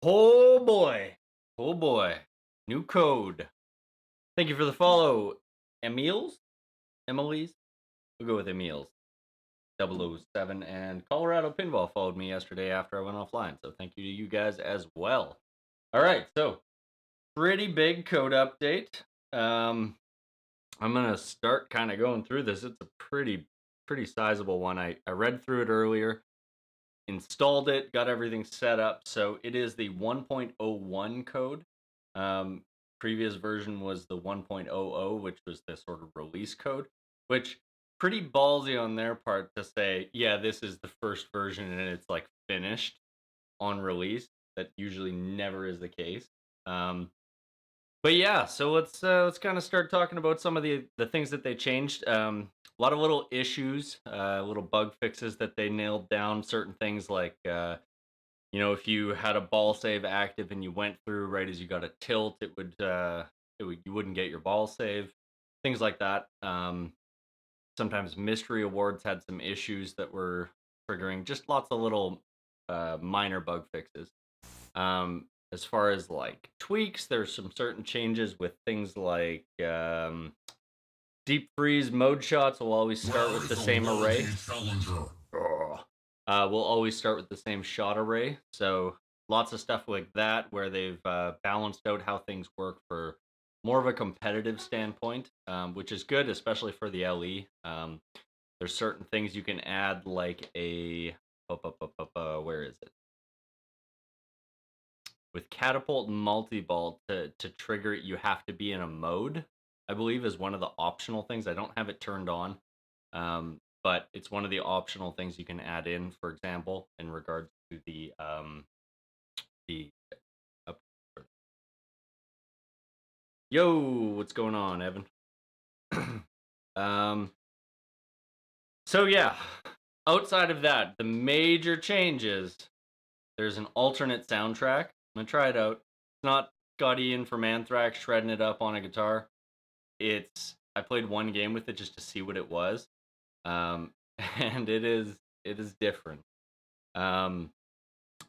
Oh boy. Oh boy. New code. Thank you for the follow, Emils? Emily's? We'll go with Emils. 007 and Colorado Pinball followed me yesterday after I went offline. So thank you to you guys as well. All right, so pretty big code update. I'm gonna start kind of going through this. It's a pretty sizable one. I read through it earlier, installed it, got everything set up. So it is the 1.01 code. Um, Previous version was the 1.00, which was the sort of release code, which pretty ballsy on their part to say, yeah, this is the first version and it's like finished on release. That usually never is the case. Um, but yeah, so let's kind of start talking about some of the things that they changed. A lot of little issues, little bug fixes that they nailed down. Certain things like if you had a ball save active and you went through right as you got a tilt, it would you wouldn't get your ball save. Things like that. Sometimes mystery awards had some issues that were triggering. Just lots of little minor bug fixes. As far as like tweaks, there's some certain changes with things like deep freeze mode shots will always start with the same array. We'll always start with the same shot array. So lots of stuff like that where they've balanced out how things work for more of a competitive standpoint, which is good, especially for the LE. There's certain things you can add, like where is it? With catapult and multi-ball to trigger it, you have to be in a mode. I believe is one of the optional things. I don't have it turned on, but it's one of the optional things you can add in. For example, in regards to the up. Yo, what's going on, Evan? um, so yeah, outside of that, the major changes. There's an alternate soundtrack. I'm gonna try it out. It's not Scott Ian from Anthrax shredding it up on a guitar. I played one game with it just to see what it was, and it is different. Um,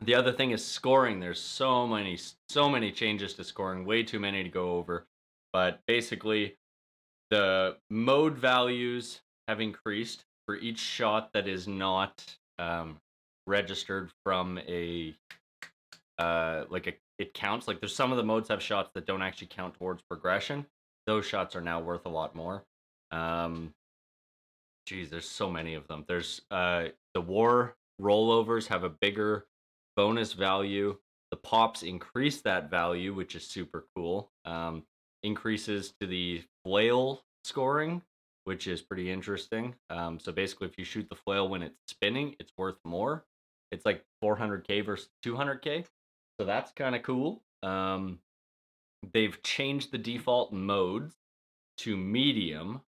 the other thing is scoring. There's so many changes to scoring, way too many to go over. But basically, the mode values have increased for each shot that is not registered from a it counts. Like there's some of the modes have shots that don't actually count towards progression. Those shots are now worth a lot more. Um, Geez, there's so many of them. There's the war rollovers have a bigger bonus value. The pops increase that value, which is super cool. Increases to the flail scoring, which is pretty interesting. So basically, if you shoot the flail when it's spinning, it's worth more. It's like 400k versus 200k, so that's kind of cool. They've changed the default modes to medium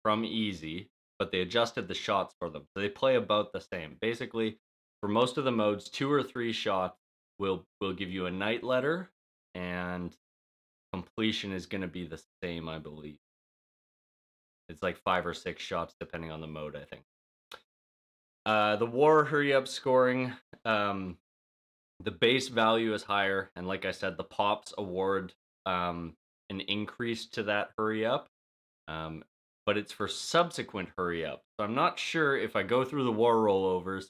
from easy, but they adjusted the shots for them. So they play about the same. Basically, for most of the modes, 2 or 3 shots will give you a night letter, and completion is going to be the same, I believe. It's like 5 or 6 shots depending on the mode, I think. The war hurry up scoring, the base value is higher, and like I said, the pops award an increase to that hurry up. Um, but it's for subsequent hurry up. So I'm not sure if I go through the war rollovers,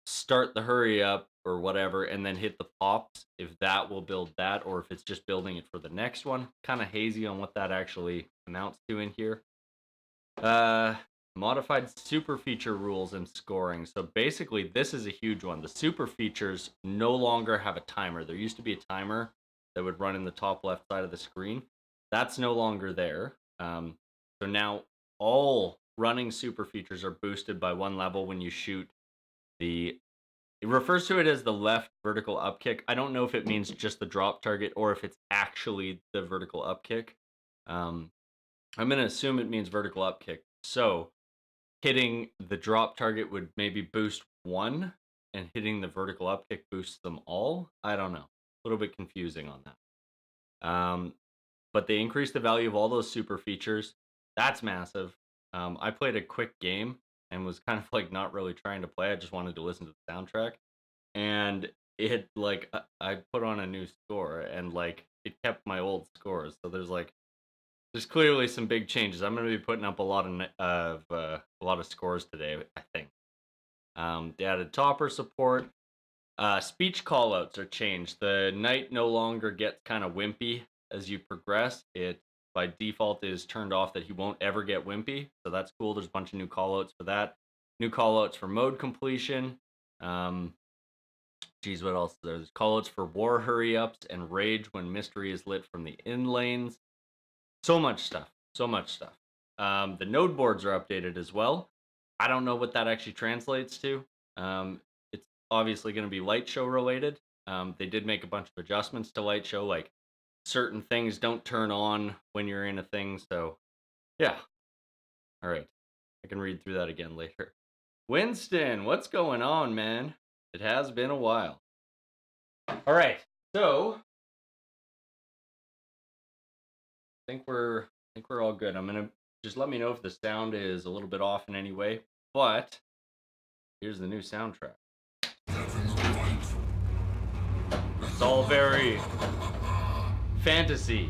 start the hurry up or whatever, and then hit the pops, if that will build that, or if it's just building it for the next one. Kind of hazy on what that actually amounts to in here. Uh, Modified super feature rules and scoring. So basically, this is a huge one. The super features no longer have a timer. There used to be a timer that would run in the top left side of the screen. That's no longer there. So now all running super features are boosted by 1 level when you shoot the. It refers to it as the left vertical up kick. I don't know if it means just the drop target or if it's actually the vertical up kick. Um, I'm going to assume it means vertical up kick. So hitting the drop target would maybe boost one, and hitting the vertical up kick boosts them all. I don't know. A little bit confusing on that. But they increased the value of all those super features. That's massive. I played a quick game and was kind of like not really trying to play. I just wanted to listen to the soundtrack. And it like I put on a new score and like it kept my old scores. So there's clearly some big changes. I'm gonna be putting up a lot a lot of scores today, I think. They added topper support. Speech callouts are changed. The knight no longer gets kind of wimpy as you progress. It by default is turned off that he won't ever get wimpy. So that's cool. There's a bunch of new callouts for that. New callouts for mode completion. Geez, what else? There's callouts for war hurry ups and rage when mystery is lit from the in lanes. So much stuff. So much stuff. The node boards are updated as well. I don't know what that actually translates to. It's obviously going to be light show related. They did make a bunch of adjustments to light show, like certain things don't turn on when you're in a thing. So, yeah. All right. I can read through that again later. Winston, what's going on, man? It has been a while. All right. So, I think we're all good. I'm gonna just let me know if the sound is a little bit off in any way. But here's the new soundtrack. It's all very fantasy.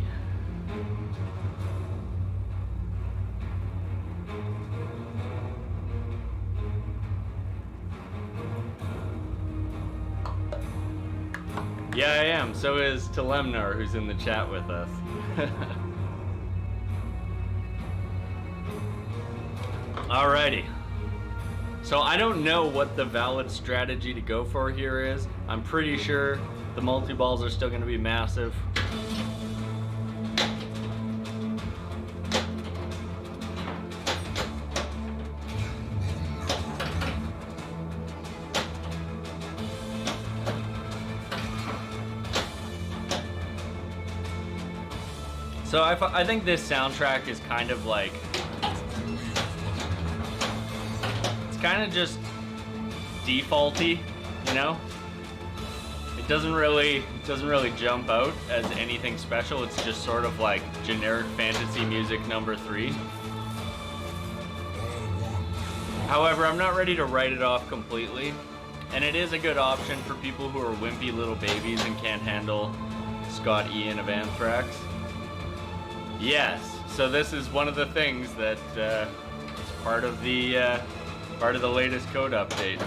Yeah, I am. So is Telemnar, who's in the chat with us. Alrighty. So I don't know what the valid strategy to go for here is. I'm pretty sure the multi-balls are still going to be massive. So I think this soundtrack is kind of like, it's kind of just defaulty, you know? It doesn't really jump out as anything special. It's just sort of like generic fantasy music number 3. However, I'm not ready to write it off completely, and it is a good option for people who are wimpy little babies and can't handle Scott Ian of Anthrax. Yes, so this is one of the things that is part of the latest code update.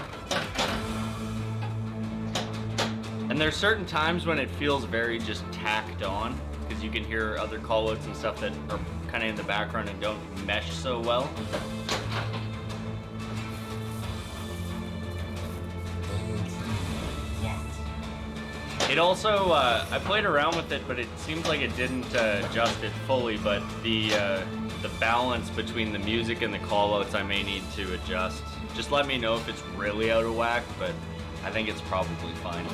And there's certain times when it feels very just tacked on, because you can hear other callouts and stuff that are kind of in the background and don't mesh so well. It also, I played around with it, but it seems like it didn't adjust it fully, but the balance between the music and the callouts I may need to adjust. Just let me know if it's really out of whack, but I think it's probably fine.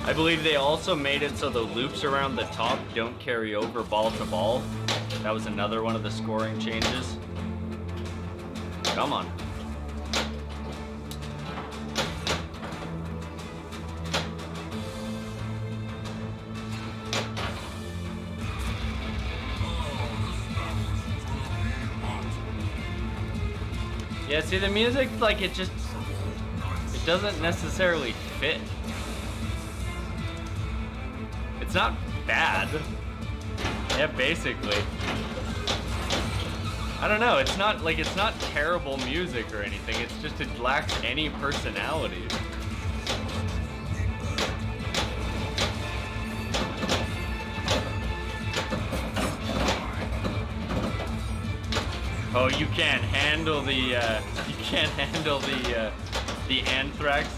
I believe they also made it so the loops around the top don't carry over ball to ball. That was another one of the scoring changes. Come on. Yeah, see, the music, like, it doesn't necessarily fit. It's not bad. Yeah, basically. I don't know, it's not terrible music or anything, it's just it lacks any personality. Oh, you can't handle the Anthrax.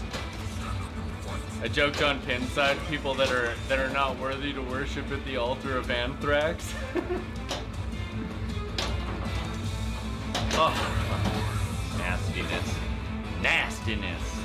I joked on Pinside, people that are not worthy to worship at the altar of Anthrax. Oh, nastiness. Nastiness.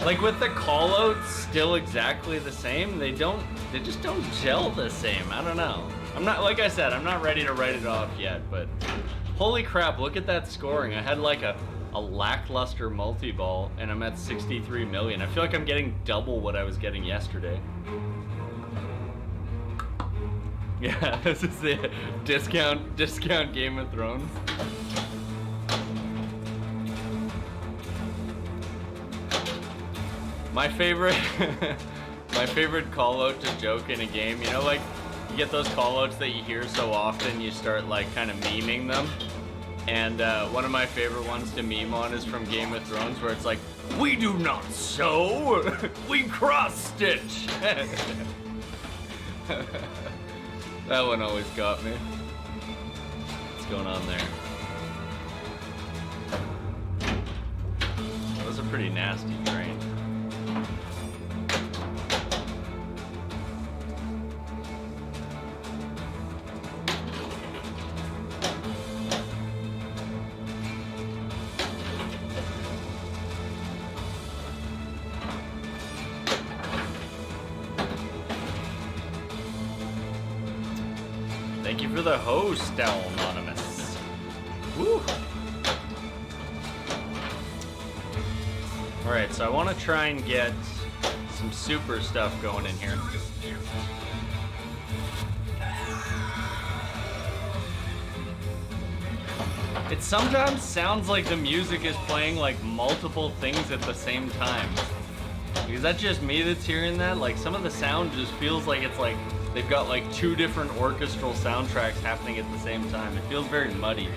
Like with the callouts still exactly the same, they just don't gel the same. I don't know. I'm not, like I said, I'm not ready to write it off yet, but holy crap, look at that scoring. I had like a lackluster multi-ball and I'm at 63 million. I feel like I'm getting double what I was getting yesterday. Yeah, this is the discount Game of Thrones. My favorite call out to joke in a game, you know, like you get those call outs that you hear so often, you start like kind of memeing them. And one of my favorite ones to meme on is from Game of Thrones, where it's like, "We do not sew, we cross stitch." That one always got me. What's going on there? That was a pretty nasty drain. Thank you for the host, Owl Anonymous. Woo! Alright, so I want to try and get some super stuff going in here. It sometimes sounds like the music is playing like multiple things at the same time. Is that just me that's hearing that? Like some of the sound just feels like it's like they've got like two different orchestral soundtracks happening at the same time. It feels very muddy.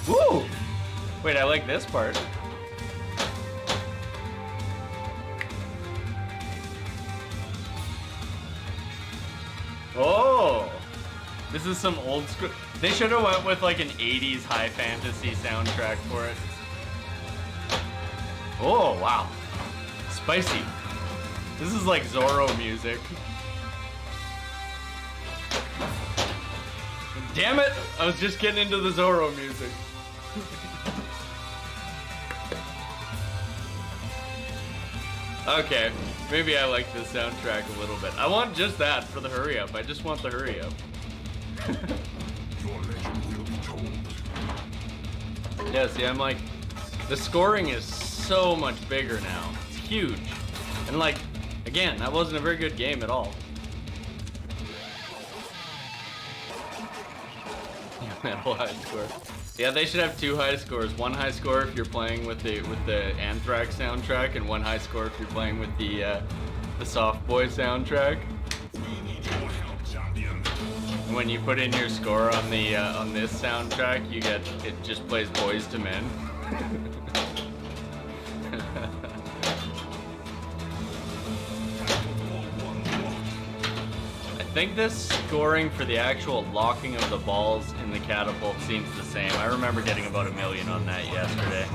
Woo! Wait, I like this part. Oh! This is some old school. They should have went with like an 80s high fantasy soundtrack for it. Oh, wow. Spicy. This is like Zorro music. Damn it! I was just getting into the Zorro music. Okay, maybe I like this soundtrack a little bit. I want just that for the hurry up. I just want the hurry up. Your legend will be told. Yeah, see, I'm like, the scoring is so much bigger now. It's huge. And like, again, that wasn't a very good game at all. Metal high score. Yeah, they should have two high scores. One high score if you're playing with the Anthrax soundtrack, and one high score if you're playing with the Soft Boy soundtrack. We need your help, champion. When you put in your score on the on this soundtrack, you get it just plays Boys to Men. I think this scoring for the actual locking of the balls in the catapult seems the same. I remember getting about 1 million on that yesterday.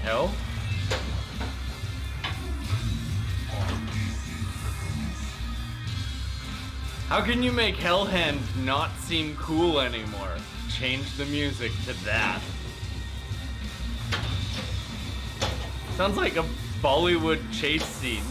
Hell? How can you make Hellhand not seem cool anymore? Change the music to that. Sounds like a Bollywood chase scene.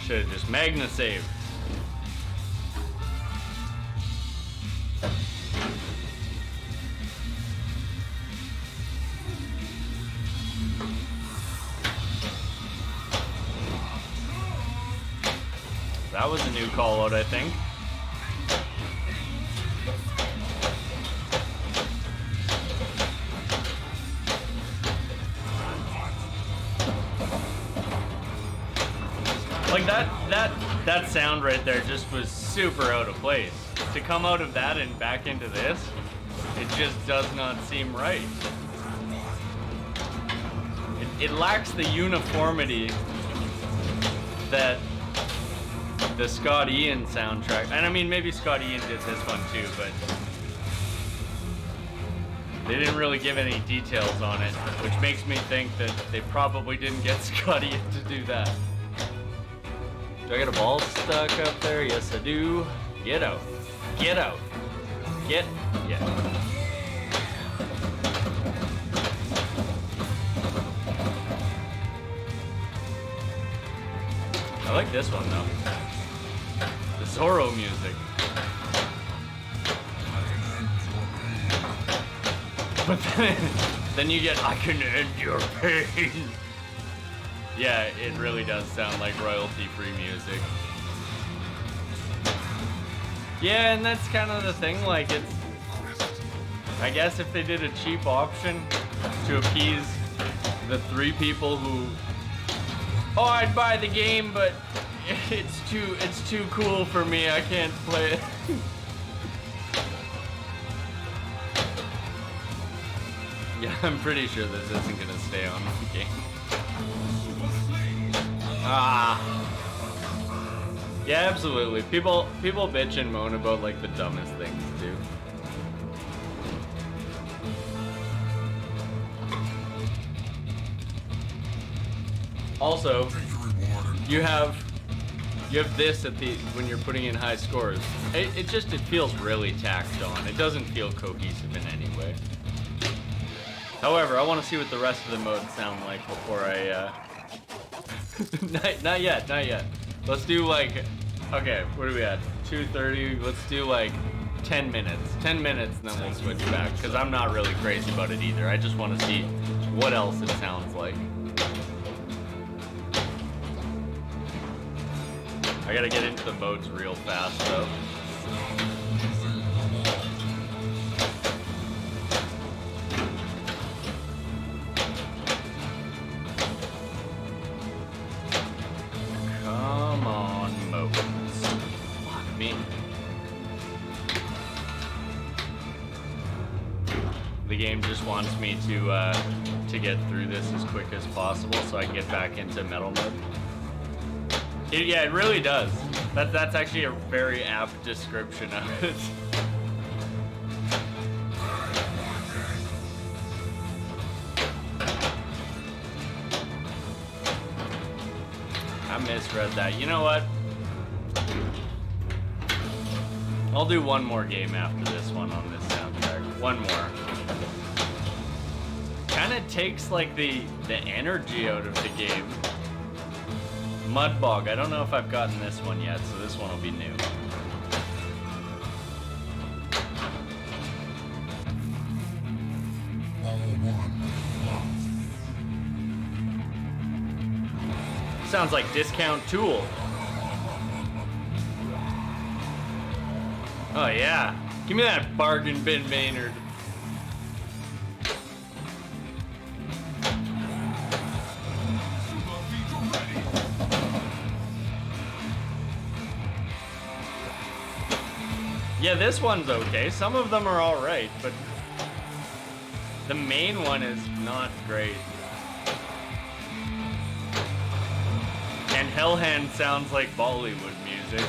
Should have just Magna saved. That was a new call out, I think. Like that sound right there just was super out of place. To come out of that and back into this, it just does not seem right. It lacks the uniformity that the Scott Ian soundtrack, and I mean maybe Scott Ian did this one too, but they didn't really give any details on it, which makes me think that they probably didn't get Scott Ian to do that. Do I got a ball stuck up there? Yes, I do. Get out. Get out. Get. Yeah. I like this one though. The Zorro music. But then you get, I can end your pain. Yeah, it really does sound like royalty-free music. Yeah, and that's kind of the thing, like it's, I guess if they did a cheap option to appease the 3 people who, oh, I'd buy the game, but it's too cool for me, I can't play it. Yeah, I'm pretty sure this isn't gonna stay on the game. Ah. Yeah, absolutely. People bitch and moan about like the dumbest things too. Also, you have this at the when you're putting in high scores. It feels really tacked on. It doesn't feel cohesive in any way. However, I want to see what the rest of the modes sound like before I not yet. Let's do like, okay, what are we at? 2:30. Let's do like 10 minutes. 10 minutes, and then we'll switch back. Because I'm not really crazy about it either. I just want to see what else it sounds like. I gotta get into the modes real fast though. Come on, modes. Fuck me. The game just wants me to get through this as quick as possible so I can get back into metal mode. Yeah, it really does. That's actually a very apt description of it. I misread that. You know what? I'll do one more game after this one on this soundtrack. One more. Kinda takes like the energy out of the game. Mudbog. I don't know if I've gotten this one yet, so this one will be new. Sounds like Discount Tool. Oh yeah. Give me that bargain bin Maynard. Yeah, this one's okay. Some of them are alright, but the main one is not great. And Hellhand sounds like Bollywood music.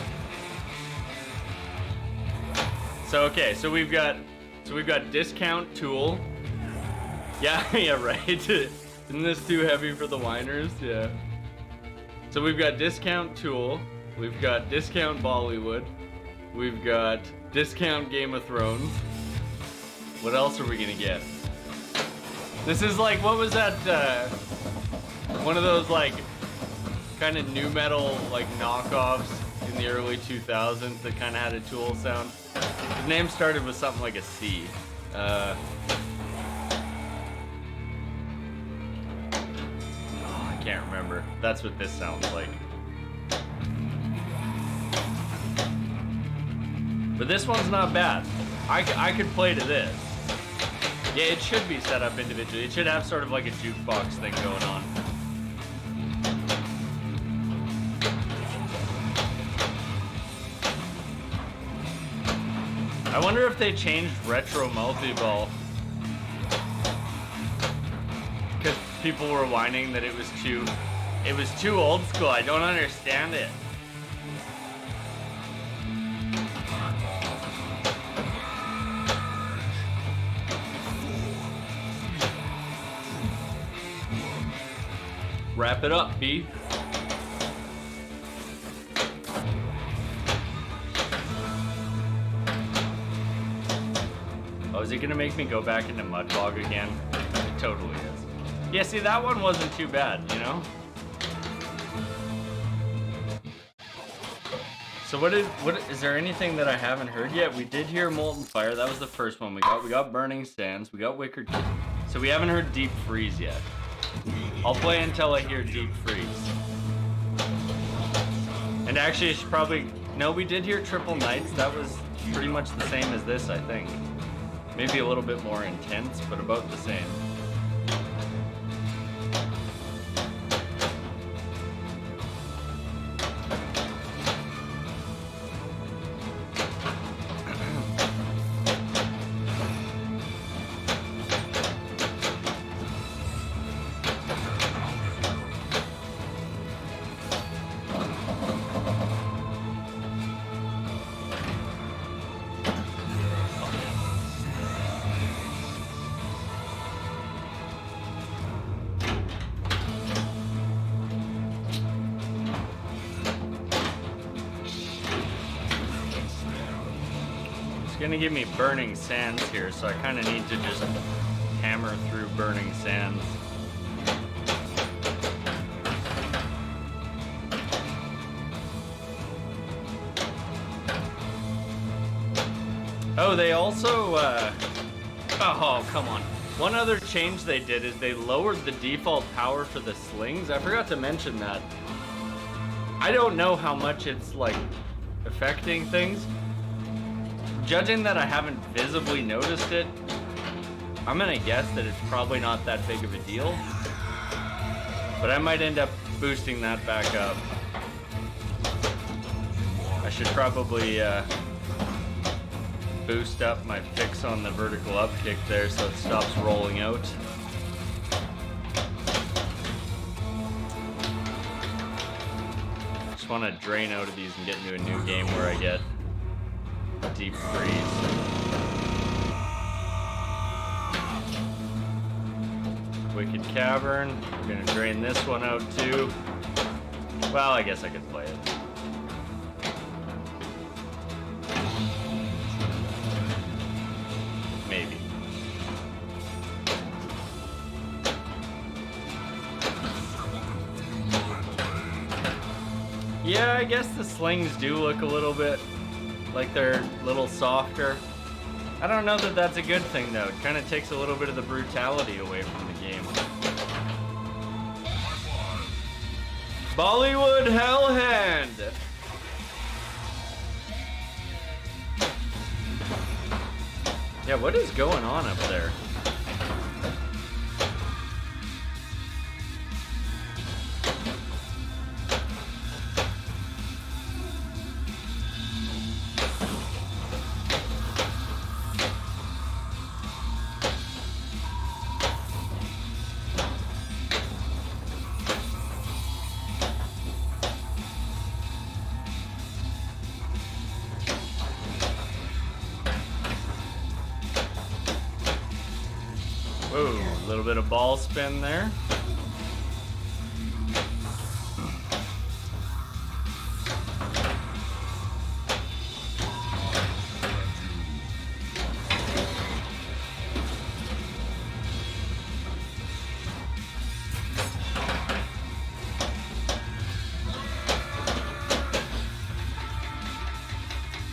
So okay, so we've got Discount Tool. Yeah, yeah, right. Isn't this too heavy for the whiners? Yeah. So we've got Discount Tool. We've got Discount Bollywood. We've got Discount Game of Thrones. What else are we gonna get? This is like, what was that, one of those like kind of new metal like knockoffs in the early 2000s that kind of had a Tool sound. The name started with something like a C. I can't remember. That's what this sounds like. But this one's not bad. I could play to this. Yeah, it should be set up individually. It should have sort of like a jukebox thing going on. I wonder if they changed retro multi-ball. Because people were whining that it was too old school. I don't understand it. Wrap it up, B. Oh, is he gonna make me go back into Mudbog again? It totally is. Yeah, see, that one wasn't too bad, you know? So what is there anything that I haven't heard yet? We did hear Molten Fire, that was the first one we got. We got Burning Sands, we got Wicker. So we haven't heard Deep Freeze yet. I'll play until I hear Deep Freeze. And actually, I should probably... No, we did hear Triple Knights. That was pretty much the same as this, I think. Maybe a little bit more intense, but about the same. Gonna give me Burning Sands here, so I kind of need to just hammer through Burning Sands. Oh, they also, oh, come on. One other change they did is they lowered the default power for the slings. I forgot to mention that. I don't know how much it's, like, affecting things. Judging that I haven't visibly noticed it, I'm gonna guess that it's probably not that big of a deal. But I might end up boosting that back up. I should probably boost up my fix on the vertical upkick there so it stops rolling out. Just want to drain out of these and get into a new game where I get Deep Freeze. Wicked Cavern. We're gonna drain this one out too. Well, I guess I could play it. Maybe. Yeah, I guess the slings do look a little bit like they're a little softer. I don't know that that's a good thing though. It kind of takes a little bit of the brutality away from the game. Bollywood Hellhand! Yeah, what is going on up there? Whoa, a little bit of ball spin there.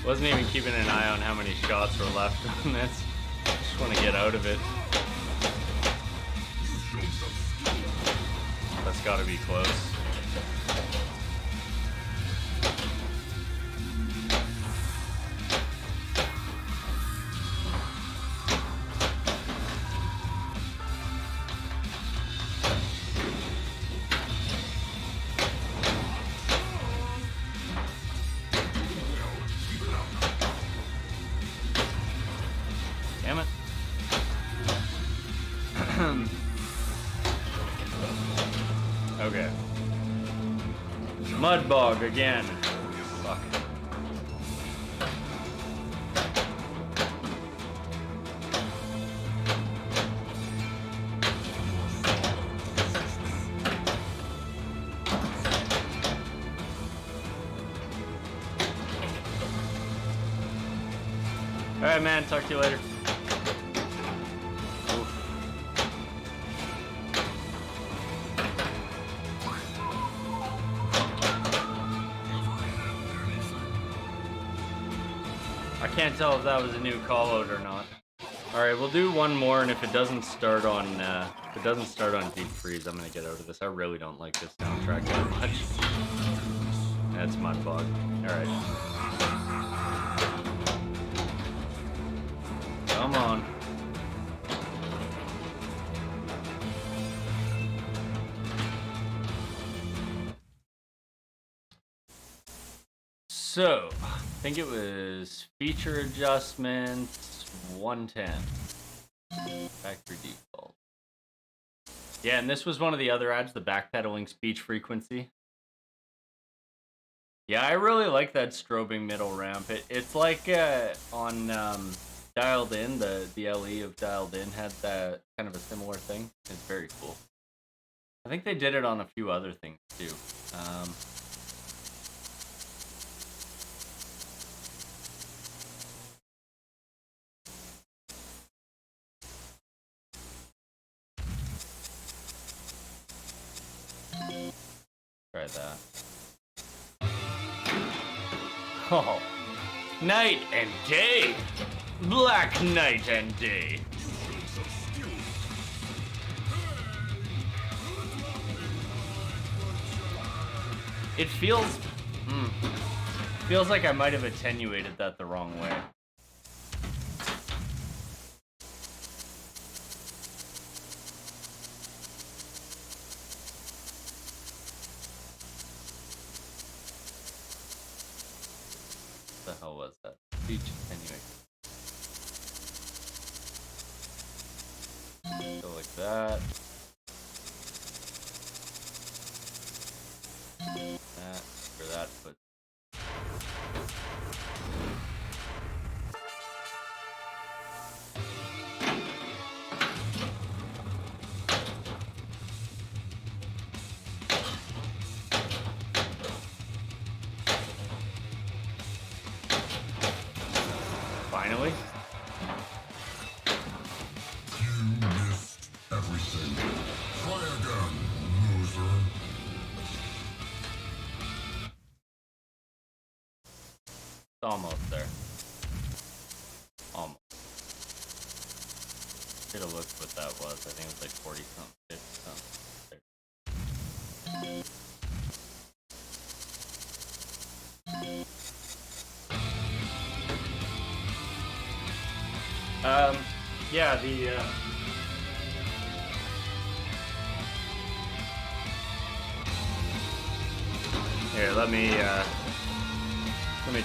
Wasn't even keeping an eye on how many shots were left on this. Just want to get out of it. That's got to be close. Damn it. Okay. Mudbog again. Fuck. Alright, man. Talk to you later. I can't tell if that was a new call out or not. All right, we'll do one more, and if it doesn't start on Deep Freeze, I'm gonna get out of this. I really don't like this soundtrack that much. That's Mudbog. All right. Come on. So, I think it was feature adjustments 110. Factory default. Yeah, and this was one of the other ads, the backpedaling speech frequency. Yeah, I really like that strobing middle ramp. It's like on Dialed In, the LE of Dialed In had that kind of a similar thing. It's very cool. I think they did it on a few other things too. Try that. Oh, night and day, black night and day. It feels like I might have attenuated that the wrong way. What the hell was that? Speech attenuate. Go like that. That for that, but finally. You missed everything. Try again, loser. It's almost there. Almost. Should have looked what that was. I think it was like 40 something, 50 something. Yeah, here, let me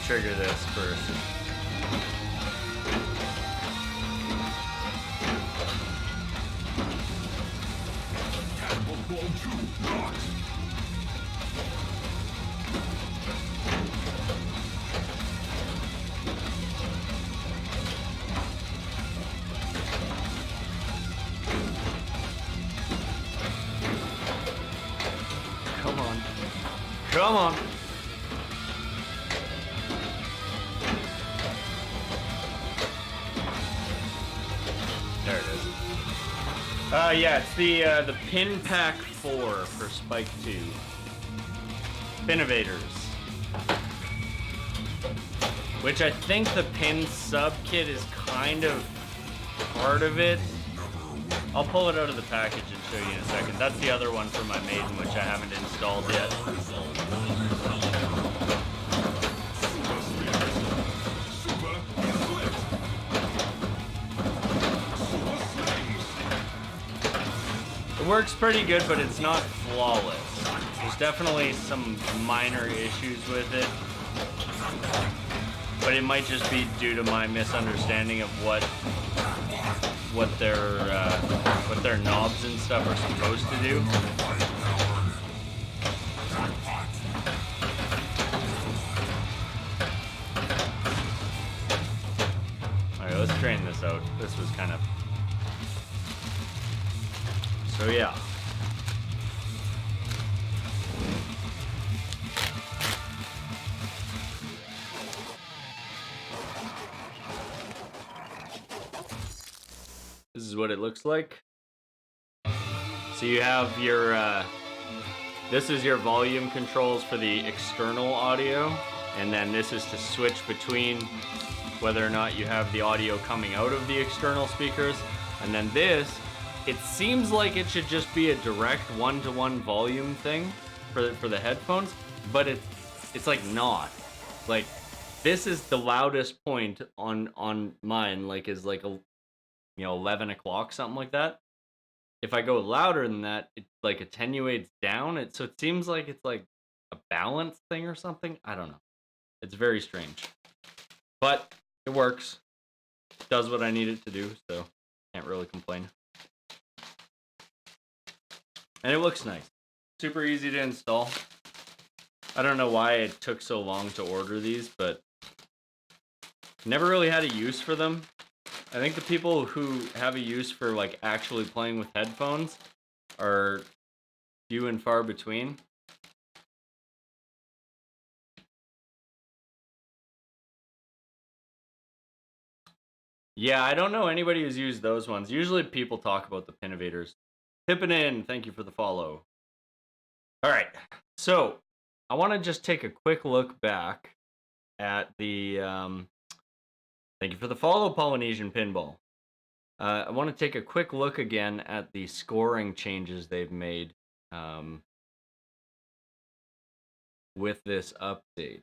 trigger this first. Cannibal Ball 2, not. Come on. Come on. There it is. Yeah, it's the Pin Pack 4 for Spike 2. Spinnovators. which I think the pin sub kit is kind of part of it. I'll pull it out of the package and show you in a second. That's the other one for my Maiden, which I haven't installed yet. It works pretty good, but it's not flawless. There's definitely some minor issues with it, but it might just be due to my misunderstanding of what their knobs and stuff are supposed to do. Alright, let's train this out. This was kind of... So yeah. This is what it looks like. So you have your, this is your volume controls for the external audio, and then this is to switch between whether or not you have the audio coming out of the external speakers, and then this, it seems like it should just be a direct one-to-one volume thing for the headphones, but it's like not. Like, this is the loudest point on mine, like is like a 11 o'clock, something like that. If I go louder than that, it like attenuates down. So it seems like it's like a balance thing or something. I don't know. It's very strange, but it works. It does what I need it to do, so can't really complain. And it looks nice. Super easy to install. I don't know why it took so long to order these, but never really had a use for them. I think the people who have a use for like actually playing with headphones are few and far between. Yeah, I don't know anybody who's used those ones. Usually people talk about the Pinovators. Pippin, thank you for the follow. All right, so I want to just take a quick look back at the... thank you for the follow, Polynesian Pinball. I want to take a quick look again at the scoring changes they've made with this update.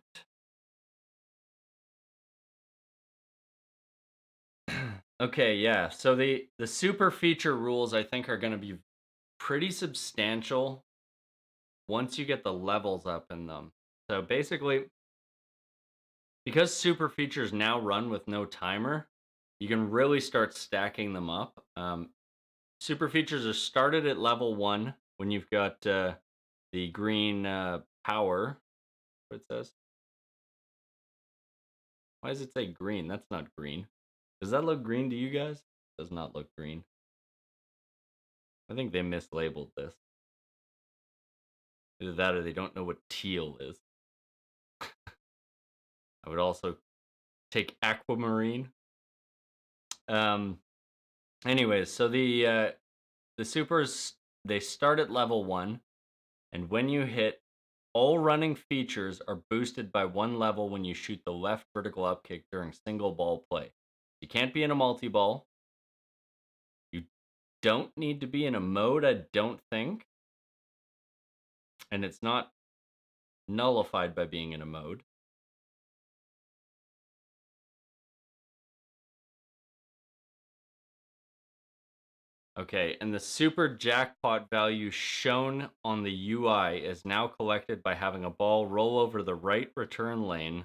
Okay, yeah, so the super feature rules I think are going to be pretty substantial once you get the levels up in them. So basically, because super features now run with no timer, you can really start stacking them up. Super features are started at level 1 when you've got the green power. What it says? Why does it say green? That's not green. Does that look green to you guys? It does not look green. I think they mislabeled this. Either that or they don't know what teal is. I would also take aquamarine. Anyways, so the supers, they start at level 1, and when you hit, all running features are boosted by 1 level when you shoot the left vertical upkick during single ball play. You can't be in a multi-ball. You don't need to be in a mode, I don't think. And it's not nullified by being in a mode. Okay, and the super jackpot value shown on the UI is now collected by having a ball roll over the right return lane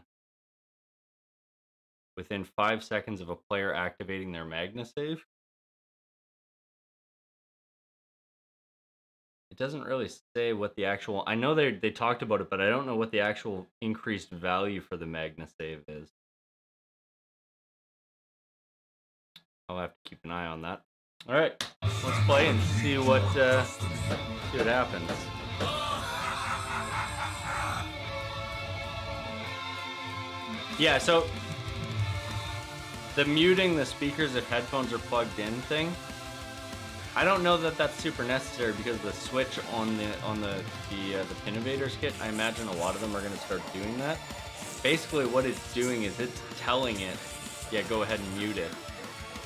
within 5 seconds of a player activating their MagnaSave. It doesn't really say what the actual... I know they talked about it, but I don't know what the actual increased value for the MagnaSave is. I'll have to keep an eye on that. All right, let's play and see what happens. Yeah, so the muting the speakers if headphones are plugged in thing, I don't know that that's super necessary because the switch on the Pinovators kit, I imagine a lot of them are going to start doing that. basically what it's doing is it's telling it, yeah, go ahead and mute it.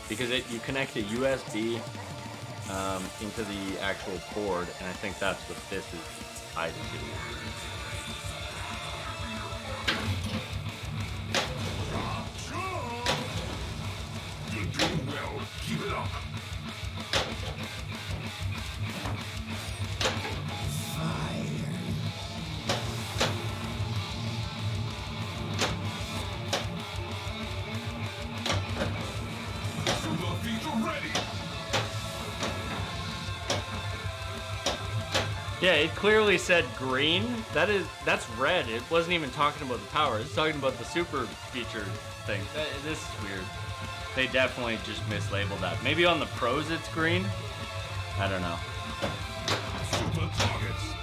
Because you connect a USB into the actual board, and I think that's what this is tied to. You're doing well. Keep it up. Super feature ready. Yeah, it clearly said green. That's red. It wasn't even talking about the power. It's talking about the super feature thing. This is weird. They definitely just mislabeled that. Maybe on the pros it's green. I don't know. Super targets.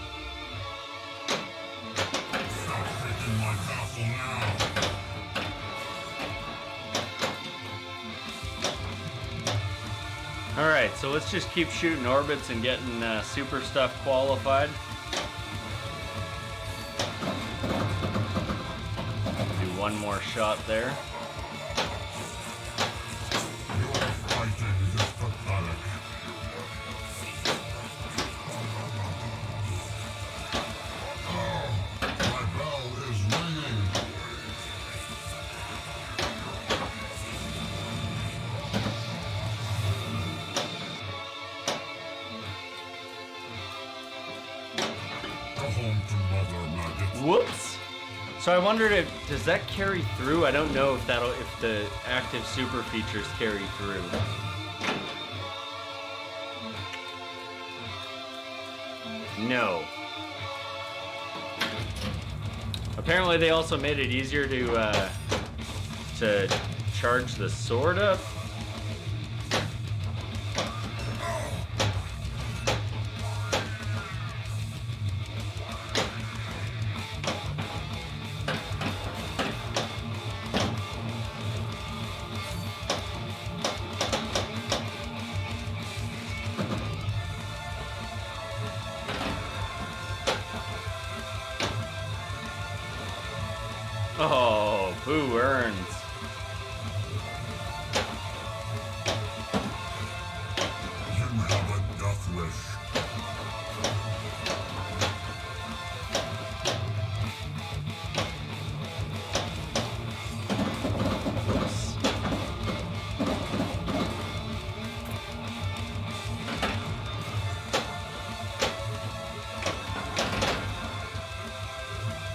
Stop taking my castle now. All right, so let's just keep shooting orbits and getting super stuff qualified. Do one more shot there. Your fighting is pathetic. Oh, my bell is ringing. Go home to Mother Maggot. Whoops. So I wondered if does that carry through? I don't know if the active super features carry through. No. Apparently they also made it easier to charge the sword up. Oh, boo earns. You have a death wish.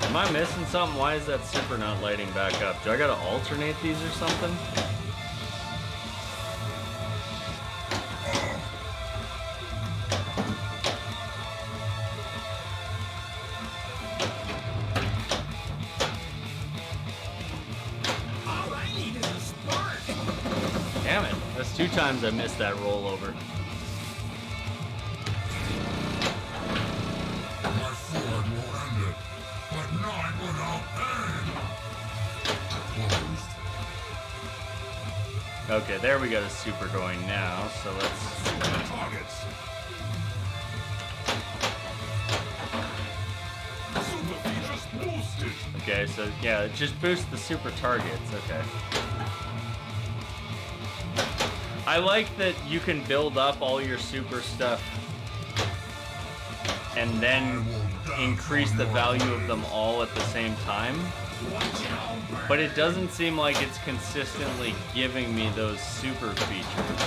Am I missing something? Why is that super not lighting back up? Do I gotta alternate these or something? All I need is a spark. Damn it. That's 2 times I missed that rollover. My sword will end it, but not without pain. Closed. Okay, there we got a super going now, so let's... Super targets. Super features boosted. Okay, so yeah, it just boosts the super targets, okay. I like that you can build up all your super stuff and then increase the value of them all at the same time. But it doesn't seem like it's consistently giving me those super features.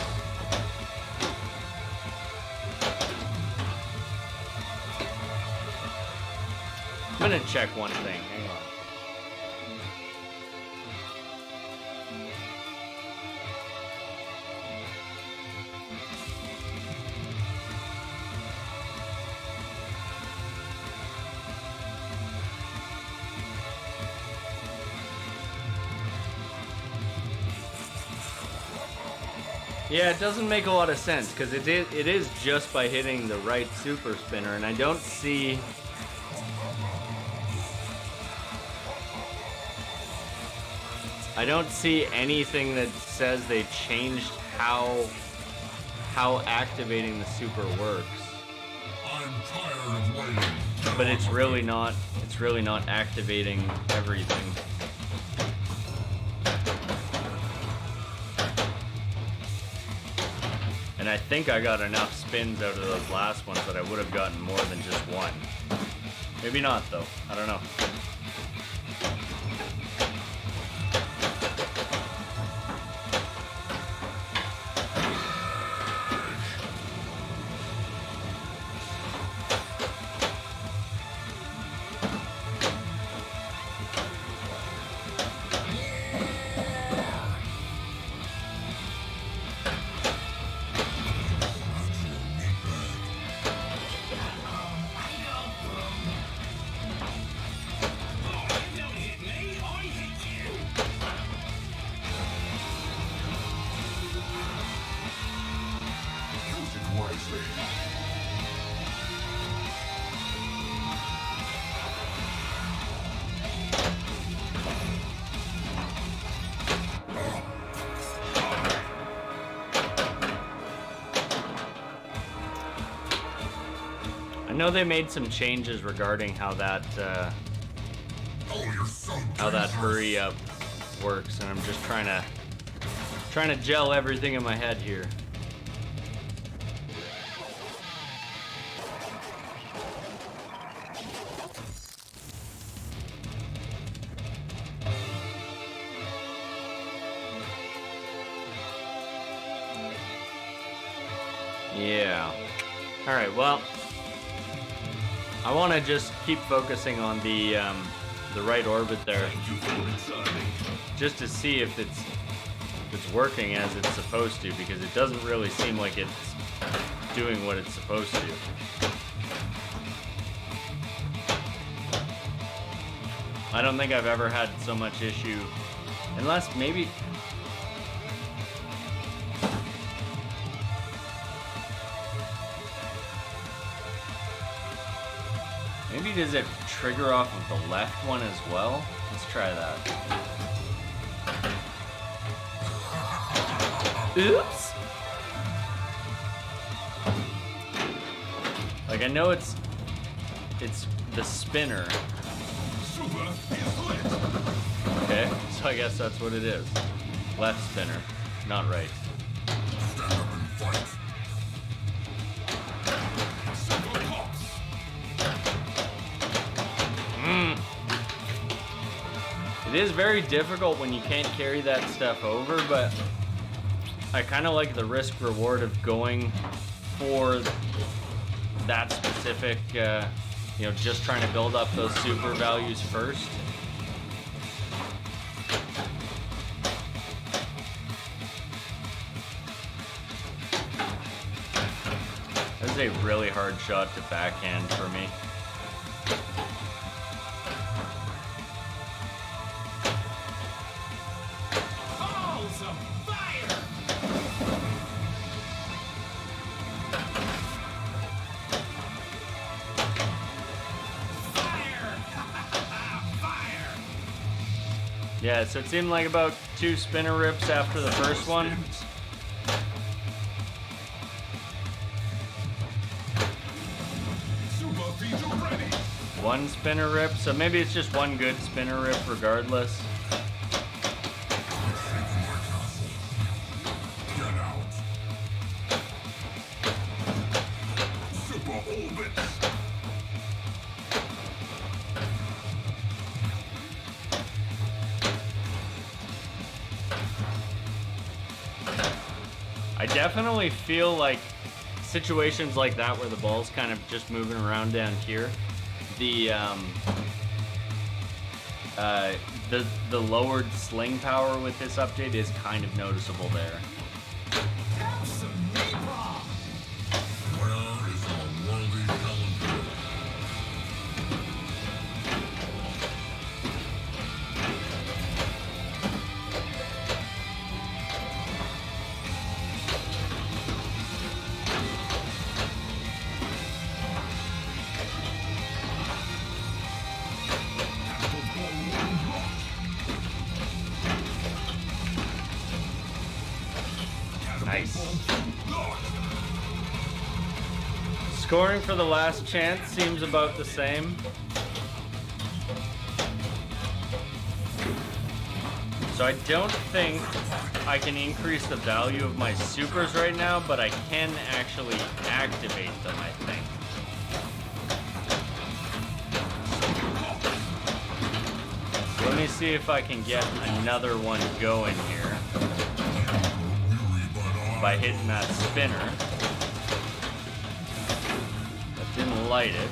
I'm gonna check one thing, hang on. Yeah, it doesn't make a lot of sense because it is just by hitting the right super spinner, and I don't see anything that says they changed how activating the super works. I'm tired of waiting. But it's really not activating everything. And I think I got enough spins out of those last ones that I would have gotten more than just one. Maybe not, though. I don't know. I know they made some changes regarding how that hurry up works, and I'm just trying to gel everything in my head here. Yeah. All right. Well, I want to just keep focusing on the right orbit there, just to see if it's working as it's supposed to, because it doesn't really seem like it's doing what it's supposed to. I don't think I've ever had so much issue, unless maybe. Maybe does it trigger off of the left one as well? Let's try that. Oops! Like, I know it's the spinner. Okay, so I guess that's what it is. Left spinner, not right. Stand up and fight. It is very difficult when you can't carry that stuff over, but I kind of like the risk-reward of going for that specific, just trying to build up those super values first. That was a really hard shot to backhand for me. Yeah, so it seemed like about 2 spinner rips after the first one. One spinner rip, so maybe it's just one good spinner rip regardless. Get out. Super orbit. I definitely feel like situations like that where the ball's kind of just moving around down here, the lowered sling power with this update is kind of noticeable there. Where is our worthy challenger? Nice. Scoring for the last chance seems about the same. So I don't think I can increase the value of my supers right now, but I can actually activate them, I think. Let me see if I can get another one going here by hitting that spinner. That didn't light it.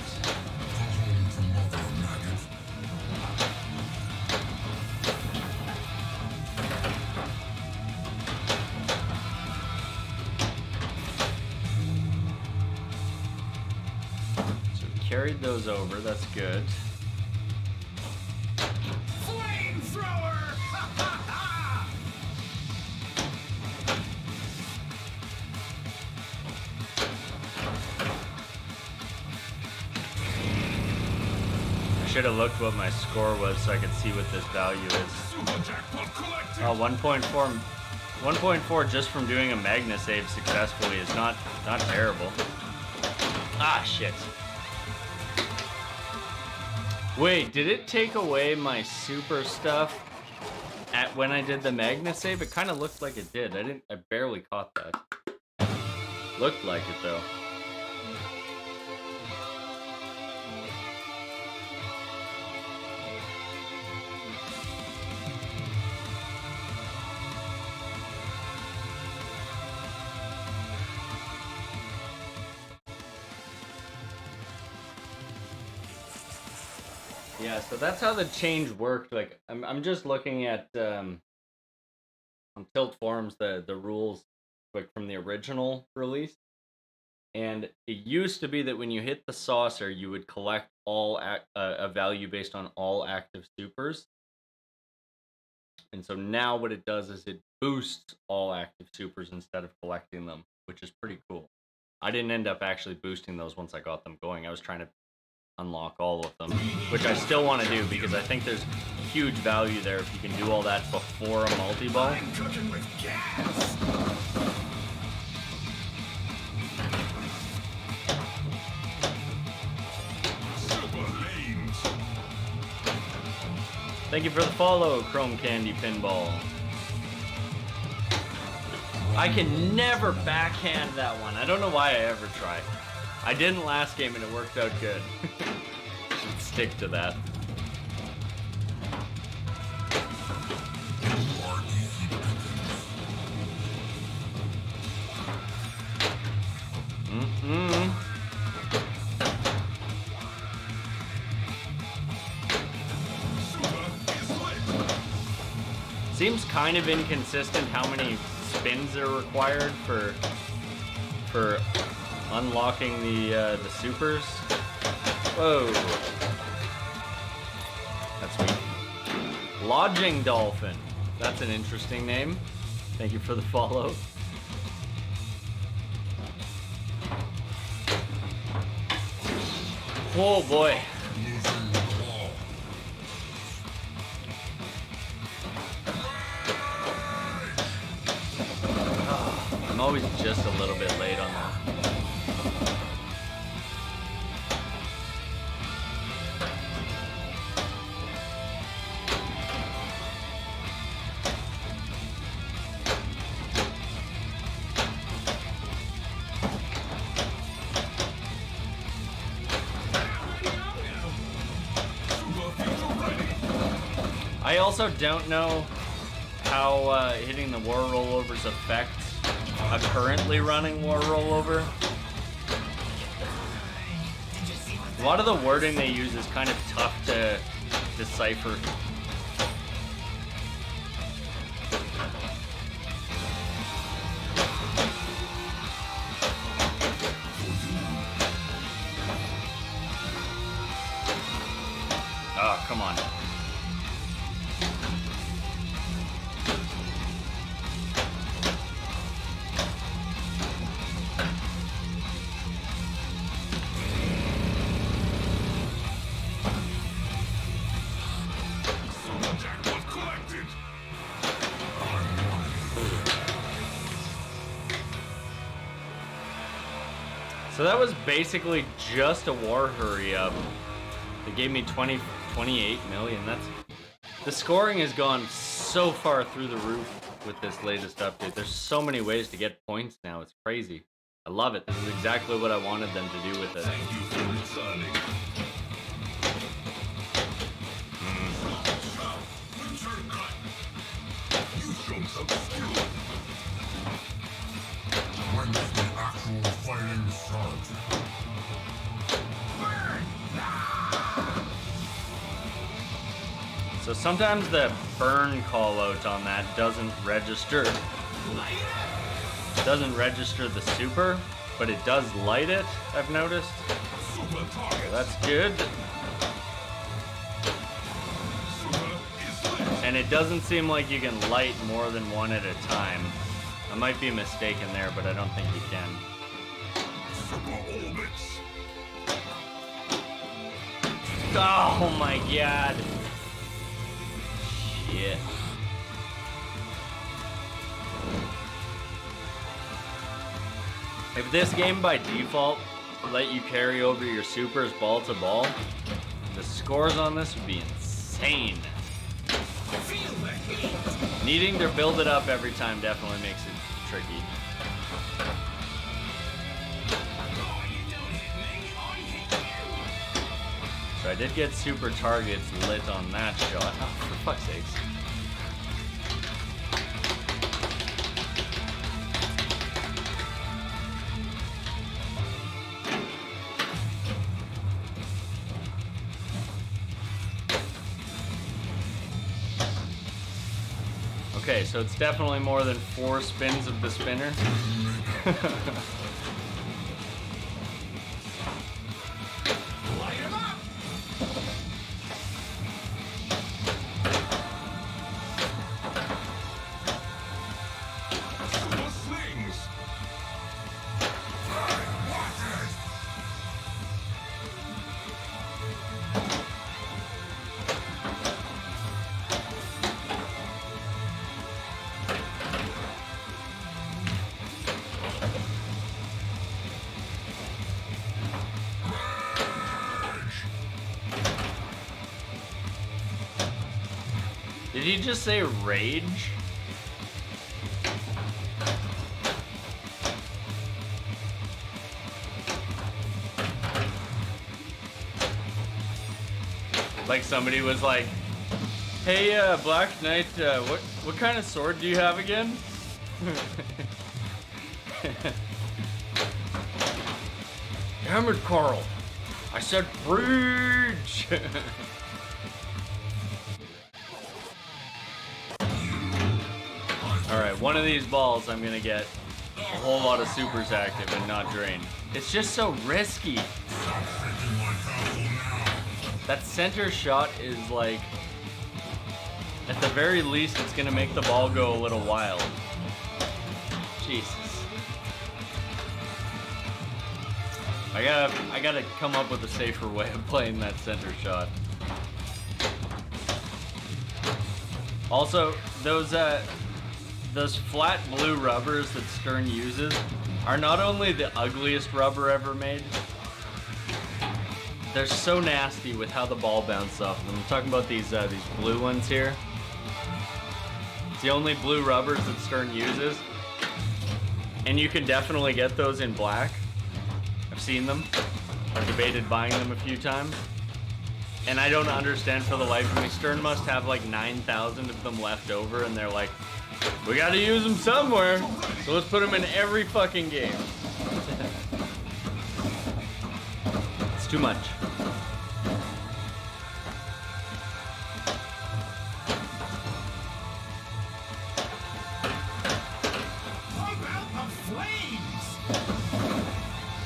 So we carried those over, that's good. Should have looked what my score was so I could see what this value is. Oh, 1.4 just from doing a Magna save successfully is not terrible. Ah, shit. Wait, did it take away my super stuff when I did the Magna save? It kind of looked like it did. I barely caught that. Looked like it though. Yeah, so that's how the change worked. Like, I'm just looking at on Tilt Forums the rules like from the original release, and it used to be that when you hit the saucer, you would collect all a value based on all active supers, and so now what it does is it boosts all active supers instead of collecting them, which is pretty cool. I didn't end up actually boosting those once I got them going. I was trying to unlock all of them, which I still want to do because I think there's huge value there if you can do all that before a multi-ball. I'm cooking with gas. Super lanes. Thank you for the follow, Chrome Candy Pinball. I can never backhand that one. I don't know why I ever try. I didn't last game and it worked out good. Should stick to that. Seems kind of inconsistent how many spins are required for unlocking the supers. Whoa. That's weak. Lodging Dolphin. That's an interesting name. Thank you for the follow. Oh boy. I'm always just a little bit late on that. I also don't know how hitting the war rollovers affects a currently running war rollover. A lot of the wording they use is kind of tough to decipher. Oh, come on. So that was basically just a war hurry up. They gave me 28 million. The scoring has gone so far through the roof with this latest update. There's so many ways to get points now. It's crazy. I love it. This is exactly what I wanted them to do with it. Thank you for returning. You showed some skill. When does the actual fighting start? So sometimes the burn callout on that doesn't register. Doesn't register the super, but it does light it, I've noticed. Super target. So that's good. Super is lit. And it doesn't seem like you can light more than one at a time. I might be mistaken there, but I don't think you can. Super orbits. Oh my god. Shit. If this game by default let you carry over your supers ball to ball, the scores on this would be insane. Feel the heat. Needing to build it up every time definitely makes it tricky. So I did get super targets lit on that shot. Oh, for fuck's sakes. Okay, so it's definitely more than 4 spins of the spinner. Light him up. Super slings. Hey, watch it. Did he just say rage? Like somebody was like, "Hey, Black Knight, what kind of sword do you have again?" Damn it, Carl! I said rage. Alright, one of these balls I'm gonna get a whole lot of supers active and not drained. It's just so risky. Stop thinking like that now. That center shot is like, at the very least, it's gonna make the ball go a little wild. Jesus. I gotta come up with a safer way of playing that center shot. Also, those flat blue rubbers that Stern uses are not only the ugliest rubber ever made, they're so nasty with how the ball bounces off them. I'm talking about these blue ones here. It's the only blue rubbers that Stern uses. And you can definitely get those in black. I've seen them. I've debated buying them a few times. And I don't understand for the life of me. Stern must have like 9,000 of them left over, and they're like, we gotta use them somewhere, so let's put them in every fucking game. It's too much.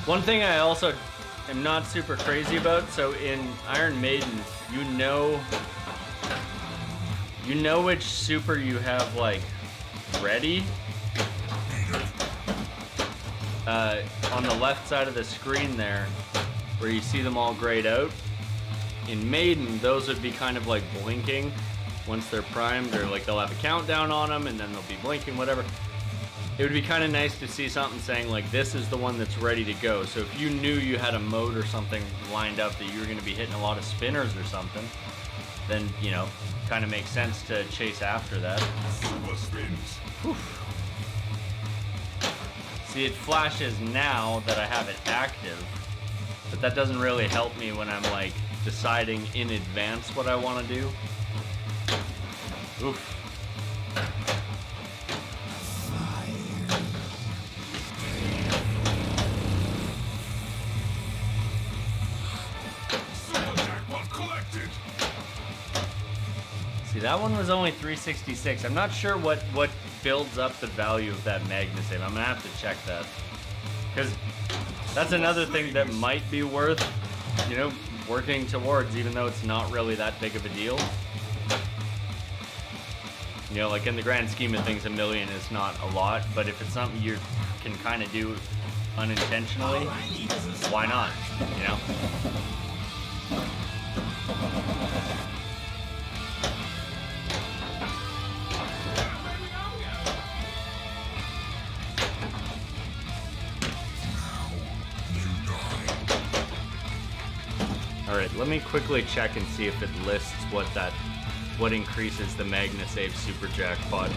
One thing I also am not super crazy about, so in Iron Maiden, you know which super you have like ready on the left side of the screen there, where you see them all grayed out. In Maiden, those would be kind of like blinking once they're primed, or like they'll have a countdown on them and then they'll be blinking, whatever. It would be kind of nice to see something saying like, this is the one that's ready to go. So if you knew you had a mode or something lined up that you were going to be hitting a lot of spinners or something, then, you know, kind of makes sense to chase after that. Super spins. See, it flashes now that I have it active, but that doesn't really help me when I'm like deciding in advance what I want to do. Oof. Super jackpot collected. See, that one was only 366. I'm not sure what builds up the value of that Magna Save. I'm gonna have to check that, because that's another thing that might be worth, you know, working towards, even though it's not really that big of a deal. You know, like in the grand scheme of things, $1 million is not a lot, but if it's something you can kind of do unintentionally, why not, you know? Alright, let me quickly check and see if it lists what increases the Magna Save Super Jackpot.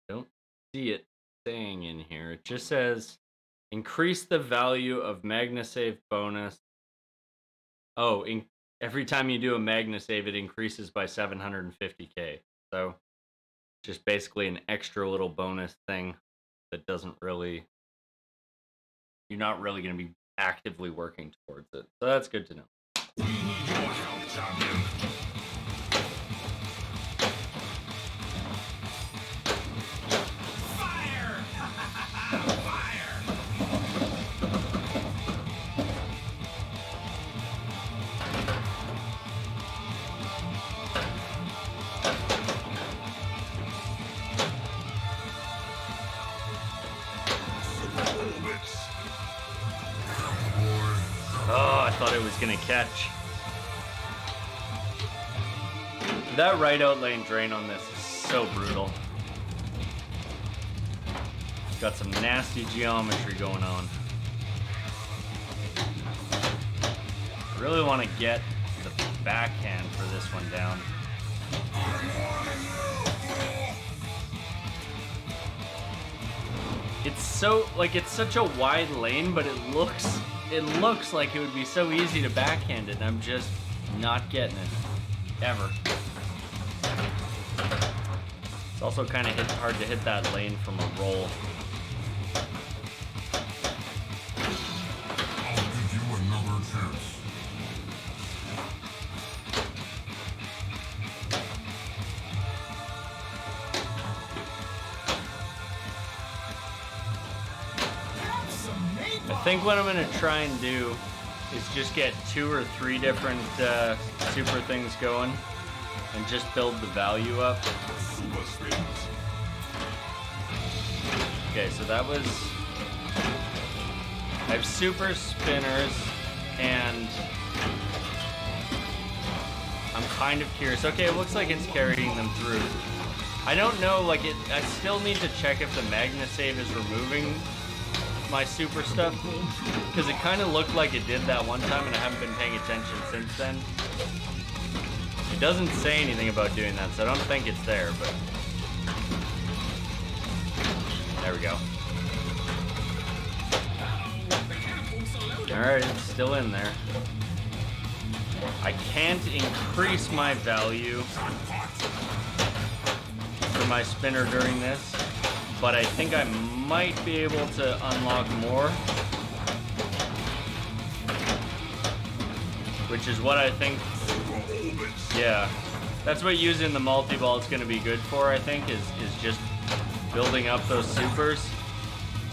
Don't see it saying in here. It just says increase the value of Magna Save bonus. Oh, every time you do a Magna Save, it increases by 750k. So just basically an extra little bonus thing that doesn't really, you're not really going to be actively working towards it. So that's good to know. We need your help, champion. Fire! Fire! Super orbits. Cowboy. Oh, I thought it was going to catch. That right out lane drain on this is so brutal. Got some nasty geometry going on. I really want to get the backhand for this one down. It's so, like, it's such a wide lane, but it looks like it would be so easy to backhand it, and I'm just not getting it. Ever. It's also kind of hard to hit that lane from a roll. I'll give you another chance. I think what I'm going to try and do is just get 2 or 3 different super things going and just build the value up. Super spins. Okay, so that was... I have super spinners, and I'm kind of curious. Okay, it looks like it's carrying them through. I don't know, like, I still need to check if the Magna Save is removing my super stuff, because it kind of looked like it did that one time, and I haven't been paying attention since then. It doesn't say anything about doing that, so I don't think it's there, but... There we go. Alright, it's still in there. I can't increase my value for my spinner during this, but I think I might be able to unlock more. Which is what I think, yeah, that's what using the multi-ball is going to be good for, I think, is just building up those supers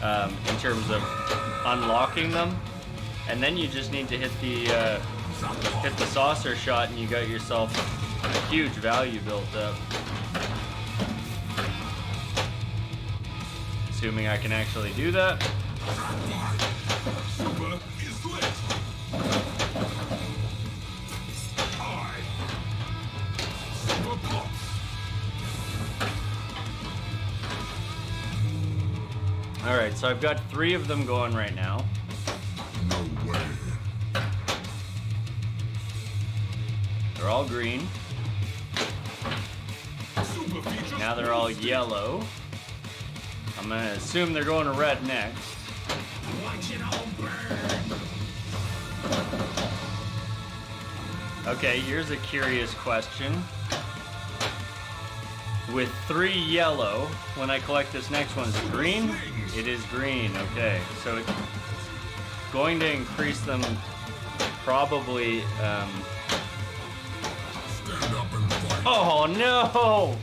in terms of unlocking them. And then you just need to hit the saucer shot, and you got yourself a huge value built up. Assuming I can actually do that. Super is lit. Super pops. Alright, so I've got 3 of them going right now. No way. They're all green. Super feature. Now they're all yellow. I'm gonna assume they're going to red next. Watch it all burn. Okay, here's a curious question. With 3 yellow, when I collect this next one, is it green? It is green, okay. So it's going to increase them probably, Stand up and fight. Oh no!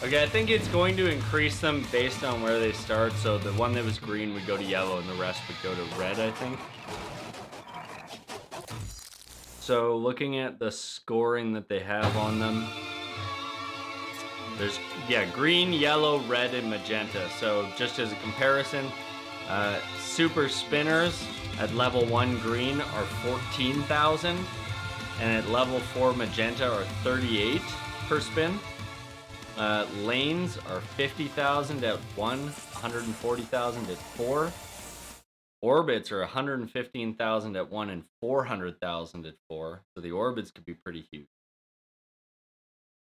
Okay, I think it's going to increase them based on where they start. So the one that was green would go to yellow and the rest would go to red, I think. So looking at the scoring that they have on them, there's, yeah, green, yellow, red, and magenta. So just as a comparison, super spinners at level 1 green are 14,000, and at level 4 magenta are 38 per spin. Lanes are 50,000 at 1, 140,000 at 4. Orbits are 115,000 at 1 and 400,000 at 4. So the orbits could be pretty huge.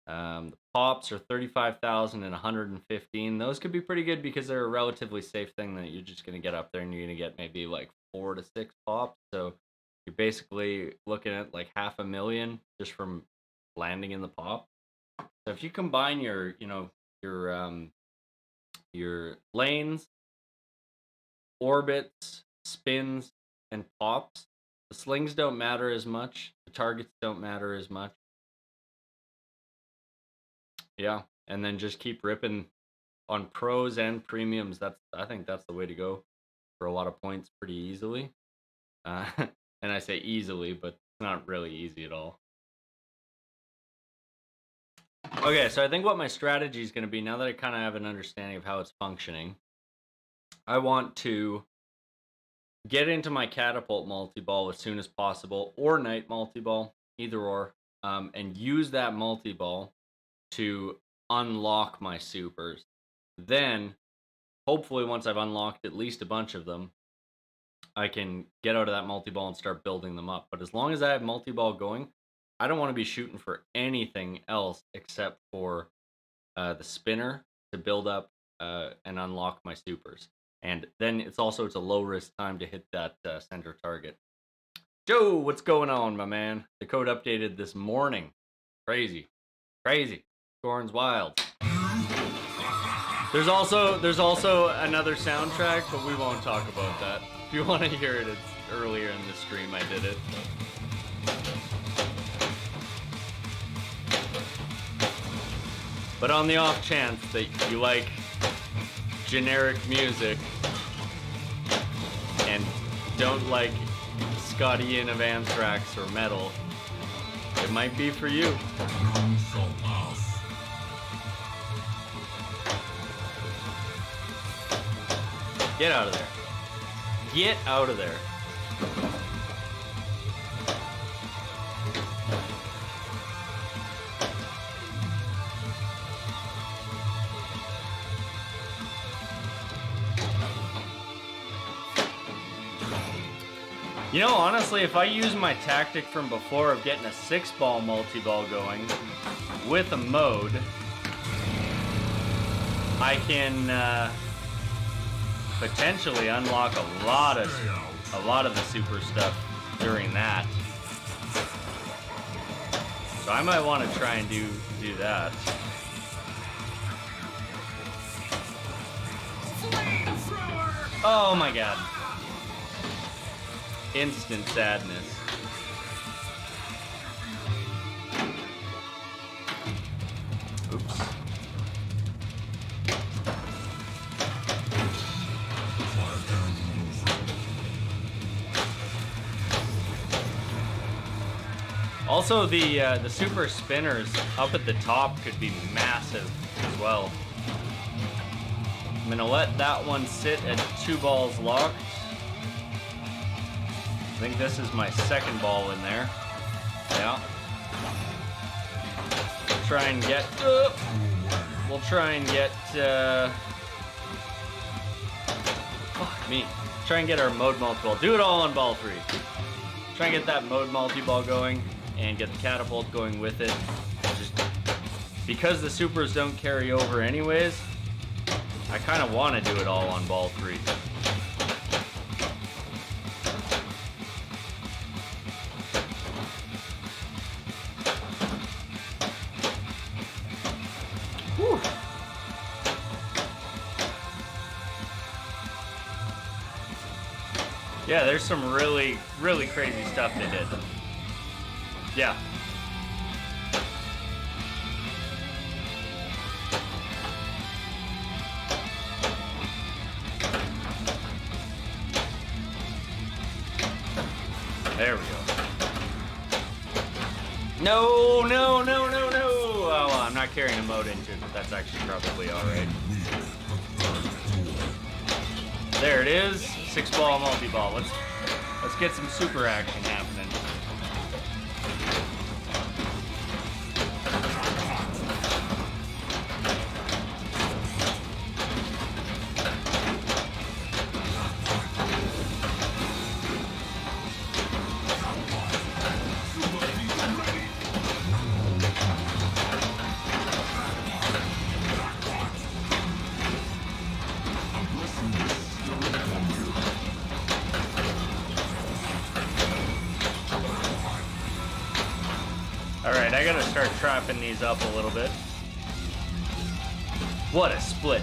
The pops are 35,000 and 115. Those could be pretty good because they're a relatively safe thing that you're just going to get up there and you're going to get maybe like 4 to 6 pops. So you're basically looking at like 500,000 just from landing in the pop. So if you combine your lanes, orbits, spins, and pops, the slings don't matter as much. The targets don't matter as much. Yeah, and then just keep ripping on pros and premiums. I think that's the way to go for a lot of points pretty easily. And I say easily, but it's not really easy at all. Okay, so I think what my strategy is going to be, now that I kind of have an understanding of how it's functioning, I want to get into my catapult multi-ball as soon as possible, or night multi-ball, either or, and use that multi-ball to unlock my supers. Then, hopefully once I've unlocked at least a bunch of them, I can get out of that multi-ball and start building them up. But as long as I have multi-ball going, I don't want to be shooting for anything else except for the spinner to build up and unlock my supers. And then it's a low risk time to hit that center target. Joe, what's going on, my man? The code updated this morning. Crazy. Scoring's wild. There's also another soundtrack, but we won't talk about that. If you want to hear it, it's earlier in the stream I did it. But on the off chance that you like generic music and don't like Scott Ian of Anthrax or metal, it might be for you. None shall pass. Get out of there. Get out of there. You know, honestly, if I use my tactic from before of getting a 6-ball multi-ball going with a mode, I can potentially unlock a lot of the super stuff during that. So I might want to try and do that. Oh my god. Instant sadness. Oops. Fire down. Also, the super spinners up at the top could be massive as well. I'm gonna let that one sit at 2 balls locked. I think this is my second ball in there. Yeah. Try and get. We'll try and get. Fuck me. Try and get our mode multi-ball. Do it all on ball 3. Try and get that mode multi-ball going and get the catapult going with it. Just because the supers don't carry over anyways, I kind of want to do it all on ball 3. Whew. Yeah, there's some really, really crazy stuff they did. Yeah. There we go. No, no, no, no, no! Oh, well, I'm not carrying a mode engine. That's actually probably alright. There it is. 6-ball multi-ball. Let's get some super action happening. Alright, I gotta start trapping these up a little bit. What a split.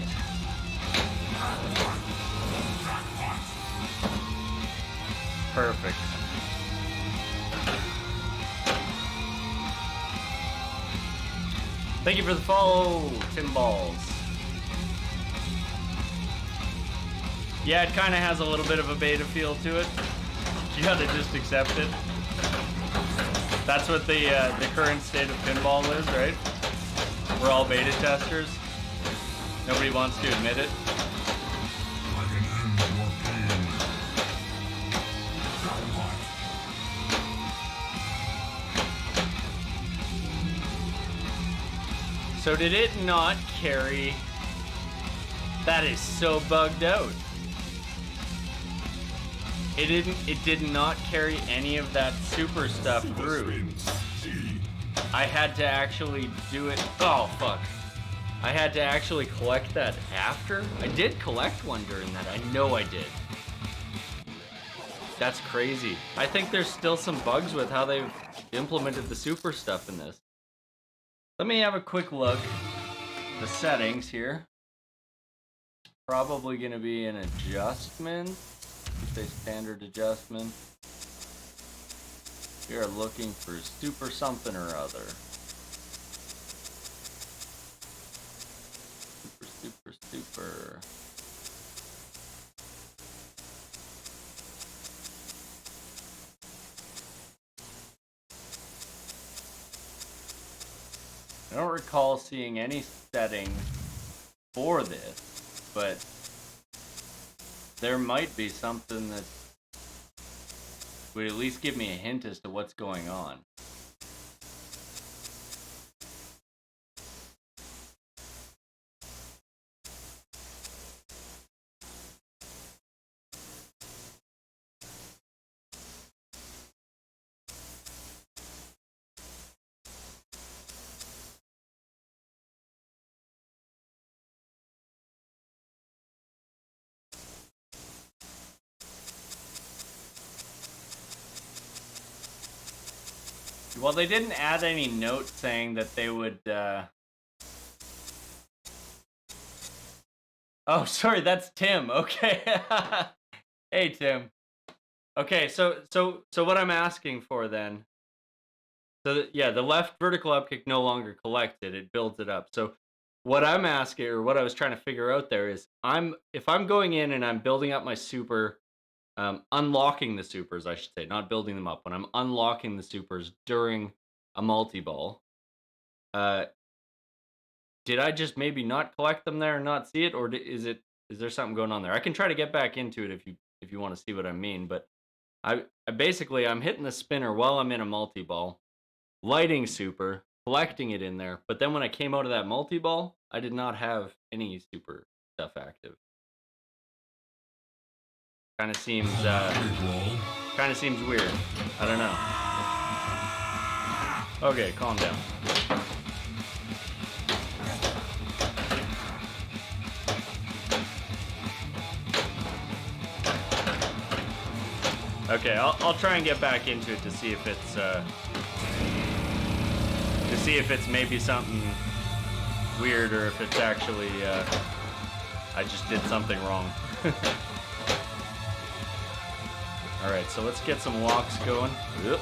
Perfect. Thank you for the follow, Tim Balls. Yeah, it kind of has a little bit of a beta feel to it. You gotta just accept it. That's what the current state of pinball is, right? We're all beta testers. Nobody wants to admit it. I can end your pain. So did it not carry? That is so bugged out. It did not carry any of that super stuff through. I had to actually do it. Oh, fuck. I had to actually collect that after? I did collect one during that. I know I did. That's crazy. I think there's still some bugs with how they've implemented the super stuff in this. Let me have a quick look. The settings here. Probably going to be an adjustment. Say standard adjustment. We are looking for super something or other. Super. I don't recall seeing any setting for this, but there might be something that would at least give me a hint as to what's going on. Well, they didn't add any note saying that they would, Oh, sorry, that's Tim. Okay. Hey, Tim. Okay, so what I'm asking for then, yeah, the left vertical upkick no longer collects it, it builds it up. So what I'm asking, or what I was trying to figure out there is, if I'm going in and I'm building up my super, unlocking the supers, I should say, not building them up. When I'm unlocking the supers during a multi-ball, uh, did I just maybe not collect them there and not see it, or is there something going on there? I can try to get back into it if you want to see what I mean, but I basically I'm hitting the spinner while I'm in a multi-ball, lighting super, collecting it in there, but then when I came out of that multi-ball, I did not have any super stuff active. Kind of seems Big roll. kind of seems weird. I don't know. Okay, calm down. Okay, I'll try and get back into it to see if it's maybe something weird or if it's actually I just did something wrong. All right, so let's get some walks going. Yep.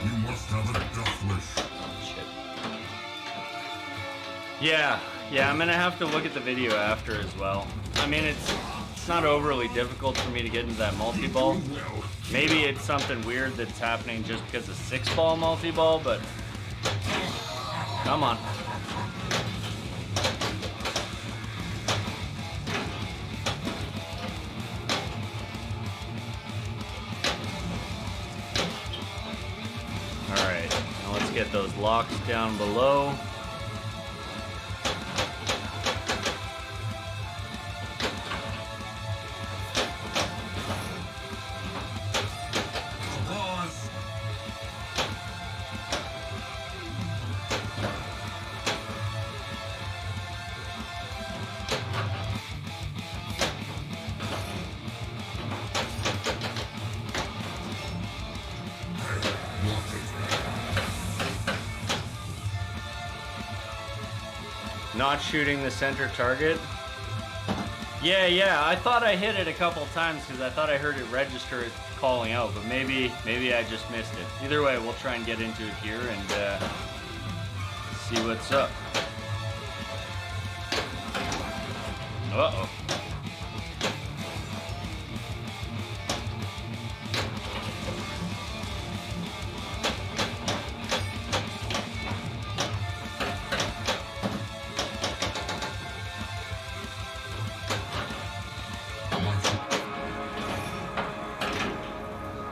You must have a death wish. Shit. Yeah, I'm gonna have to look at the video after as well. I mean, it's not overly difficult for me to get into that multi-ball. Well, Maybe it's something weird that's happening just because of 6-ball multi-ball, but come on. All right, now let's get those locks down below. pause. Not shooting the center target. Yeah, I thought I hit it a couple times because I thought I heard it register it calling out, but maybe I just missed it. Either way, we'll try and get into it here and see what's up. Uh-oh.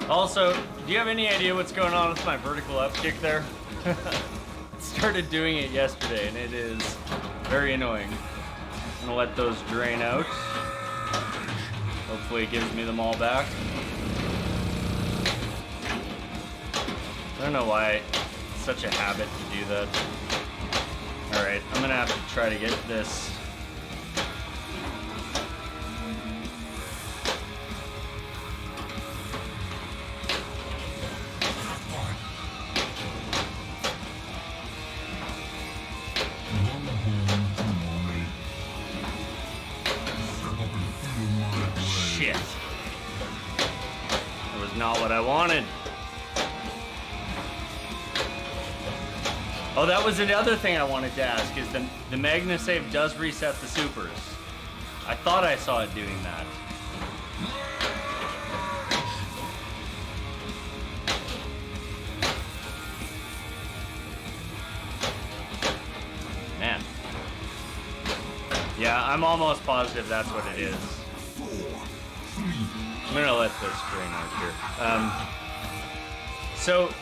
Also, do you have any idea what's going on with my vertical upkick there? Started doing it yesterday and it is very annoying. I'm gonna let those drain out. Hopefully it gives me them all back. I don't know why it's such a habit to do that. Alright, I'm gonna have to try to get this. Shit. That was not what I wanted. Oh, that was another thing I wanted to ask, is the MagnaSave does reset the supers. I thought I saw it doing that. Man. Yeah, I'm almost positive that's what it is. I'm gonna let this drain out here. So,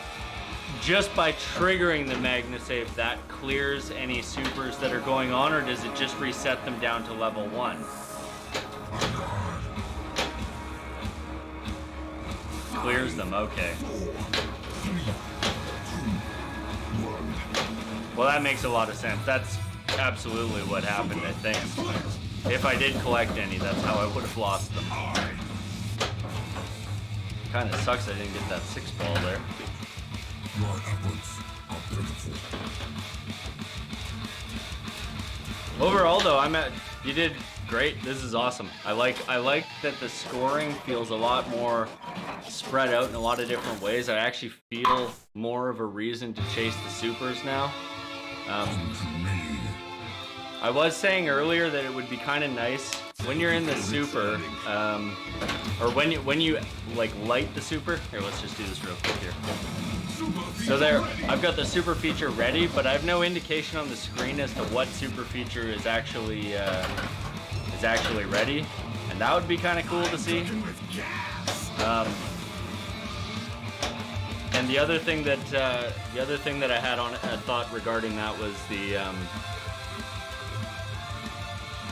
just by triggering the MagnaSave, that clears any supers that are going on, or does it just reset them down to level 1? Clears them, okay. Well, that makes a lot of sense. That's absolutely what happened, I think. If I did collect any, that's how I would have lost them. Kind of sucks I didn't get that 6-ball there. Your efforts are pitiful. Overall, though, you did great. This is awesome. I like that the scoring feels a lot more spread out in a lot of different ways. I actually feel more of a reason to chase the supers now. Come to me. I was saying earlier that it would be kind of nice when you're in the super, or when you like light the super. Here, let's just do this real quick here. So there, I've got the super feature ready, but I have no indication on the screen as to what super feature is actually ready, and that would be kind of cool to see. And the other thing that I had on a thought regarding that was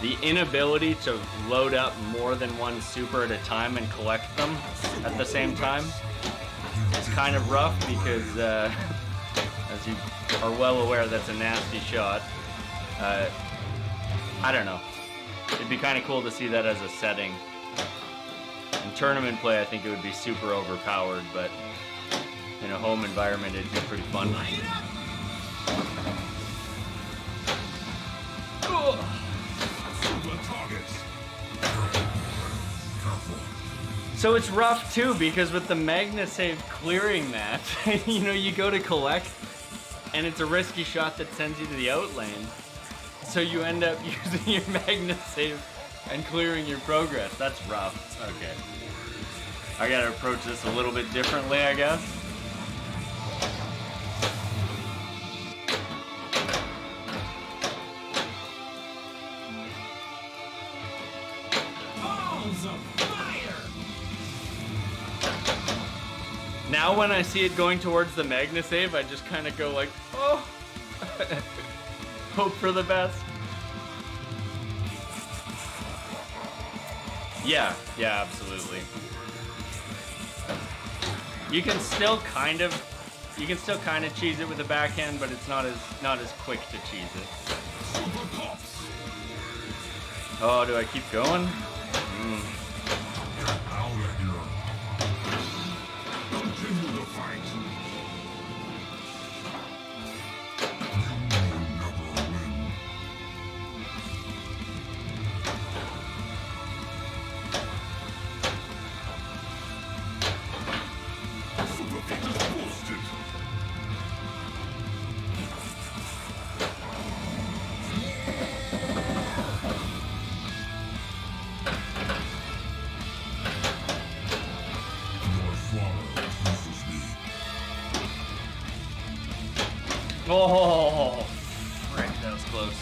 the inability to load up more than one super at a time and collect them at the same time is kind of rough because, as you are well aware, that's a nasty shot. I don't know. It'd be kind of cool to see that as a setting. In tournament play, I think it would be super overpowered, but in a home environment, it'd be pretty fun. So it's rough too, because with the Magna save clearing that, you know, you go to collect, and it's a risky shot that sends you to the outlane. So you end up using your Magna save and clearing your progress. That's rough. Okay. I gotta approach this a little bit differently, I guess. Now when I see it going towards the Magna save, I just kind of go like, oh, hope for the best. Yeah, absolutely. You can still kind of cheese it with the backhand, but it's not as quick to cheese it. Oh, do I keep going? Oh, frick, that was close.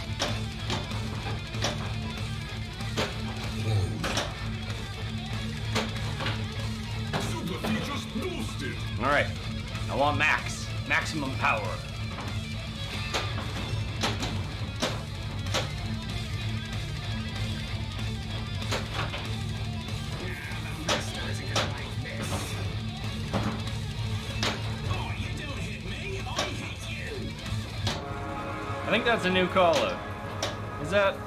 All right, I want maximum power. I think that's a new call-out. Is that?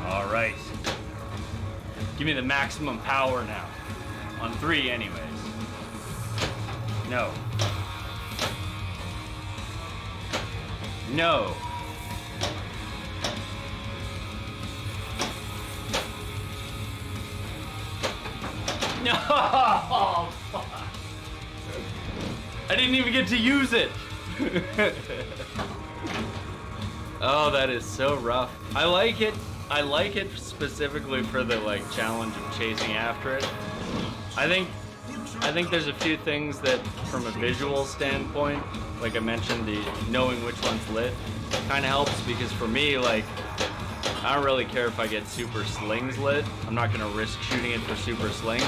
All right. Give me the maximum power now. On 3 anyways. No. No. No! Oh, fuck. I didn't even get to use it. Oh, that is so rough. I like it specifically for the like challenge of chasing after it. I think there's a few things that from a visual standpoint, like I mentioned, the knowing which one's lit kind of helps, because for me, like, I don't really care if I get super slings lit. I'm not gonna risk shooting it for super slings.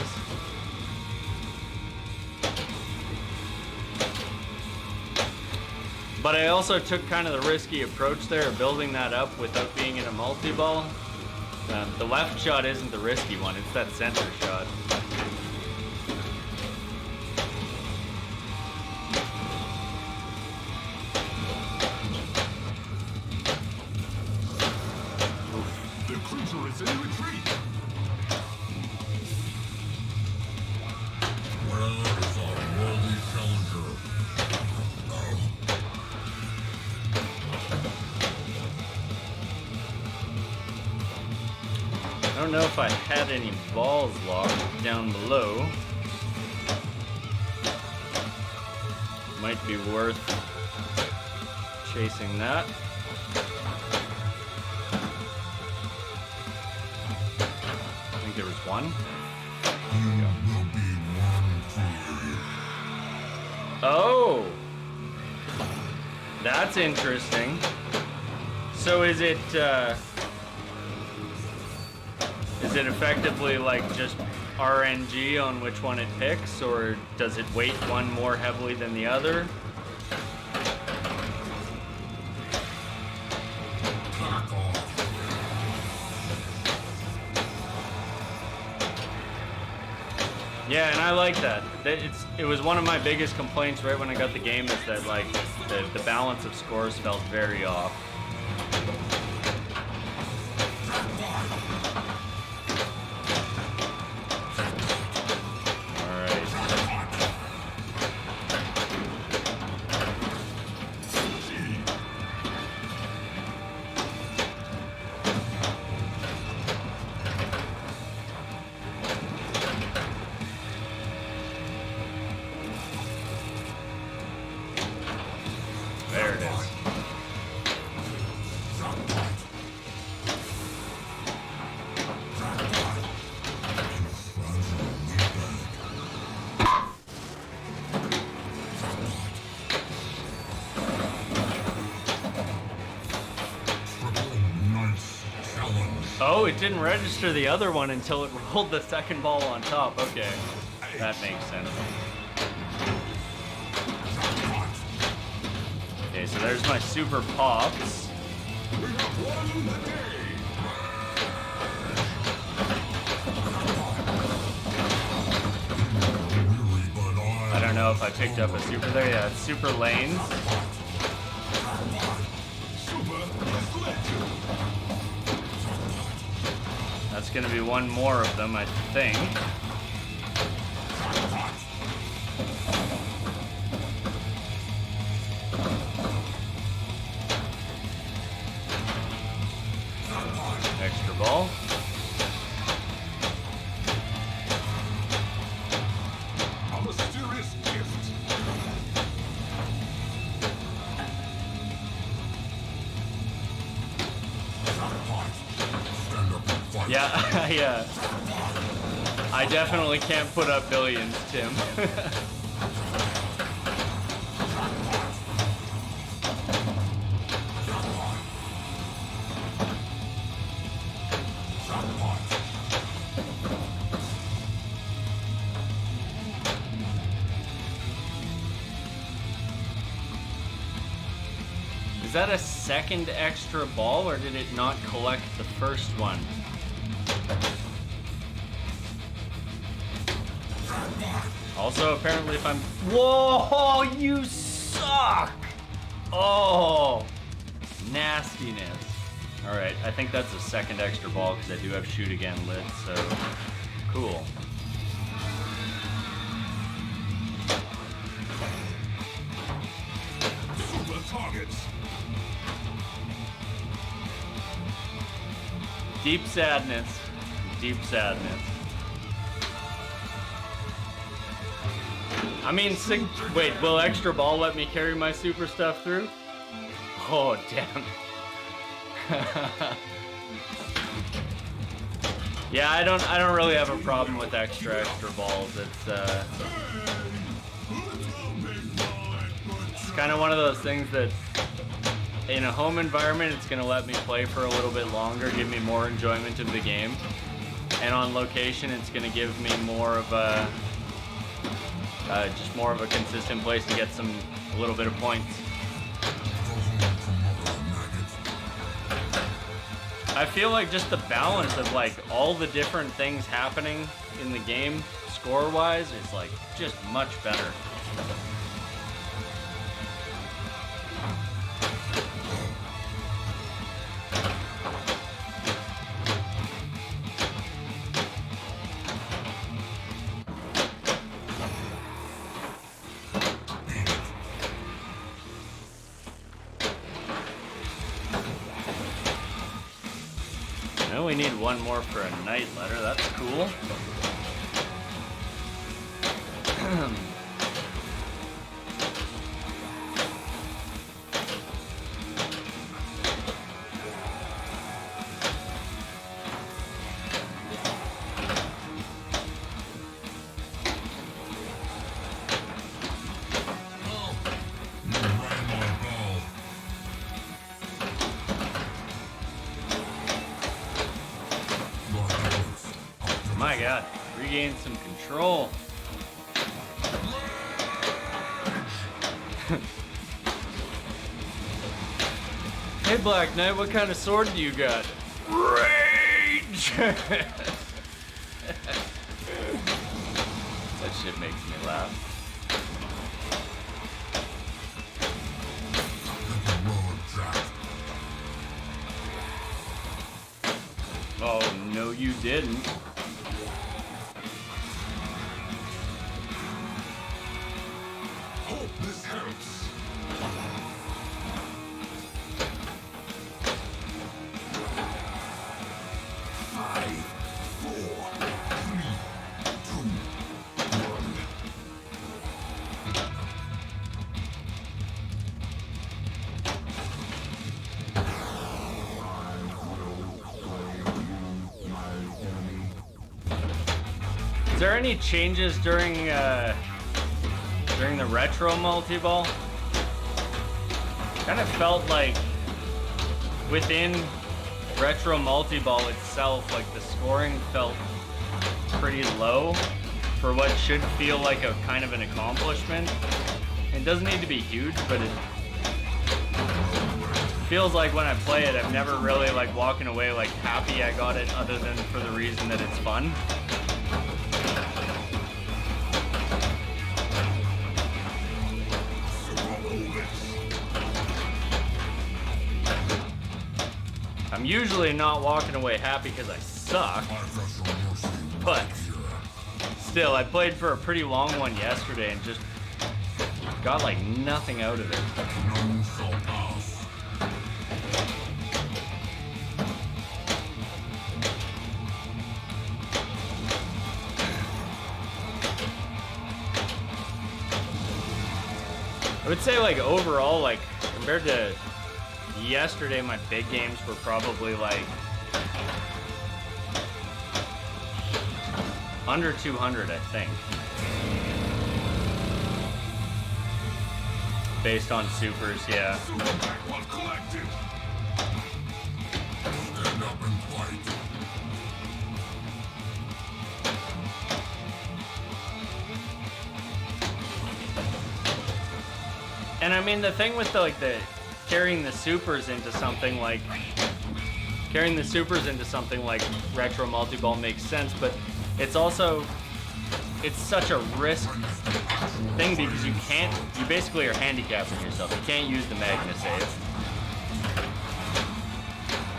But I also took kind of the risky approach there of building that up without being in a multi-ball. The left shot isn't the risky one, it's that center shot. The creature is in retreat. Where is our worthy challenger? I don't know if I had any balls locked down below. Might be worth chasing that. I think there was one. You will be one fool. Oh! That's interesting. So is it effectively like just RNG on which one it picks, or does it weight one more heavily than the other? Back off. Yeah, and I like that. It was one of my biggest complaints right when I got the game, is that like the balance of scores felt very off. There it is. Nice challenge. Oh, it didn't register the other one until it rolled the second ball on top. Okay, that makes sense. Okay, so there's my super pops. We have won the day. Weary, but I don't know if I picked up a super there. Yeah, it's super lanes. That's gonna be one more of them, I think. Extra ball. A mysterious gift. Stand up and fight. Yeah, I definitely can't put up billions, Tim. Is that a second extra ball, or did it not collect the first one? Also, apparently if I'm... Whoa, you suck! Oh, nastiness. Alright, I think that's a second extra ball because I do have shoot again lit, so... Cool. Super targets. Deep sadness. Deep sadness. I mean, wait, will extra ball let me carry my super stuff through? Oh, damn. Yeah, I don't really have a problem with extra balls. It's kind of one of those things that in a home environment, it's going to let me play for a little bit longer, give me more enjoyment of the game. And on location, it's going to give me more of a, just more of a consistent place to get a little bit of points. I feel like just the balance of like all the different things happening in the game, score-wise, is like just much better. only need one more for a night letter. That's cool. My god, regain some control. Hey Black Knight, what kind of sword do you got? Rage! That shit makes me laugh. Oh, no you didn't. Hope this helps. 5, 4, 3, 2, 1. Is there any changes during the retro multi-ball? Kind of felt like within retro multi-ball itself, like the scoring felt pretty low for what should feel like a kind of an accomplishment. It doesn't need to be huge, but it feels like when I play it, I'm never really like walking away like happy I got it, other than for the reason that it's fun. I'm usually not walking away happy because I suck, but still, I played for a pretty long one yesterday and just got like nothing out of it. I would say like overall, like compared to yesterday, my big games were probably like under 200, I think. Based on supers, yeah. Stand up and fight. And I mean, the thing with the carrying the supers into something like retro multi-ball makes sense, but it's such a risk thing because you basically are handicapping yourself. You can't use the Magna save,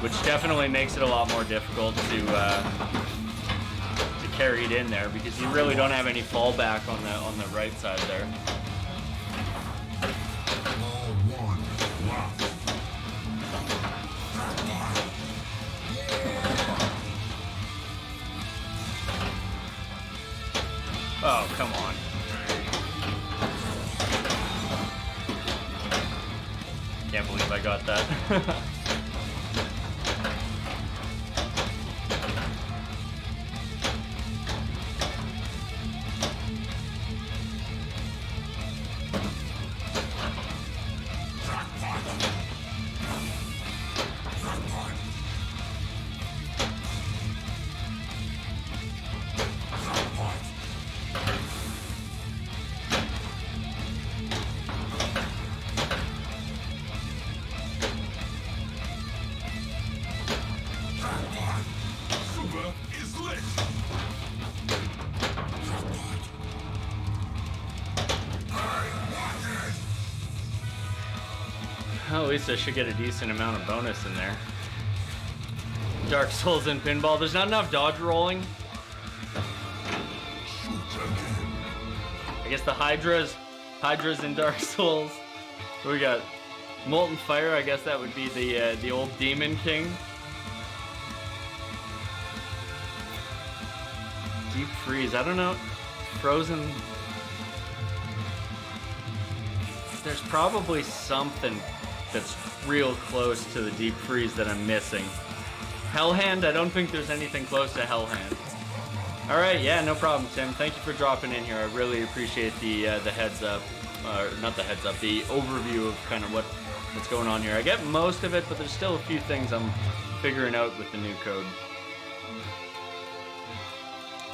which definitely makes it a lot more difficult to carry it in there because you really don't have any fallback on the right side there. Oh, come on. Can't believe I got that. At least I should get a decent amount of bonus in there. Dark Souls and pinball. There's not enough dodge rolling. I guess the Hydra's in Dark Souls. We got Molten Fire. I guess that would be the old Demon King. Deep freeze. I don't know. Frozen. There's probably something that's real close to the deep freeze that I'm missing. Hellhand? I don't think there's anything close to Hellhand. Alright, yeah, no problem, Tim. Thank you for dropping in here. I really appreciate the heads up. Not the heads up, the overview of kind of what's going on here. I get most of it, but there's still a few things I'm figuring out with the new code.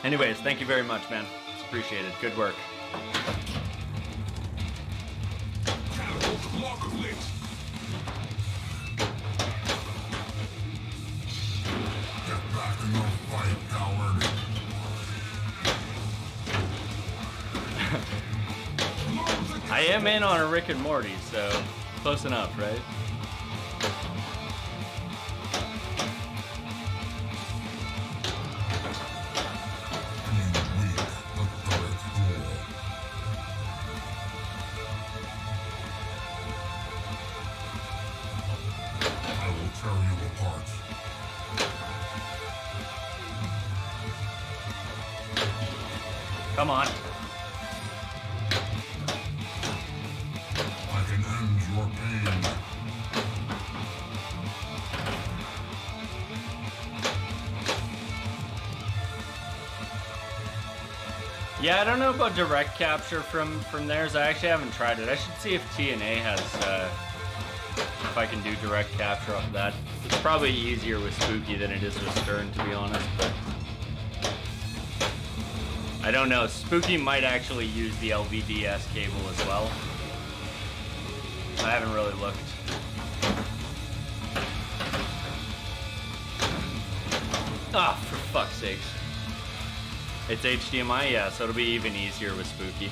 Anyways, thank you very much, man. It's appreciated. Good work. Get back in the fight, coward. I am in on a Rick and Morty, so close enough, right? I will tear you apart. Come on. I can end your pain. Yeah, I don't know about direct capture from theirs. I actually haven't tried it. I should see if TNA has, if I can do direct capture off that. It's probably easier with Spooky than it is with Stern, to be honest, but I don't know. Spooky might actually use the LVDS cable as well. I haven't really looked. Ah, for fuck's sakes. It's HDMI, yeah, so it'll be even easier with Spooky.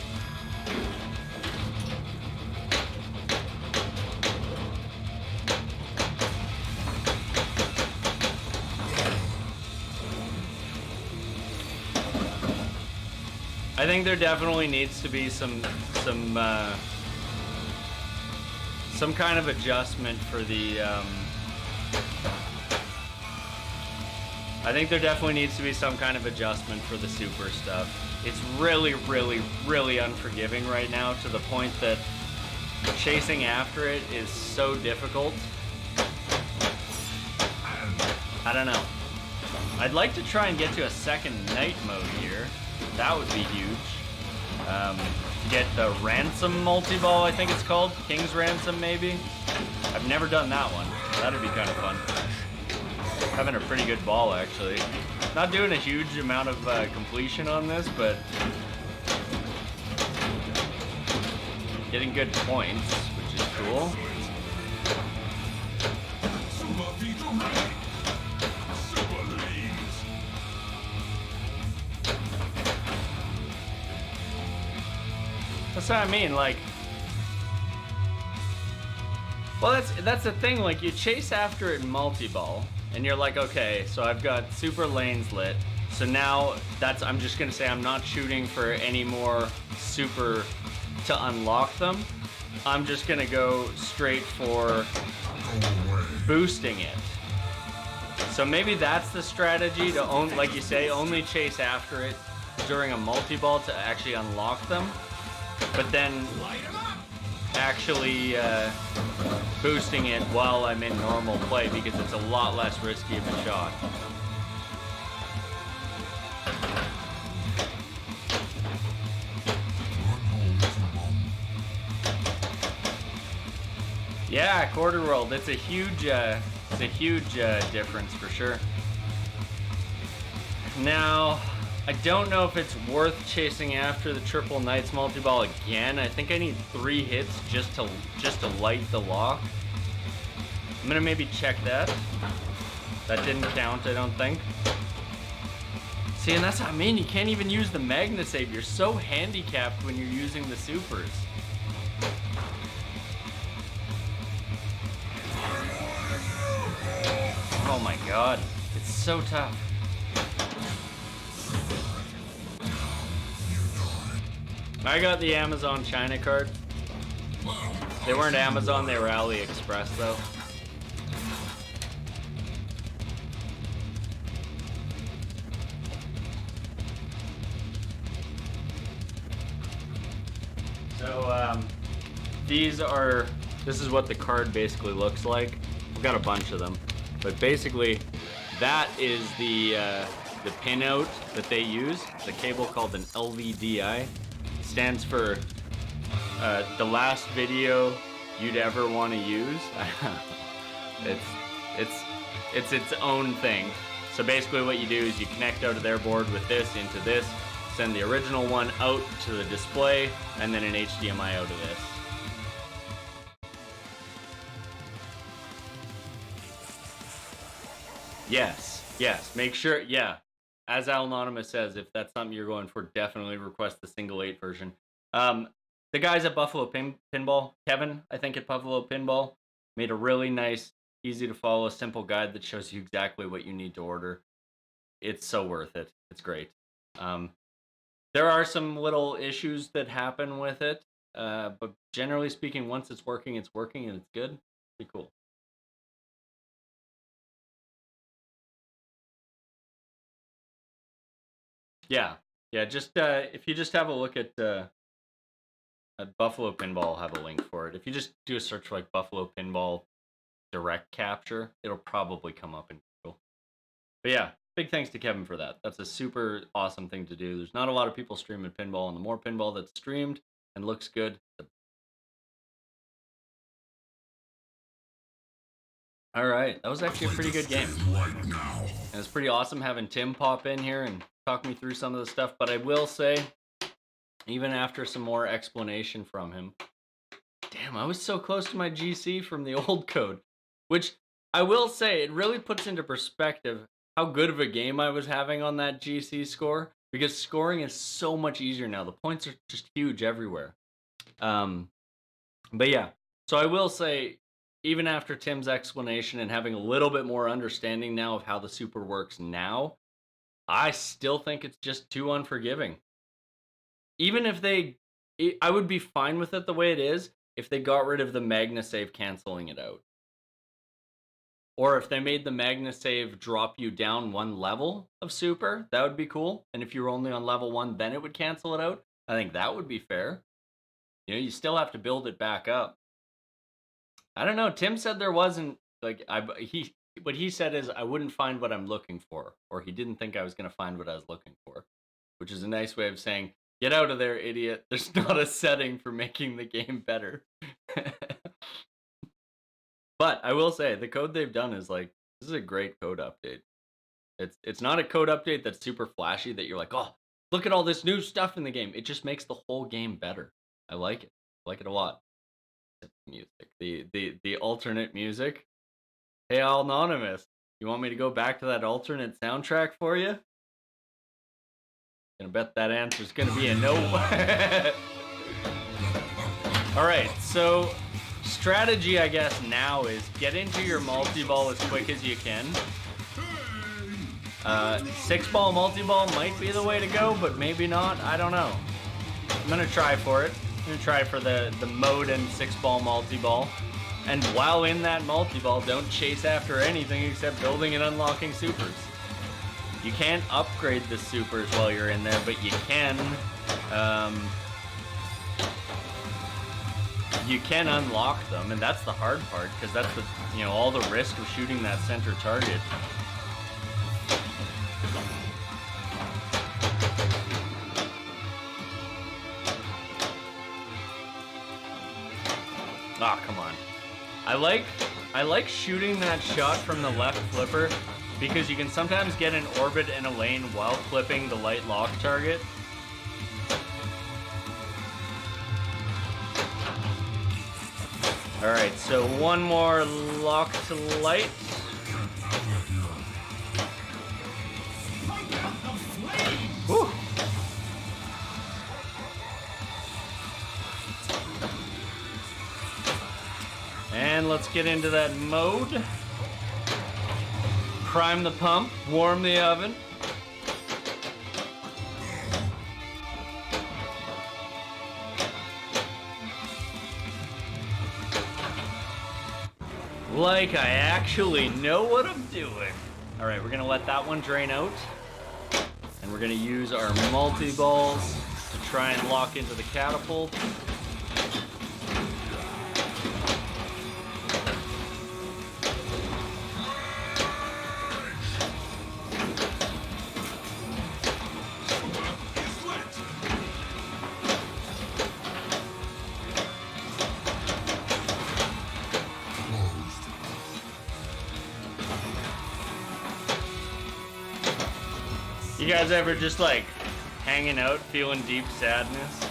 I think there definitely needs to be some kind of adjustment for the. I think there definitely needs to be some kind of adjustment for the super stuff. It's really, really, really unforgiving right now to the point that chasing after it is so difficult. I don't know. I'd like to try and get to a second night mode here. That would be huge. Get the Ransom multi-ball, I think it's called. King's Ransom, maybe? I've never done that one. That'd be kind of fun. Having a pretty good ball, actually. Not doing a huge amount of completion on this, but getting good points, which is cool. That's what I mean, like, well, that's the thing, like, you chase after it in multi-ball, and you're like, okay, so I've got super lanes lit, so now I'm just gonna say I'm not shooting for any more super to unlock them. I'm just gonna go straight for boosting it. So maybe that's the strategy to like you say, only chase after it during a multi-ball to actually unlock them. But then actually boosting it while I'm in normal play because it's a lot less risky of a shot. Yeah, Quarter World. It's a huge difference for sure. Now, I don't know if it's worth chasing after the Triple Knights multi-ball again. I think I need 3 hits just to light the lock. I'm gonna maybe check that. That didn't count, I don't think. See, and that's what I mean. You can't even use the Magna Save. You're so handicapped when you're using the supers. Oh my god, it's so tough. I got the Amazon China card. They weren't Amazon, they were AliExpress though. this is what the card basically looks like. We've got a bunch of them, but basically that is the pinout that they use. It's a cable called an LVDI. It stands for the last video you'd ever want to use. It's its own thing. So basically what you do is you connect out of their board with this into this, send the original one out to the display, and then an HDMI out of this. Yes, make sure, yeah. As Al Anonymous says, if that's something you're going for, definitely request the single 8 version. The guys at Buffalo Pinball, Kevin, I think at Buffalo Pinball, made a really nice, easy to follow, simple guide that shows you exactly what you need to order. It's so worth it. It's great. There are some little issues that happen with it, but generally speaking, once it's working and it's good. Be cool. Yeah. Just if you just have a look at Buffalo Pinball, I'll have a link for it. If you just do a search for like Buffalo Pinball Direct Capture, it'll probably come up in Google. But yeah, big thanks to Kevin for that. That's a super awesome thing to do. There's not a lot of people streaming pinball, and the more pinball that's streamed and looks good. All right, that was actually a pretty good game. And it's pretty awesome having Tim pop in here and talk me through some of the stuff. But I will say, even after some more explanation from him, damn, I was so close to my GC from the old code. Which, I will say, it really puts into perspective how good of a game I was having on that GC score. Because scoring is so much easier now. The points are just huge everywhere. But yeah, so I will say, even after Tim's explanation and having a little bit more understanding now of how the Super works now, I still think it's just too unforgiving. Even if I would be fine with it the way it is if they got rid of the MagnaSave canceling it out. Or if they made the MagnaSave drop you down one level of Super, that would be cool. And if you were only on level 1, then it would cancel it out. I think that would be fair. You know, you still have to build it back up. I don't know. Tim said there wasn't, like, what he said is I wouldn't find what I'm looking for, or he didn't think I was going to find what I was looking for, which is a nice way of saying, get out of there, idiot. There's not a setting for making the game better. But I will say, the code they've done is like, this is a great code update. It's not a code update that's super flashy that you're like, oh, look at all this new stuff in the game. It just makes the whole game better. I like it. I like it a lot. Music, the alternate music. Hey, Al Anonymous, you want me to go back to that alternate soundtrack for you? Gonna bet that answer's gonna be a no. All right, so strategy, I guess, now is get into your multi-ball as quick as you can. 6-ball multi-ball might be the way to go, but maybe not. I don't know. I'm gonna try for it. I'm gonna try for the mode and 6-ball multi-ball. And while in that multi-ball, don't chase after anything except building and unlocking supers. You can't upgrade the supers while you're in there, but you can unlock them, and that's the hard part, because that's the, you know, all the risk of shooting that center target. Ah, oh, come on. I like shooting that shot from the left flipper because you can sometimes get an orbit in a lane while flipping the light lock target. Alright, so one more lock to light. Whew. And let's get into that mode. Prime the pump, warm the oven. Like I actually know what I'm doing. All right, we're gonna let that one drain out. And we're gonna use our multi-balls to try and lock into the catapult. You guys ever just like hanging out, feeling deep sadness?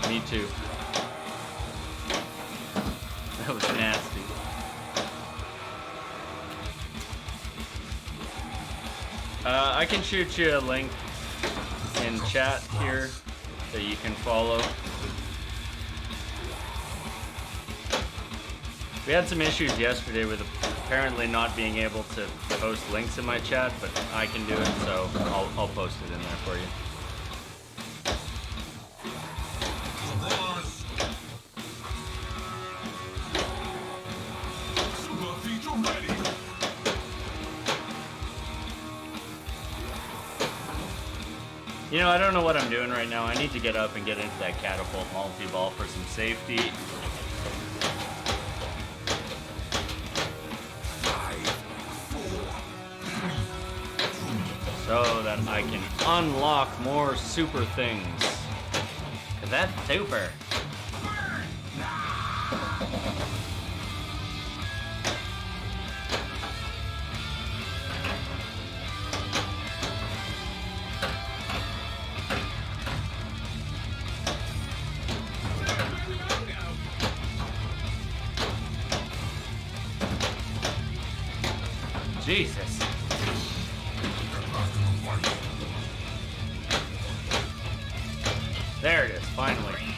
Me too. That was nasty. I can shoot you a link in chat here that you can follow. We had some issues yesterday with apparently not being able to post links in my chat, but I can do it, so I'll post it in there for you. You know, I don't know what I'm doing right now. I need to get up and get into that catapult multi-ball for some safety. So that I can unlock more super things. 'Cause that's super. Jesus. There it is, finally.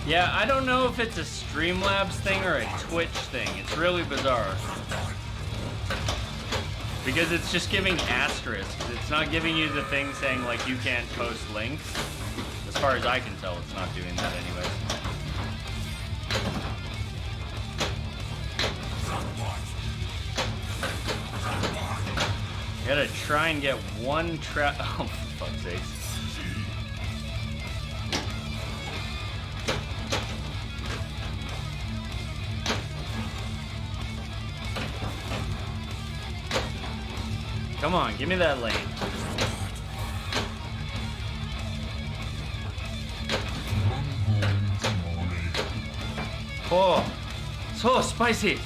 Yeah, I don't know if it's a Streamlabs thing or a Twitch thing. It's really bizarre. Because it's just giving asterisks. It's not giving you the thing saying, like, you can't post links. As far as I can tell, it's not doing that anyways. I gotta try and get one trap. Oh, for fuck's sake. Come on, give me that lane. Oh, so spicy.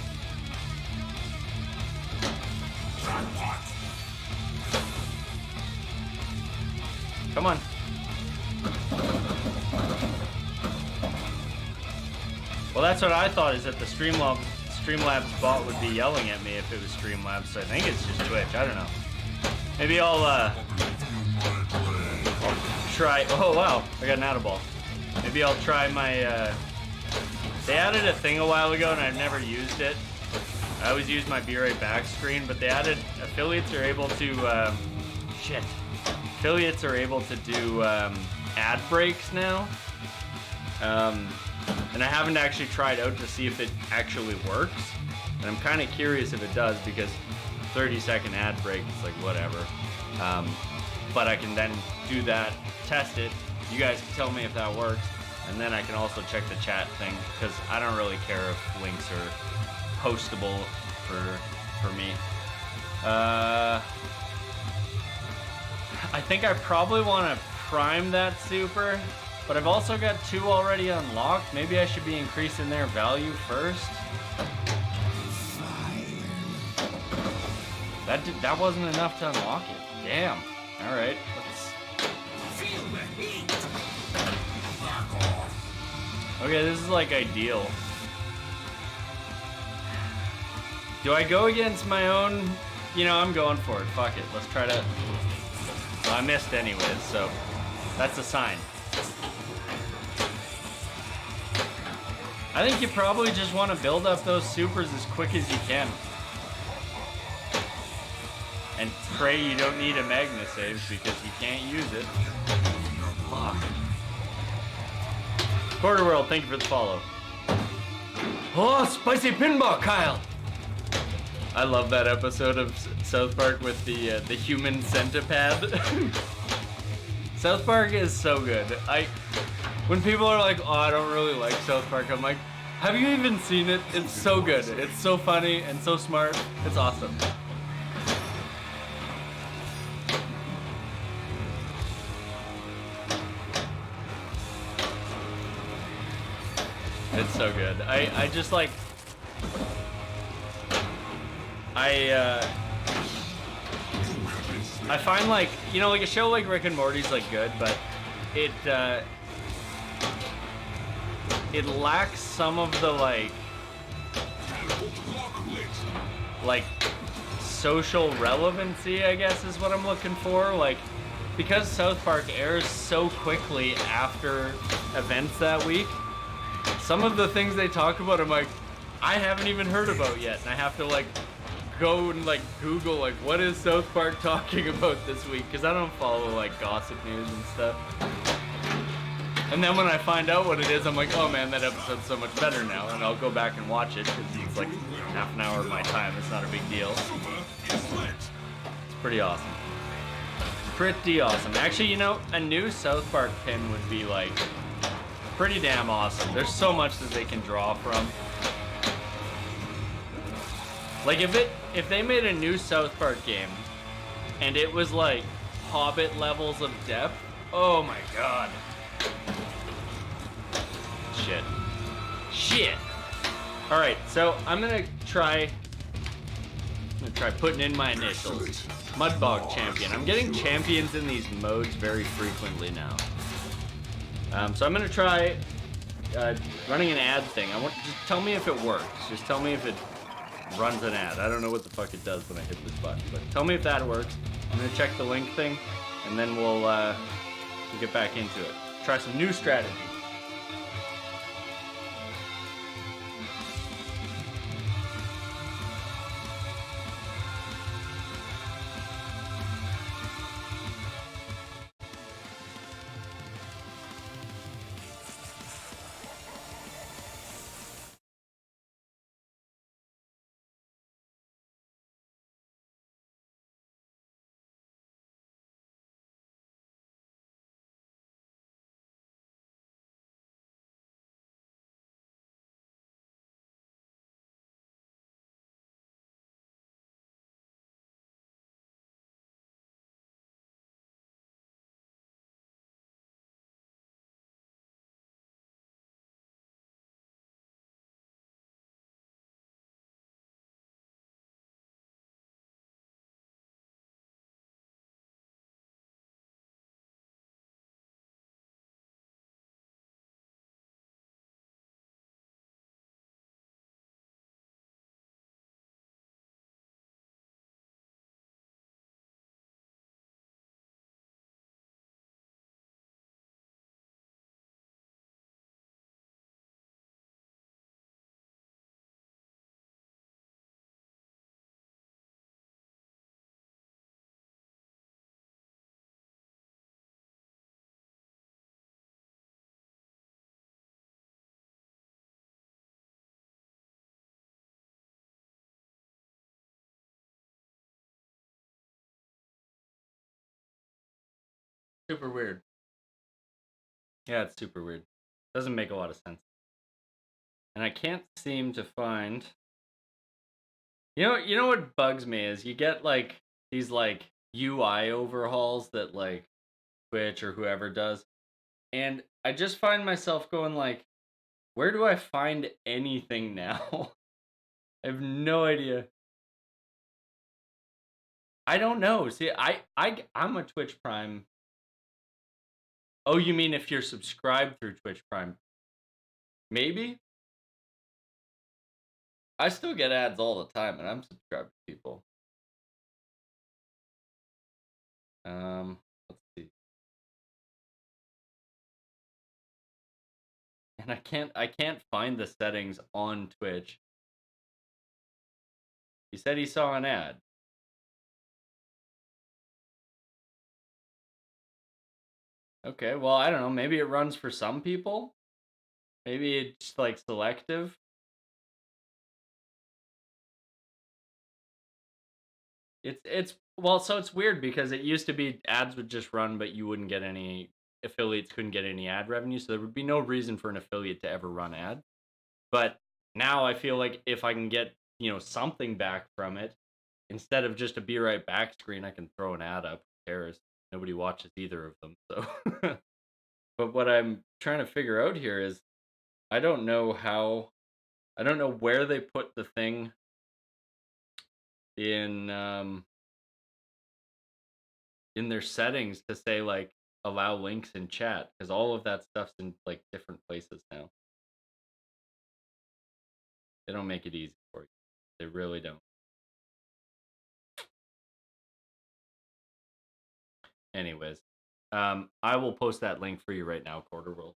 Come on. Well, that's what I thought, is that the Streamlabs bot would be yelling at me if it was Streamlabs, so I think it's just Twitch. I don't know. Maybe I'll try. Oh, wow. I got an out-of-ball. Maybe I'll try my... They added a thing a while ago, and I've never used it. I always use my Be Right Back screen, but they added... Affiliates are able to... Shit. Affiliates are able to do ad breaks now. And I haven't actually tried out to see if it actually works. And I'm kind of curious if it does, because 30-second ad break is like whatever. But I can then do that, test it. You guys can tell me if that works. And then I can also check the chat thing, because I don't really care if links are postable for me. I think I probably want to prime that super, but I've also got 2 already unlocked. Maybe I should be increasing their value first. That wasn't enough to unlock it. Damn. All right, let's feel the heat. Okay, this is like ideal. Do I go against my own? You know, I'm going for it. Fuck it. Let's try to. Well, I missed anyways, so that's a sign. I think you probably just want to build up those supers as quick as you can. And pray you don't need a Magna save, because you can't use it. Fuck. Quarter World, thank you for the follow. Oh, spicy pinball, Kyle! I love that episode of South Park with the human centipede. South Park is so good. When people are like, oh, I don't really like South Park, I'm like, have you even seen it? It's so good. It's so funny and so smart. It's awesome. It's so good. I just like I I find like, you know, like a show like Rick and Morty's like good, but it it lacks some of the like social relevancy, I guess is what I'm looking for. Like, because South Park airs so quickly after events that week, some of the things they talk about I'm like, I haven't even heard about yet, and I have to like go and like Google like what is South Park talking about this week, because I don't follow like gossip news and stuff. And then when I find out what it is, I'm like, oh man, that episode's so much better now, and I'll go back and watch it because it's like half an hour of my time. It's not a big deal. It's pretty awesome. Pretty awesome. Actually, you know, a new South Park pin would be like pretty damn awesome. There's so much that they can draw from. Like if they made a new South Park game and it was like Hobbit levels of depth, oh my god. Shit. Alright, so I'm gonna try putting in my initials. Mudbog champion. I'm getting champions in these modes very frequently now. So I'm gonna try running an ad thing. Just tell me if it works. Just tell me if it runs an ad. I don't know what the fuck it does when I hit this button, but tell me if that works. I'm gonna check the link thing, and then we'll get back into it. Try some new strategy. Super weird. Yeah, it's super weird. Doesn't make a lot of sense. And I can't seem to find. You know what bugs me is you get like these like UI overhauls that like Twitch or whoever does, and I just find myself going like, where do I find anything now? I have no idea. I don't know. See, I'm a Twitch Prime. Oh, you mean if you're subscribed through Twitch Prime? Maybe. I still get ads all the time, and I'm subscribed to people. Let's see. And I can't find the settings on Twitch. He said he saw an ad. Okay, well, I don't know. Maybe it runs for some people. Maybe it's like selective. It's well, so it's weird because it used to be ads would just run, but you wouldn't get any affiliates couldn't get any ad revenue, so there would be no reason for an affiliate to ever run ad. But now I feel like if I can get, you know, something back from it, instead of just a be right back screen, I can throw an ad up. Who cares? Nobody watches either of them. So but what I'm trying to figure out here is I don't know how. I don't know where they put the thing in their settings to say like allow links in chat, because all of that stuff's in like different places now. They don't make it easy for you. They really don't. Anyways, I will post that link for you right now, Quarter World.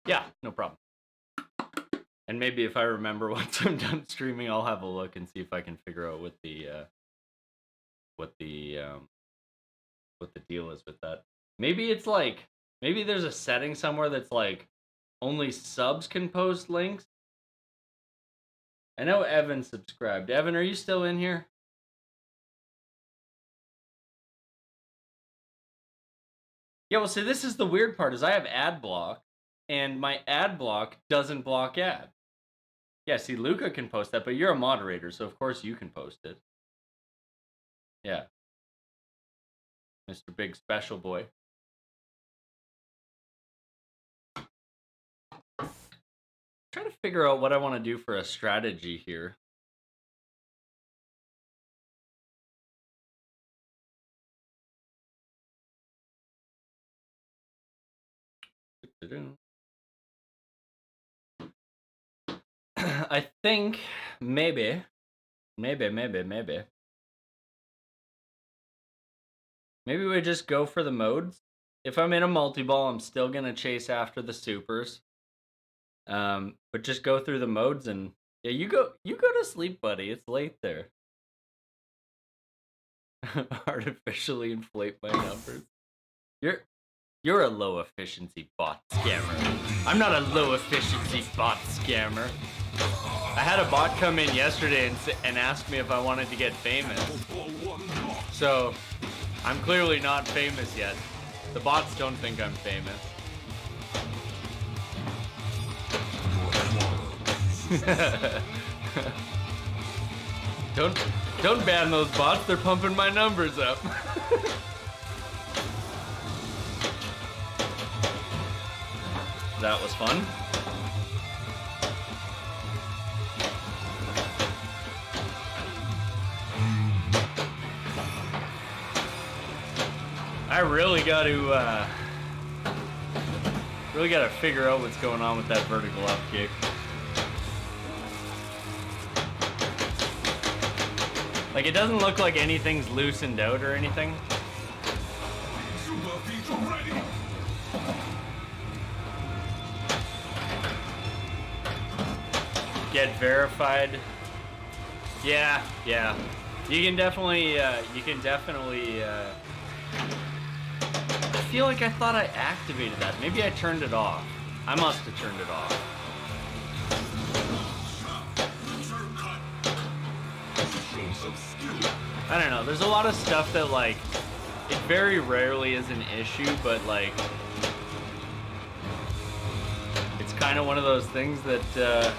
Yeah, no problem. And maybe if I remember once I'm done streaming, I'll have a look and see if I can figure out what the deal is with that. Maybe it's like, maybe there's a setting somewhere that's like only subs can post links. I know Evan subscribed. Evan, are you still in here? Yeah, well, see, this is the weird part, is I have ad block, and my ad block doesn't block ad. Yeah, see, Luca can post that, but you're a moderator, so of course you can post it. Yeah. Mr. Big Special Boy. Trying to figure out what I want to do for a strategy here. I think maybe we just go for the modes. If I'm in a multi-ball, I'm still gonna chase after the supers. But just go through the modes, and yeah, you go to sleep, buddy. It's late there. Artificially inflate my numbers. You're a low efficiency bot scammer. I'm not a low efficiency bot scammer. I had a bot come in yesterday and ask me if I wanted to get famous. So, I'm clearly not famous yet. The bots don't think I'm famous. Don't ban those bots, they're pumping my numbers up. That was fun. I really got to figure out what's going on with that vertical up kick. Like, it doesn't look like anything's loosened out or anything. Get verified. Yeah. You can definitely, I feel like I thought I activated that. Maybe I turned it off. I must have turned it off. I don't know. There's a lot of stuff that, like, it very rarely is an issue, but, like, it's kind of one of those things that,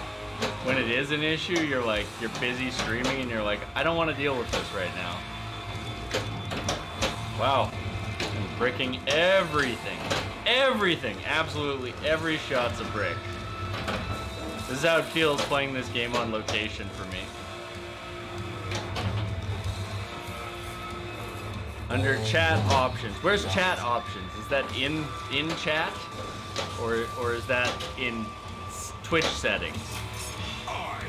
when it is an issue, you're like, you're busy streaming and you're like, I don't want to deal with this right now. Wow. I'm bricking everything. Everything. Absolutely every shot's a brick. This is how it feels playing this game on location for me. Under chat options. Where's chat options? Is that in chat? Or is that in Twitch settings?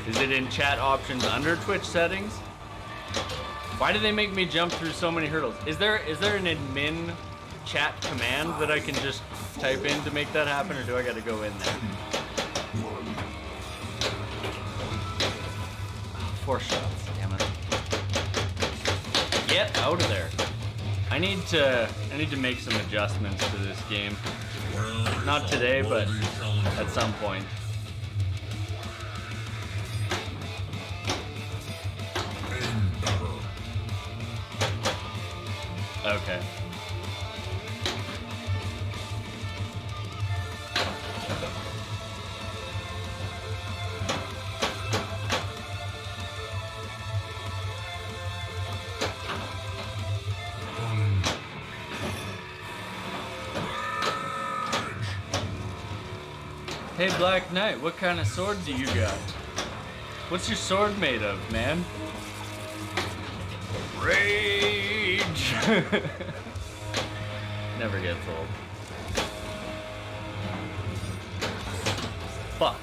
Is it in chat options under Twitch settings? Why do they make me jump through so many hurdles? Is there an admin chat command that I can just type in to make that happen, or do I gotta go in there? 4 shots, damn it. Get out of there. I need to make some adjustments to this game. Not today, but at some point. Okay. Hey, Black Knight, what kind of sword do you got? What's your sword made of, man? Rage! Never gets old. Fuck.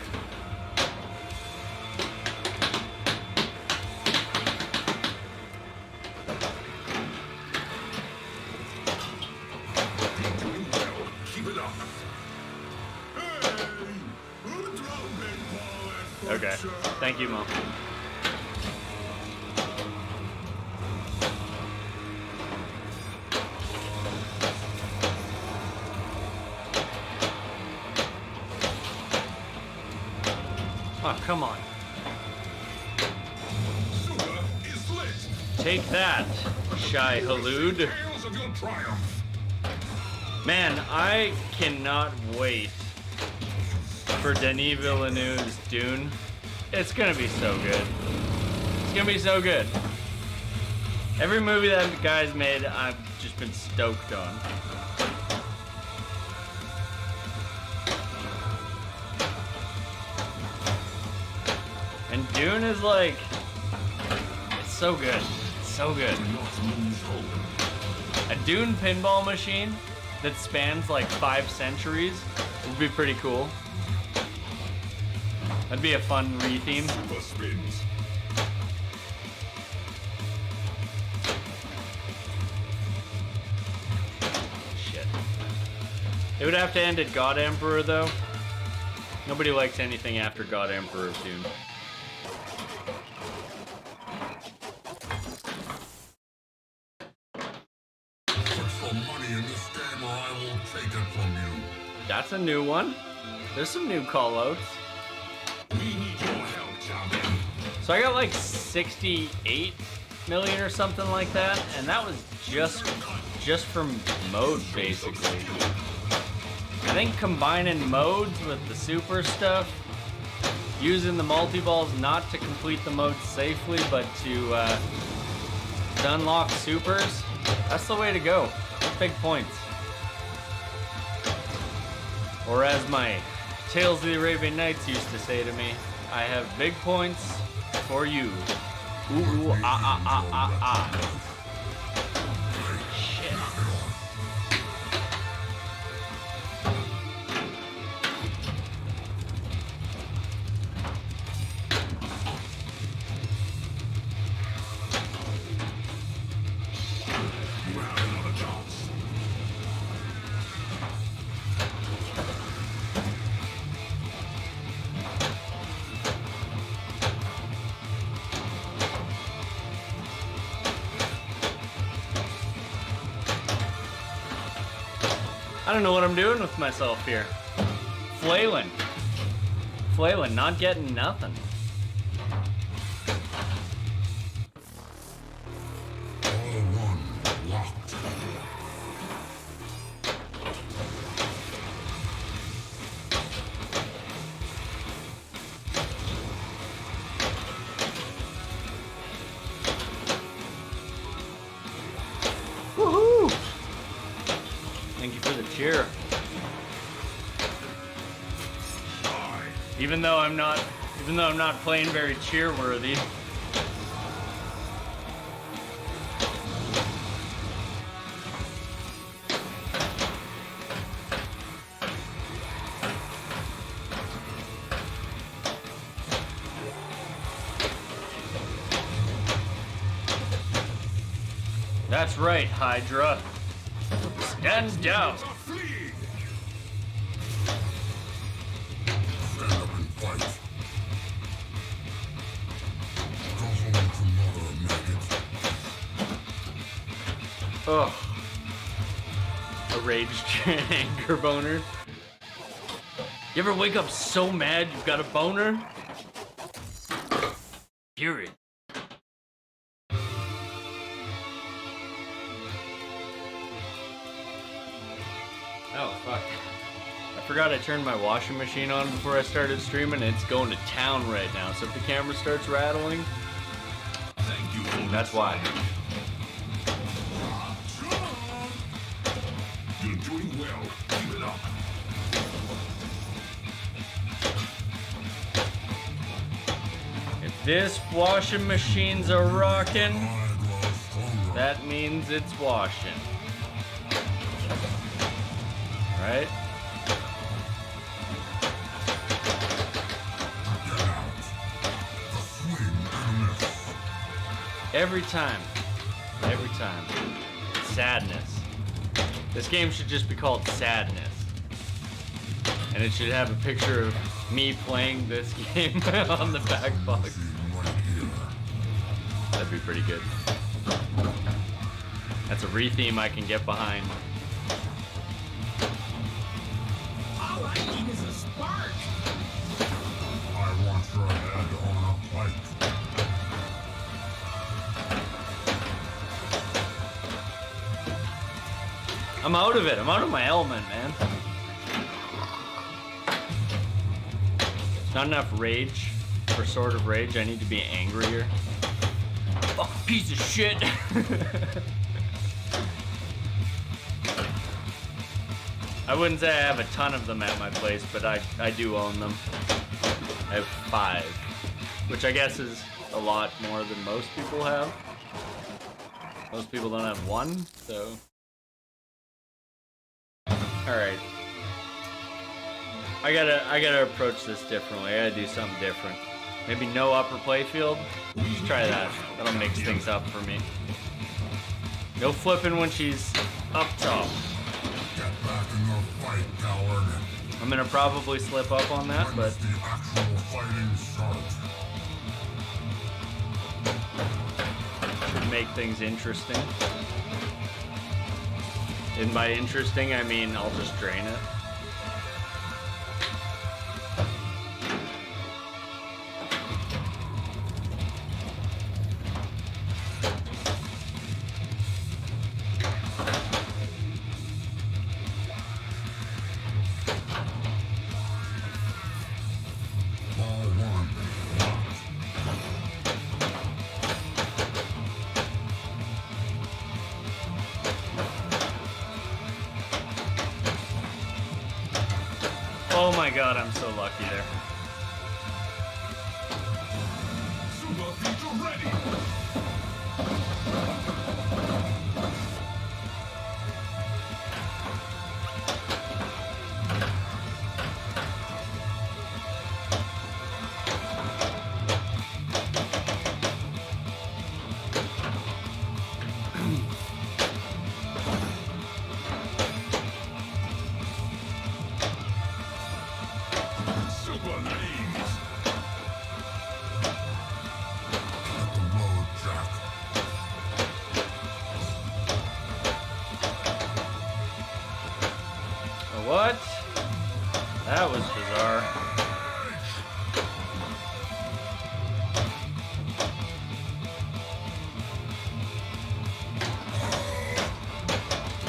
Keep it up. Okay. Thank you, Mo. Oh, come on. Suga is lit. Take that, Shy Halud. Tales of your triumph. Man, I cannot wait for Denis Villeneuve's Dune. It's gonna be so good. It's gonna be so good. Every movie that guy's made, I've just been stoked on. And Dune is like, it's so good. It's so good. A Dune pinball machine that spans like 5 centuries would be pretty cool. That'd be a fun re-theme. Super spins. Shit. It would have to end at God Emperor though. Nobody likes anything after God Emperor of Dune. Put some money in this game or I will take it from you. That's a new one. There's some new callouts. We need your help, champion. So I got like 68 million or something like that, and that was just from mode basically. I think combining modes with the super stuff, using the multi-balls not to complete the modes safely, but to unlock supers, that's the way to go. Big points. Or as my Tales of the Arabian Nights used to say to me, I have big points for you. Ooh, ooh, ah, ah, ah, ah, ah. Shit. You have another chance. I don't know what I'm doing with myself here. Flailing. Flailing, not getting nothing. All one locked. Woohoo! Thank you for the cheer. Even though I'm not playing very cheer worthy. That's right, Hydra. Stand down. Flee! Stand up and fight. Go home to mother, maggot. Ugh. A rage anger boner. You ever wake up so mad you've got a boner? Fury. Oh, fuck. I forgot I turned my washing machine on before I started streaming, and it's going to town right now. So if the camera starts rattling, Thank you for that's why. You're doing well. Keep it up. This washing machine's a rockin'. I grow stronger. That means it's washing. Right? Get out. The swing and a miss. Every time. Every time. Sadness. This game should just be called Sadness. And it should have a picture of me playing this game on the back box. Machine right here. That'd be pretty good. That's a re-theme I can get behind. All I need is a spark. I want your head on a pike. I'm out of it. I'm out of my element, man. Not enough rage for Sword of Rage. I need to be angrier. Fuck piece of shit. I wouldn't say I have a ton of them at my place, but I do own them. I have 5, which I guess is a lot more than most people have. Most people don't have 1, so. Alright. I gotta approach this differently. I gotta do something different. Maybe no upper playfield? Let's try that. That'll mix things up for me. No flipping when she's up top. Get back in the fight, coward. I'm gonna probably slip up on that, When but does the actual fighting start? should make things interesting. And by interesting, I mean I'll just drain it. Ball one. Oh my god, I'm so lucky there. Super feature ready. Super leaves. Hit the road, Jack. What? That was bizarre.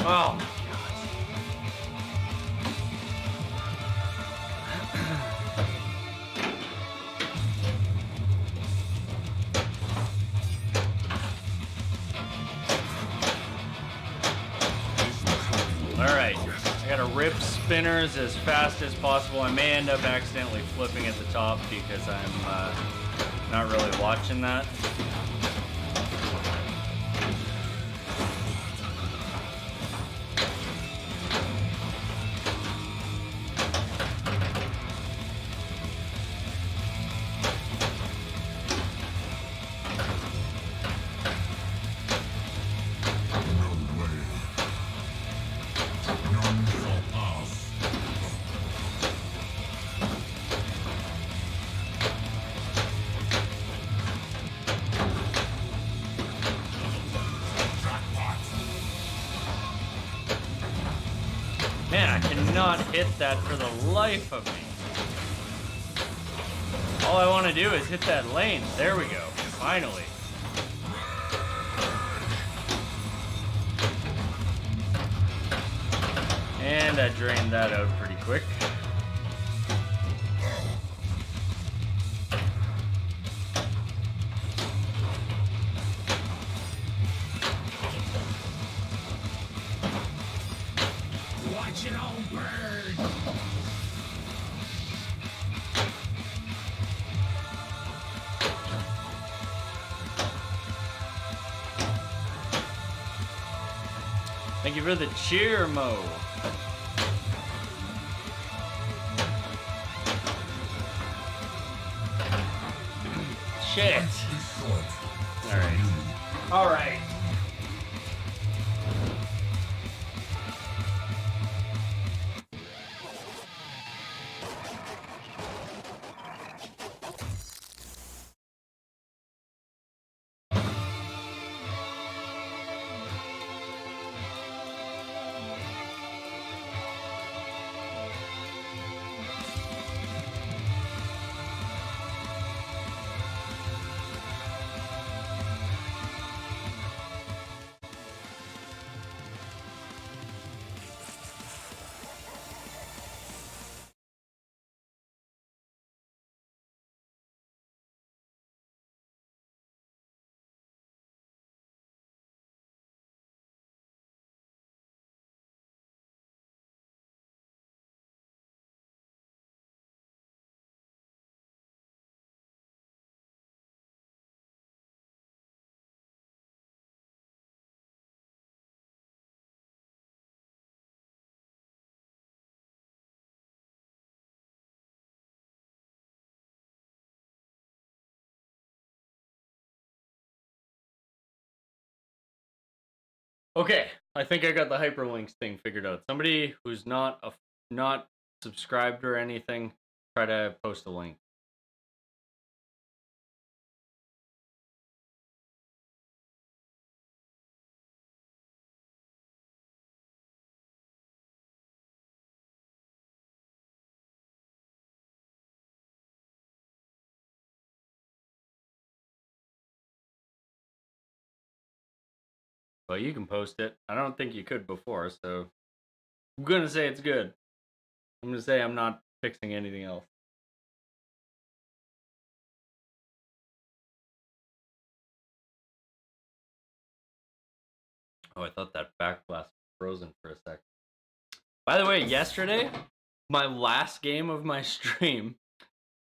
Oh my god. Alright, I gotta rip spinners as fast as possible. I may end up accidentally flipping at the top because I'm not really watching that. No way. None shall pass. Jackpot. Man, I cannot hit that for the life of me. All I want to do is hit that lane. There we go. Finally. And I drained that out pretty quick. Watch it all burn. Thank you for the cheer, Mo. Shit. Life is short. All right. All right. Okay, I think I got the hyperlinks thing figured out. Somebody who's not subscribed or anything, try to post a link. Well, you can post it. I don't think you could before, so I'm gonna say it's good. I'm gonna say I'm not fixing anything else. Oh, I thought that backblast was frozen for a sec. By the way, yesterday, my last game of my stream,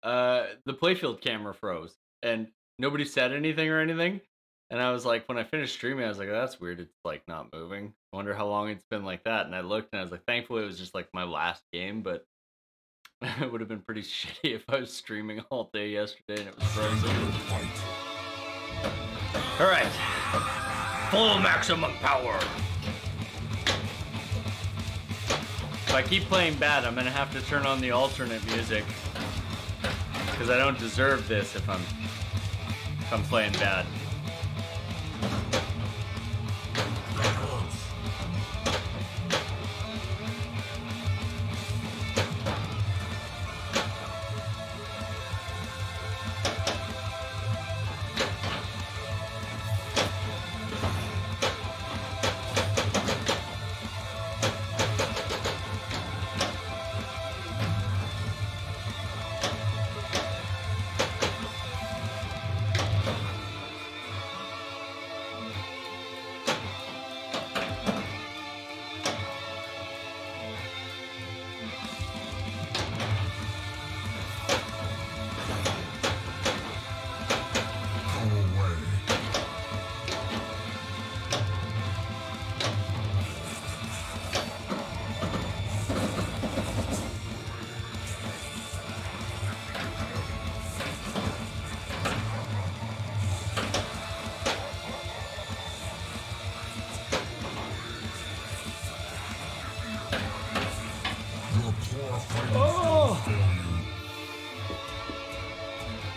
the playfield camera froze, and nobody said anything or anything. And I was like, when I finished streaming, I was like, oh, that's weird. It's like not moving. I wonder how long it's been like that. And I looked and I was like, thankfully it was just like my last game, but it would have been pretty shitty if I was streaming all day yesterday and it was frozen. All right, full maximum power. If I keep playing bad, I'm gonna have to turn on the alternate music because I don't deserve this if I'm playing bad.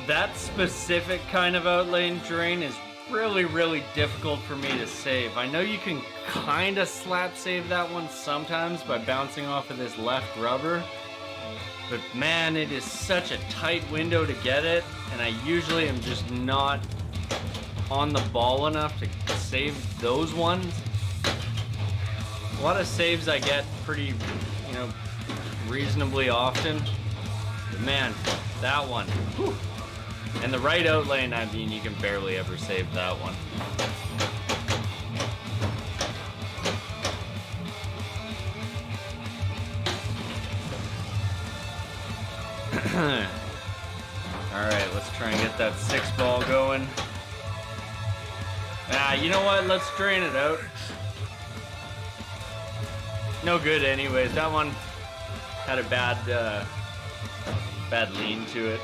That specific kind of outlane drain is really, really difficult for me to save. I know you can kind of slap save that one sometimes by bouncing off of this left rubber, but man, it is such a tight window to get it, and I usually am just not on the ball enough to save those ones. A lot of saves I get pretty, reasonably often, but man, that one, whew. And the right outlane, I mean, you can barely ever save that one. Alright, let's try and get that 6-ball going. You know what? Let's drain it out. No good anyways. That one had a bad lean to it.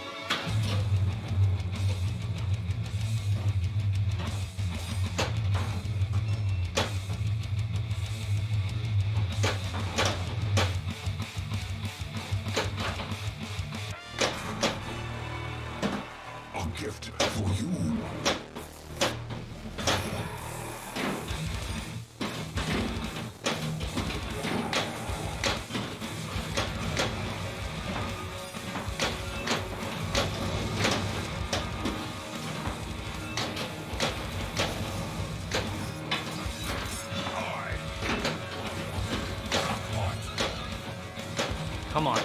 A gift for you. Come on.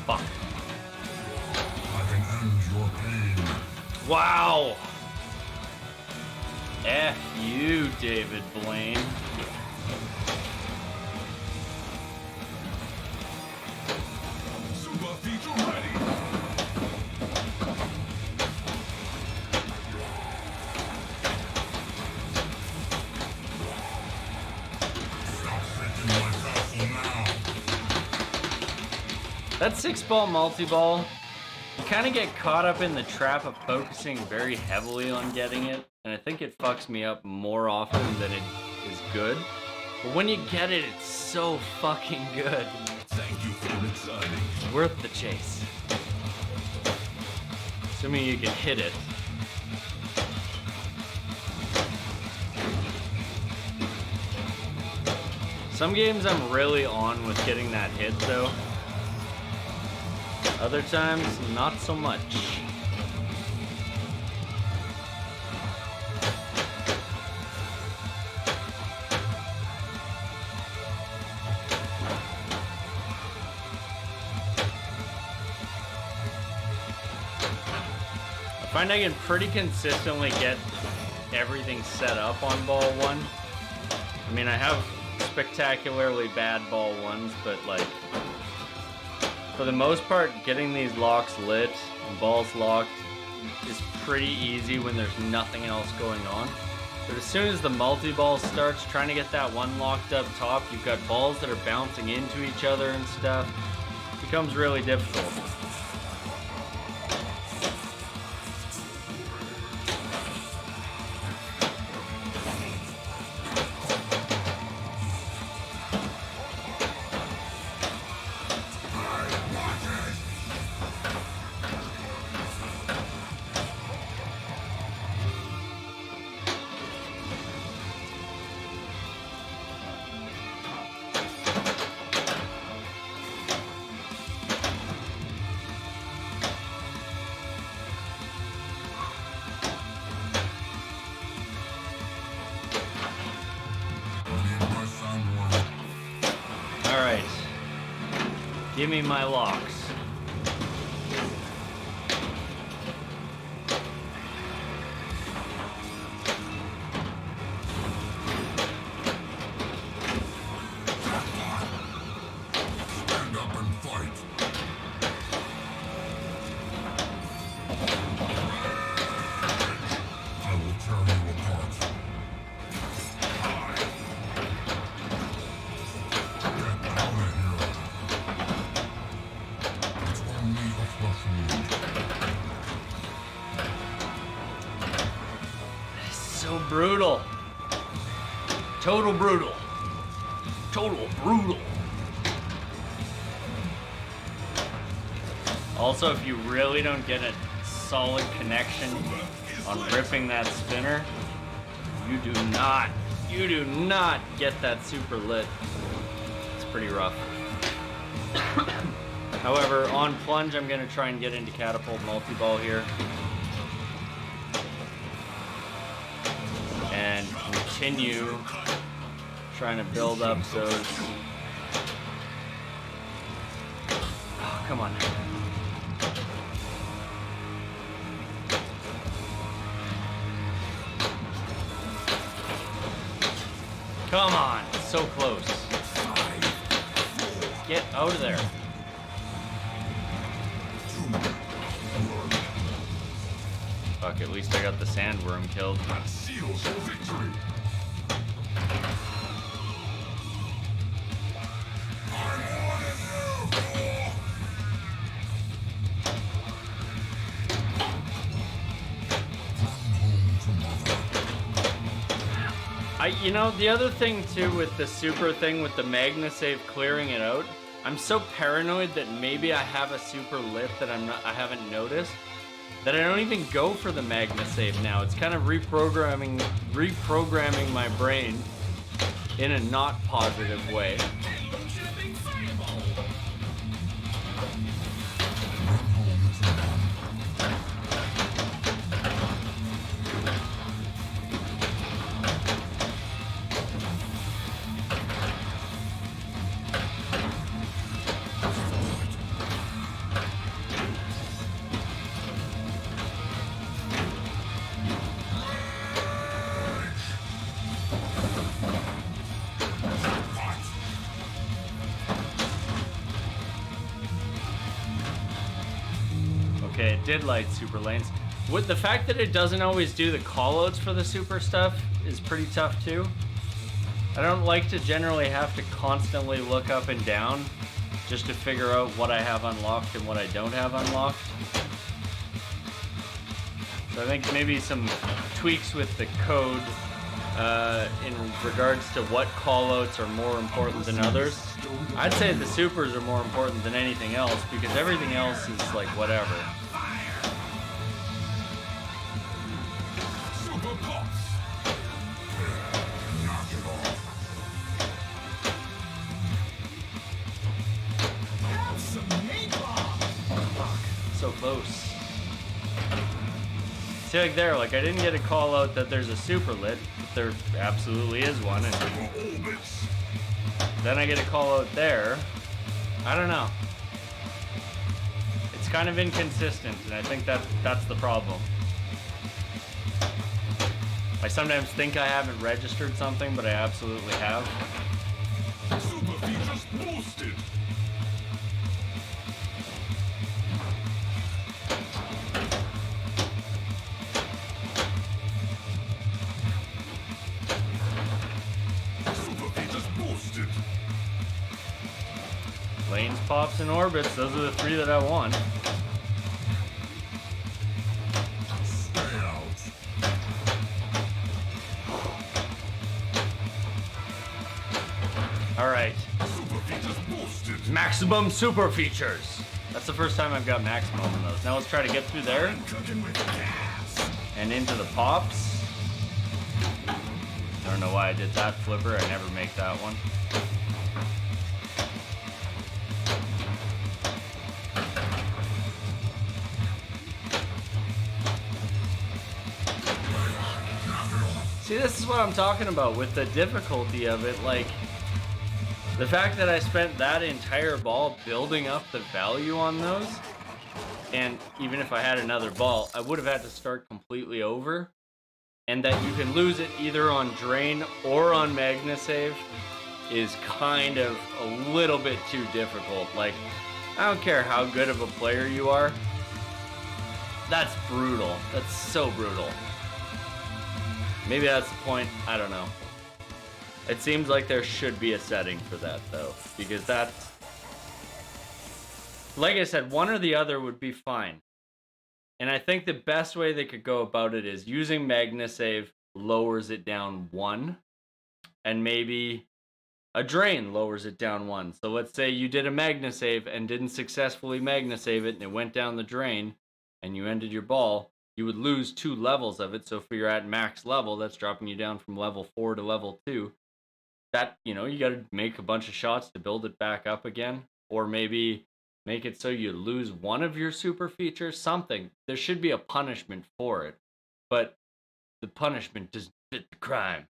Fuck. I can end your pain. Wow. F you, David Blaine. Super feature ready. Stop shaking my castle now. That 6-ball multi-ball, you kind of get caught up in the trap of focusing very heavily on getting it, and I think it fucks me up more often than it is good. But when you get it, it's so fucking good. Thank you for returning. It's worth the chase. Assuming you can hit it. Some games I'm really on with getting that hit though. Other times, not so much. I find I can pretty consistently get everything set up on ball one. I mean, I have spectacularly bad ball ones, but like, for the most part, getting these locks lit and balls locked is pretty easy when there's nothing else going on. But as soon as the multi-ball starts, trying to get that one locked up top, you've got balls that are bouncing into each other and stuff. It becomes really difficult. Alright. Give me my locks. Stand up and fight. I will tear you apart. Get out of here. It's only a flesh wound. So brutal. Total brutal. Total brutal. Also, if you really don't get a solid connection on ripping that spinner, you do not get that super lit. It's pretty rough. However, on plunge, I'm gonna try and get into catapult multi-ball here. And continue trying to build up those. Oh, come on. Come on, so close. Get out of there. Fuck, at least I got the sandworm killed. That seals your victory. You know, the other thing too with the super thing with the Magna save clearing it out, I'm so paranoid that maybe I have a super lit that I haven't noticed that I don't even go for the Magna save now. It's kind of reprogramming my brain in a not positive way. Okay, it did light super lanes. With the fact that it doesn't always do the callouts for the super stuff is pretty tough too. I don't like to generally have to constantly look up and down just to figure out what I have unlocked and what I don't have unlocked. So I think maybe some tweaks with the code in regards to what callouts are more important than others. I'd say the supers are more important than anything else because everything else is like whatever. Super Pops. Knock it off. Have some meatball. So close. See, like there, like I didn't get a call out that there's a super lit, but there absolutely is one, and Orbits. then I get a call out there. I don't know. It's kind of inconsistent, and I think that's the problem. I sometimes think I haven't registered something, but I absolutely have. Super features boosted. Super features boosted. Lanes, pops, and orbits, those are the three that I want. Stay out. Alright, Super features boosted. maximum super features. That's the first time I've got maximum in those. Now let's try to get through there Cooking with gas. and into the pops. I don't know why I did that flipper. I never make that one. See, this is what I'm talking about with the difficulty of it. Like, the fact that I spent that entire ball building up the value on those, and even if I had another ball, I would have had to start completely over. And that you can lose it either on Drain or on Magna Save is kind of a little bit too difficult. Like, I don't care how good of a player you are. That's brutal. That's so brutal. Maybe that's the point. I don't know. It seems like there should be a setting for that, though. Because that's... Like I said, one or the other would be fine. And I think the best way they could go about it is using Magna Save lowers it down 1. And maybe a Drain lowers it down 1. So let's say you did a Magna Save and didn't successfully Magna Save it and it went down the drain and you ended your ball. You would lose 2 levels of it. So if you're at max level, that's dropping you down from level 4 to level 2. That, you know, you got to make a bunch of shots to build it back up again. Or maybe make it so you lose one of your super features, something. There should be a punishment for it. But the punishment doesn't fit the crime.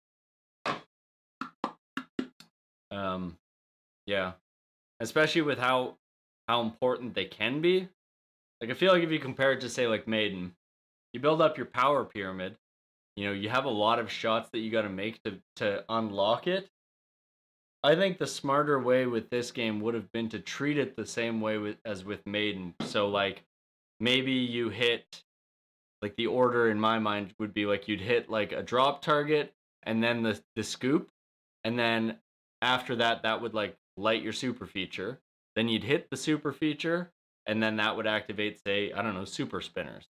Yeah. Especially with how important they can be. Like, I feel like if you compare it to, say, like Maiden, you build up your power pyramid, you know, you have a lot of shots that you got to make to unlock it. I think the smarter way with this game would have been to treat it the same way as with Maiden. So, like, maybe you hit, like, the order in my mind would be, like, you'd hit, like, a drop target, and then the scoop, and then after that, that would, like, light your super feature. Then you'd hit the super feature, and then that would activate, say, I don't know, super spinners.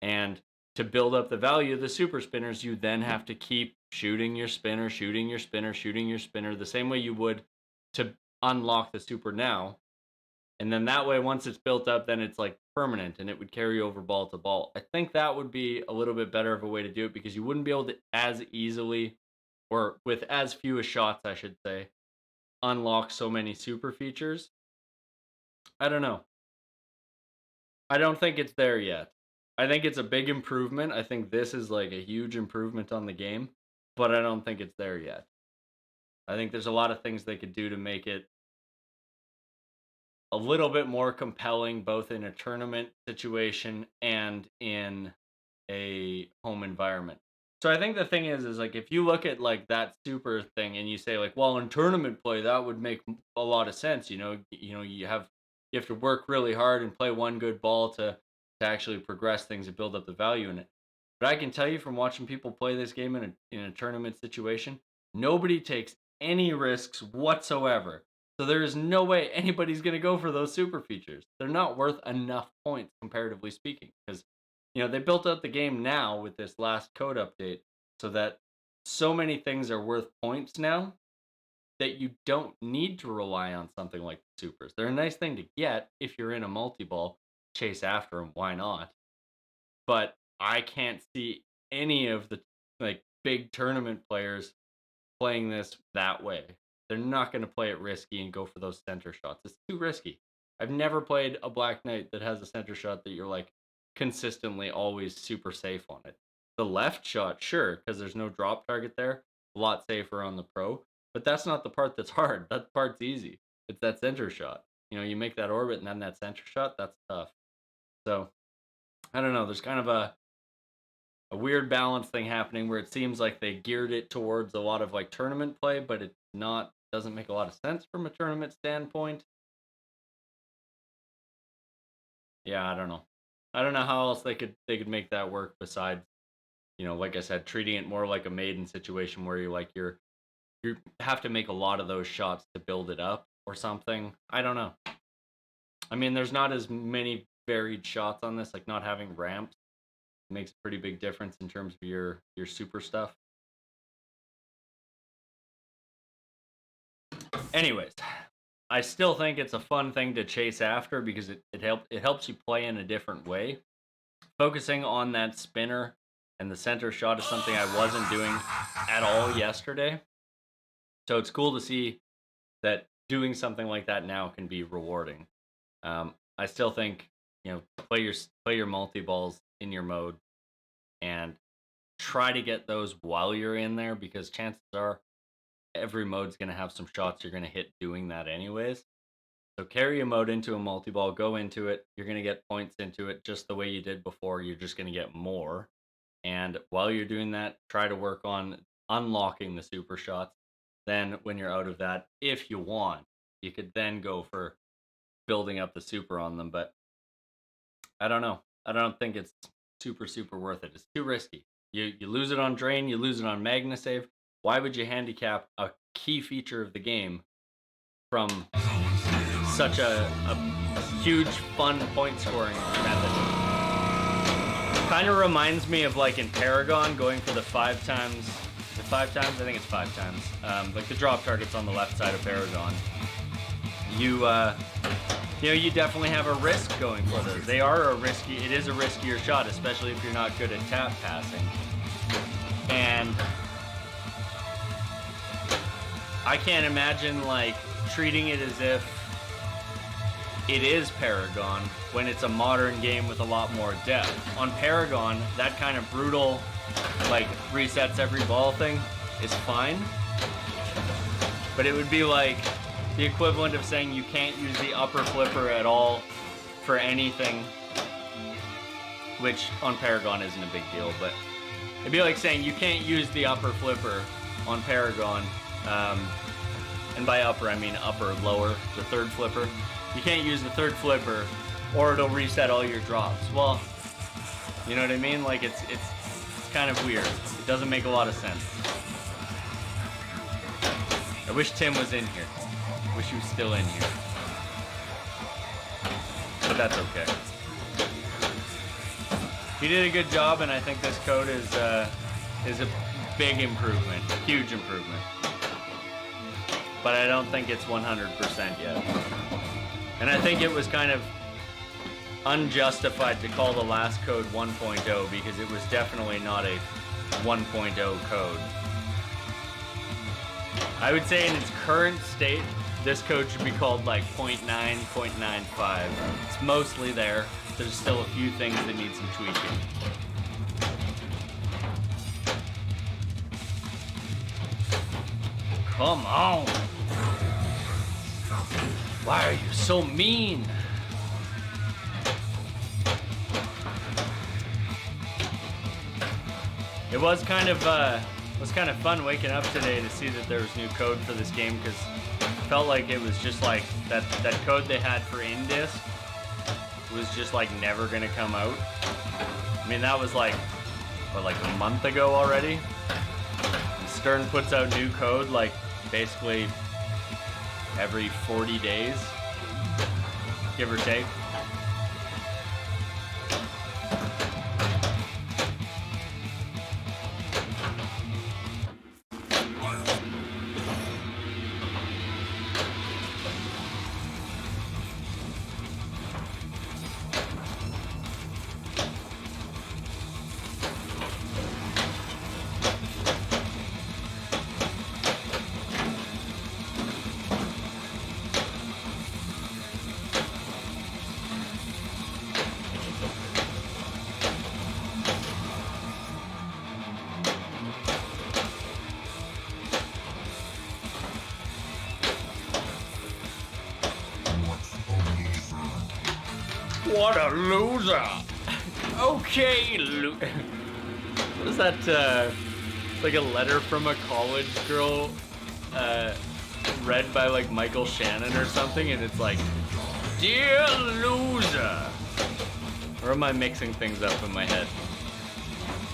And to build up the value of the super spinners, you then have to keep shooting your spinner, shooting your spinner, shooting your spinner, the same way you would to unlock the super now. And then that way, once it's built up, then it's like permanent and it would carry over ball to ball. I think that would be a little bit better of a way to do it because you wouldn't be able to as easily, or with as few as shots, I should say, unlock so many super features. I don't know. I don't think it's there yet. I think it's a big improvement. I think this is like a huge improvement on the game, but I don't think it's there yet. I think there's a lot of things they could do to make it a little bit more compelling, both in a tournament situation and in a home environment. So I think the thing is like if you look at like that super thing and you say like, well, in tournament play that would make a lot of sense. You have to work really hard and play one good ball to actually progress things and build up the value in it. But I can tell you from watching people play this game in a tournament situation, nobody takes any risks whatsoever. So there is no way anybody's going to go for those super features. They're not worth enough points, comparatively speaking, because they built out the game now with this last code update so that so many things are worth points now that you don't need to rely on something like the supers. They're a nice thing to get if you're in a multi-ball, chase after them, why not? But I can't see any of the like big tournament players playing this that way. They're not going to play it risky and go for those center shots. It's too risky. I've never played a Black Knight that has a center shot that you're like consistently always super safe on it. The left shot, sure, because there's no drop target there. A lot safer on the pro. But that's not the part that's hard. That part's easy. It's that center shot. You make that orbit and then that center shot, that's tough. So, I don't know. There's kind of a weird balance thing happening where it seems like they geared it towards a lot of like tournament play, but it's not, doesn't make a lot of sense from a tournament standpoint. Yeah, I don't know. I don't know how else they could make that work besides, like I said, treating it more like a maiden situation where you have to make a lot of those shots to build it up or something. I don't know. I mean, there's not as many varied shots on this, like not having ramps makes a pretty big difference in terms of your super stuff. Anyways, I still think it's a fun thing to chase after because it helps you play in a different way. Focusing on that spinner and the center shot is something I wasn't doing at all yesterday. So it's cool to see that doing something like that now can be rewarding. I still think play your multi-balls in your mode and try to get those while you're in there because chances are every mode's going to have some shots you're going to hit doing that anyways. So carry a mode into a multi-ball, go into it, you're going to get points into it just the way you did before, you're just going to get more. And while you're doing that, try to work on unlocking the super shots. Then when you're out of that, if you want, you could then go for building up the super on them. But I don't know. I don't think it's super worth it. It's too risky. You lose it on drain, you lose it on Magna Save. Why would you handicap a key feature of the game from such a huge fun point scoring method? Kind of reminds me of like in Paragon going for the 5 times. Is it 5 times? I think it's 5 times. Like the drop targets on the left side of Paragon. You definitely have a risk going for those. It is a riskier shot, especially if you're not good at tap passing. And I can't imagine like treating it as if it is Paragon when it's a modern game with a lot more depth. On Paragon, that kind of brutal, like resets every ball thing is fine. But it would be like the equivalent of saying you can't use the upper flipper at all for anything, which on Paragon isn't a big deal, but it'd be like saying you can't use the upper flipper on Paragon, and by upper I mean upper, lower, the third flipper. You can't use the third flipper or it'll reset all your drops. Well, you know what I mean? Like it's kind of weird. It doesn't make a lot of sense. I wish Tim was in here. Wish he was still in here. But that's okay. he did a good job, and I think this code is a big improvement, huge improvement. But I don't think it's 100% yet. And I think it was kind of unjustified to call the last code 1.0 because it was definitely not a 1.0 code. I would say in its current state, this code should be called like 0.9, 0.95. It's mostly there. There's still a few things that need some tweaking. Come on! Why are you so mean? It was kind of fun waking up today to see that there was new code for this game because it felt like it was just like that code they had for Indisc was just like never gonna come out. I mean that was like a month ago already. And Stern puts out new code like basically every 40 days, give or take. What a loser! Okay, what is that, like a letter from a college girl, read by like Michael Shannon or something, and it's like, Dear loser! Or am I mixing things up in my head?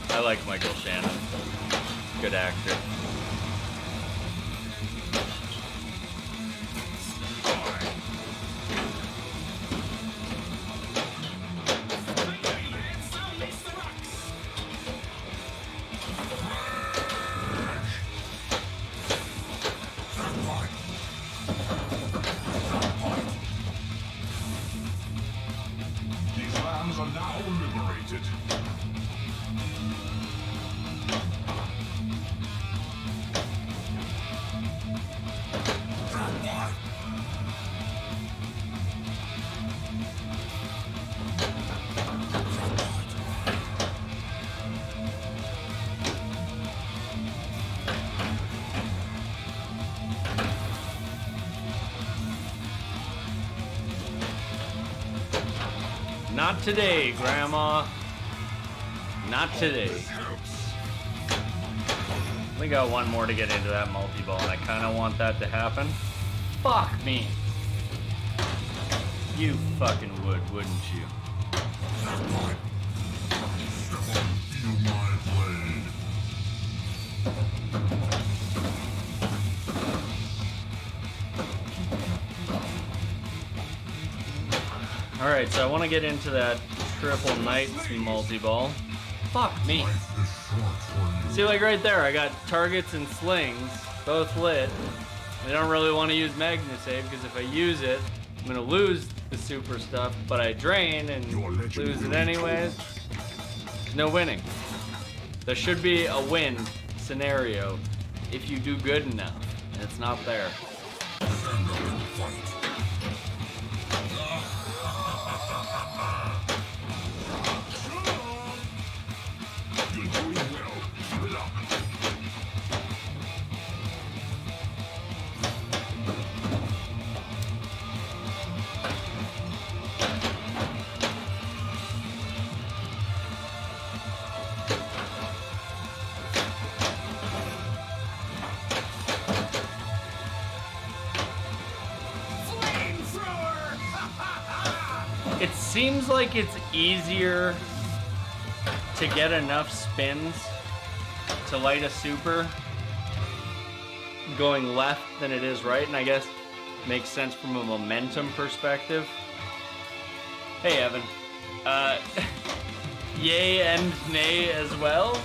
I like Michael Shannon. Good actor. Are now liberated. Not today, Grandma. Not today. We got one more to get into that multi-ball, and I kind of want that to happen. Fuck me. You fucking would, wouldn't you? Feel my blade. Alright, so I want to get into that triple knights multi-ball. Fuck me. Life is short for you. See, like right there, I got targets and slings, both lit. I don't really want to use Magna Save, because if I use it, I'm going to lose the super stuff, but I drain and lose it anyways. No winning. There should be a win scenario if you do good enough, and it's not there. Stand up and fight. You're doing well. Keep it up. It seems like it's easier to get enough spins to light a super going left than it is right, and I guess makes sense from a momentum perspective. Hey, Evan. yay and nay as well.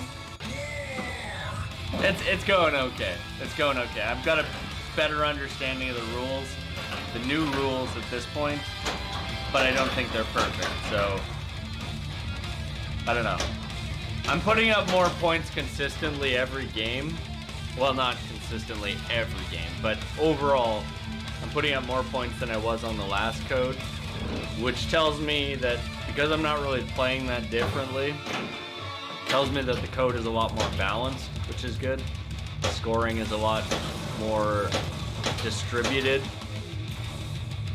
It's going okay. It's going okay. I've got a better understanding of the rules, the new rules at this point, but I don't think they're perfect. So I don't know. I'm putting up more points consistently every game. Well, not consistently every game, but overall, I'm putting up more points than I was on the last code, which tells me that because I'm not really playing that differently, tells me that the code is a lot more balanced, which is good. The scoring is a lot more distributed.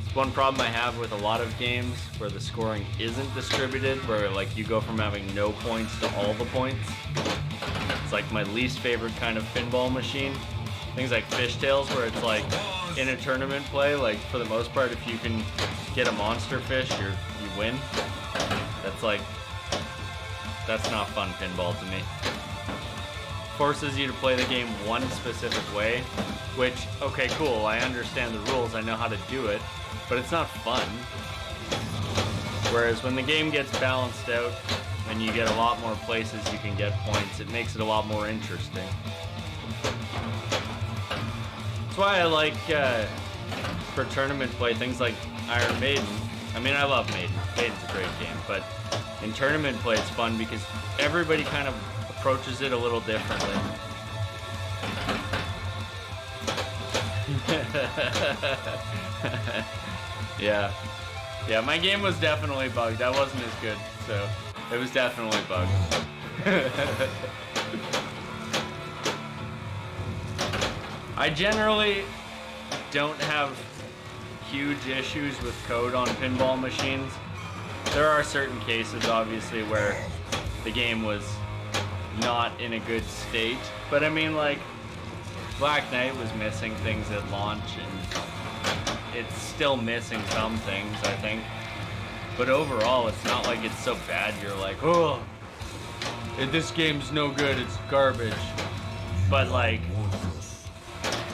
It's one problem I have with a lot of games where the scoring isn't distributed, where like you go from having no points to all the points. It's like my least favorite kind of pinball machine. Things like Fishtails, where it's like in a tournament play, like for the most part, if you can get a monster fish, you win. That's not fun pinball to me. Forces you to play the game one specific way, which, okay, cool, I understand the rules, I know how to do it, but it's not fun. Whereas when the game gets balanced out and you get a lot more places you can get points, it makes it a lot more interesting. That's why I like, for tournament play, things like Iron Maiden. I mean, I love Maiden. Maiden's a great game, but in tournament play it's fun because everybody kind of approaches it a little differently. Yeah. Yeah, my game was definitely bugged. I wasn't as good, so it was definitely bugged. I generally don't have huge issues with code on pinball machines. There are certain cases, obviously, where the game was not in a good state. But I mean, like, Black Knight was missing things at launch, and it's still missing some things, I think. But overall, it's not like it's so bad you're like, oh, this game's no good, it's garbage. But like,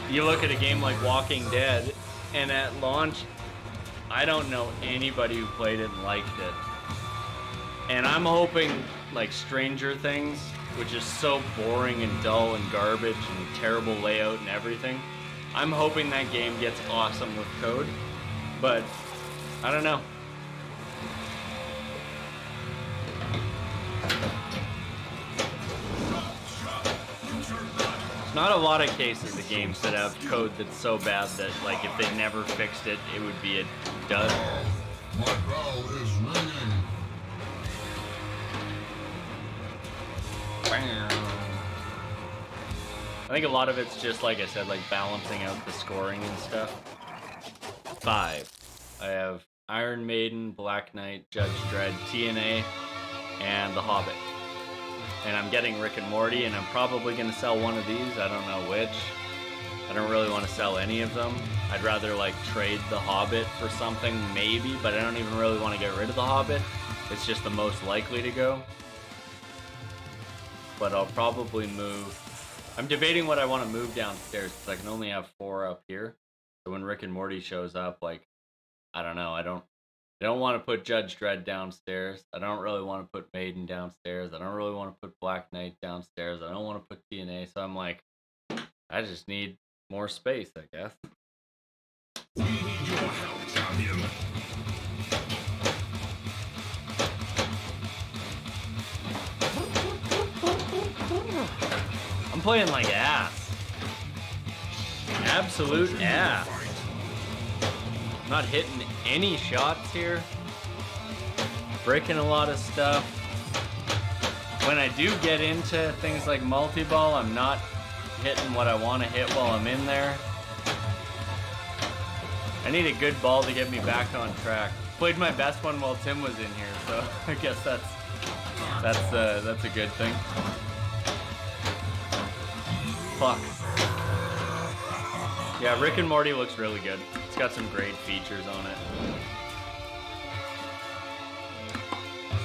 you look at a game like Walking Dead, and at launch, I don't know anybody who played it and liked it. And I'm hoping, like Stranger Things, which is so boring and dull and garbage and terrible layout and everything, I'm hoping that game gets awesome with code. But I don't know. Not a lot of cases of games that have code that's so bad that, like, if they never fixed it, it would be a dud. My bell is ringing. I think a lot of it's just, like I said, like balancing out the scoring and stuff. 5. I have Iron Maiden, Black Knight, Judge Dredd, TNA, and The Hobbit. And I'm getting Rick and Morty, and I'm probably going to sell one of these. I don't know which. I don't really want to sell any of them. I'd rather like trade The Hobbit for something, maybe, but I don't even really want to get rid of The Hobbit. It's just the most likely to go. But I'll probably move. I'm debating what I want to move downstairs, because I can only have 4 up here. So when Rick and Morty shows up, like, I don't know, I don't want to put Judge Dredd downstairs. I don't really want to put Maiden downstairs. I don't really want to put Black Knight downstairs. I don't want to put TNA. So I'm like, I just need more space, I guess. We need your help, champion. I'm playing like ass. Absolute ass. I'm not hitting any shots here. Breaking a lot of stuff. When I do get into things like multi-ball, I'm not hitting what I want to hit while I'm in there. I need a good ball to get me back on track. Played my best one while Tim was in here, so I guess that's a good thing. Fuck. Yeah, Rick and Morty looks really good. It's got some great features on it.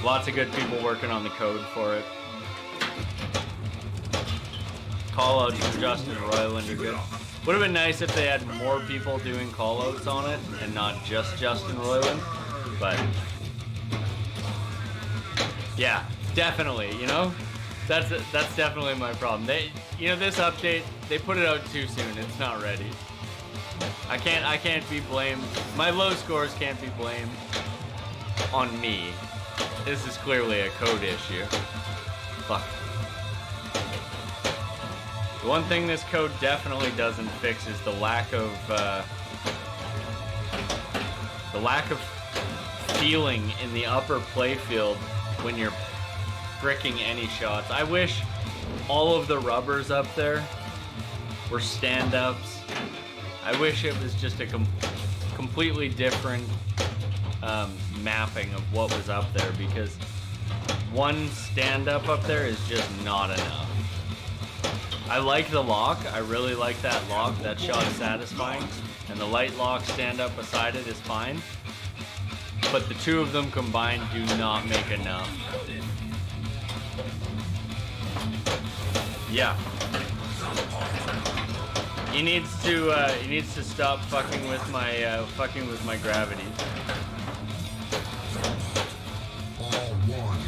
Lots of good people working on the code for it. Callouts from Justin Roiland are good. Would have been nice if they had more people doing callouts on it and not just Justin Roiland. But yeah, Definitely, you know? That's definitely my problem. This update, they put it out too soon. It's not ready. I can't be blamed. My low scores can't be blamed on me. This is clearly a code issue. Fuck. The one thing this code definitely doesn't fix is the lack of feeling in the upper playfield when you're bricking any shots. I wish all of the rubbers up there were stand-ups. I wish it was just a completely different mapping of what was up there, because one stand-up up there is just not enough. I like the lock. I really like that lock. That shot is satisfying. And the light lock stand-up beside it is fine. But the two of them combined do not make enough. Yeah. He needs to stop fucking with my gravity. All one.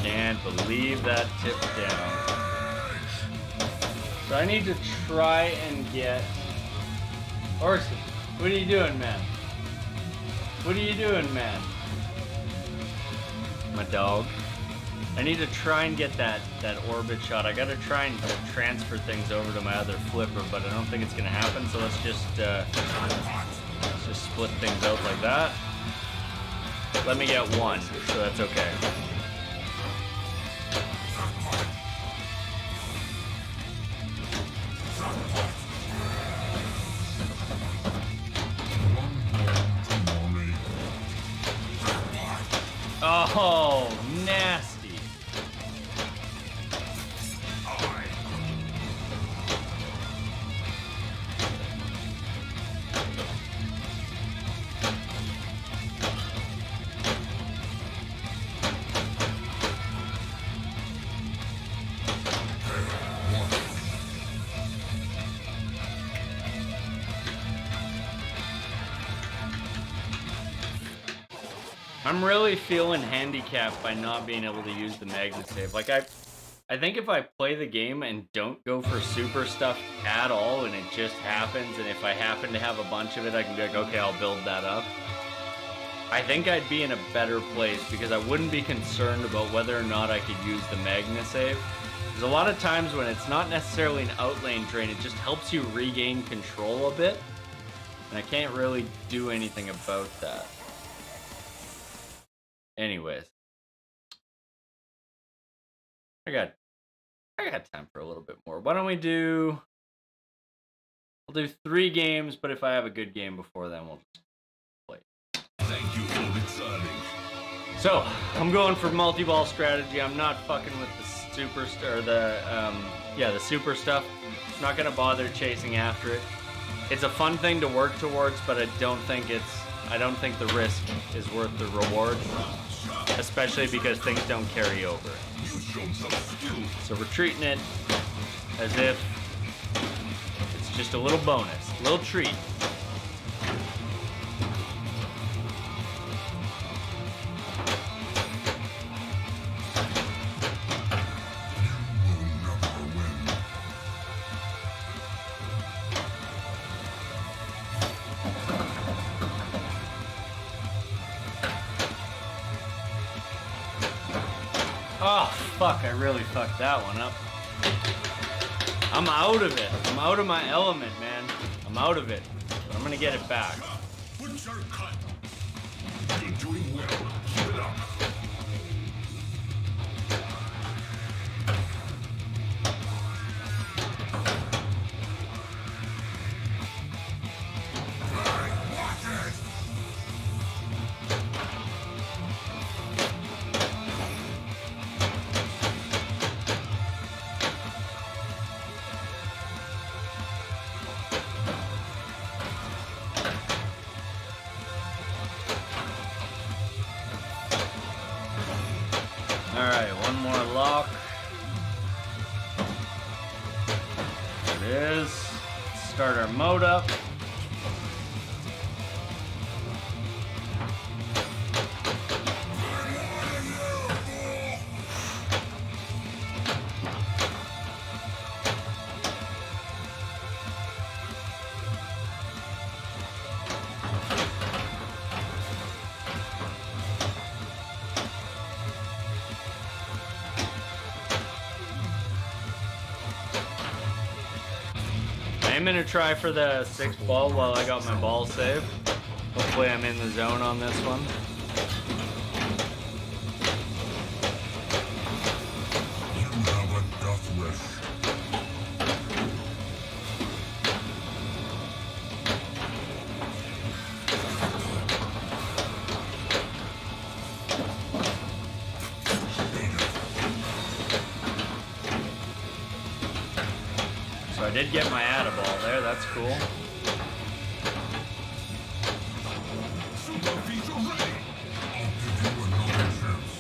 Can't believe that tipped down. So I need to try and get Orson. What are you doing, man? What are you doing, man? My dog. I need to try and get that orbit shot. I gotta try and transfer things over to my other flipper, but I don't think it's gonna happen. So let's just split things out like that. Let me get one, so that's okay. Oh, nasty. I'm really feeling handicapped by not being able to use the magnet save. Like I think if I play the game and don't go for super stuff at all and it just happens, and if I happen to have a bunch of it, I can be like, okay, I'll build that up. I think I'd be in a better place because I wouldn't be concerned about whether or not I could use the magnet save. There's a lot of times when it's not necessarily an outlane drain, it just helps you regain control a bit. And I can't really do anything about that. Anyways, I got time for a little bit more. Why don't we do? We'll do 3 games, but if I have a good game before then, we'll just play. Thank you, Orbit Sonic. So I'm going for multi-ball strategy. I'm not fucking with the super the super stuff. I'm not gonna bother chasing after it. It's a fun thing to work towards, but I don't think the risk is worth the reward. Especially because things don't carry over. You've shown some skill. So we're treating it as if it's just a little bonus, a little treat. Oh, fuck, I really fucked that one up. I'm out of it. I'm out of my element, man. I'm out of it. But I'm gonna get it back. Put your cut. You're doing well. Keep it up. Alright, one more lock. There it is. Start our mode up. I'm gonna try for the 6th ball while I got my ball saved. Hopefully I'm in the zone on this one. You have a death wish. So I did get my Atta-ball there, that's cool. Super feature ready. I'll give you another chance.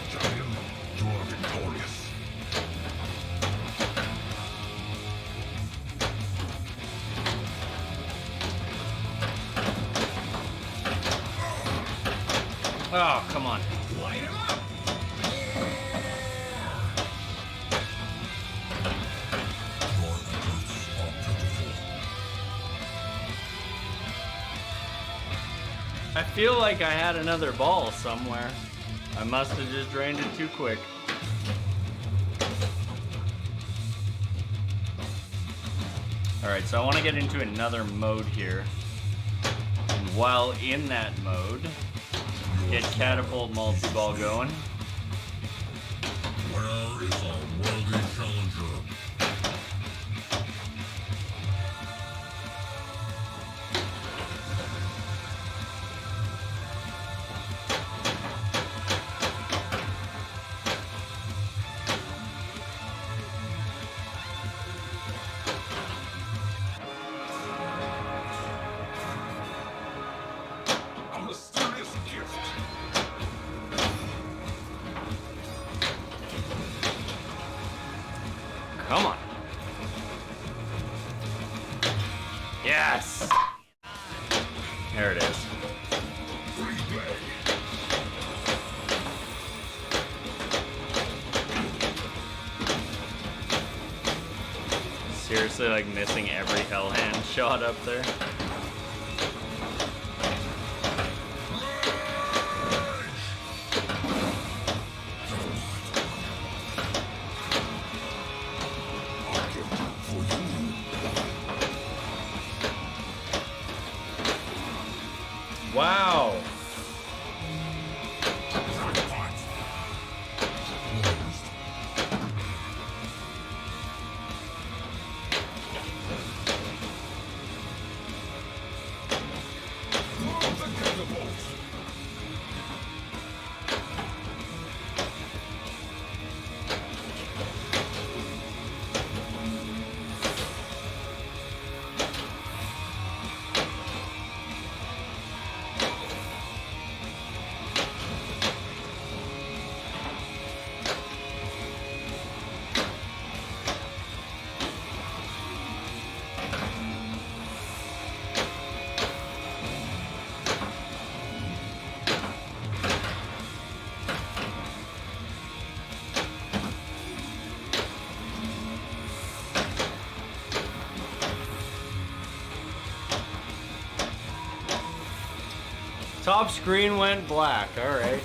Giant, you are victorious. Oh, come on. Light him up. Your efforts are pitiful. I feel like I had another ball somewhere. I must have just drained it too quick. Alright, so I want to get into another mode here. And while in that mode, get Catapult Multi-Ball going. Where is our worthy challenger? A mysterious gift. Come on. Yes! There it is. Free play. Seriously, like missing every hell hand shot up there. A gift for you. Wow! Jackpot. Closed. Love the catapult. Top screen went black, alright.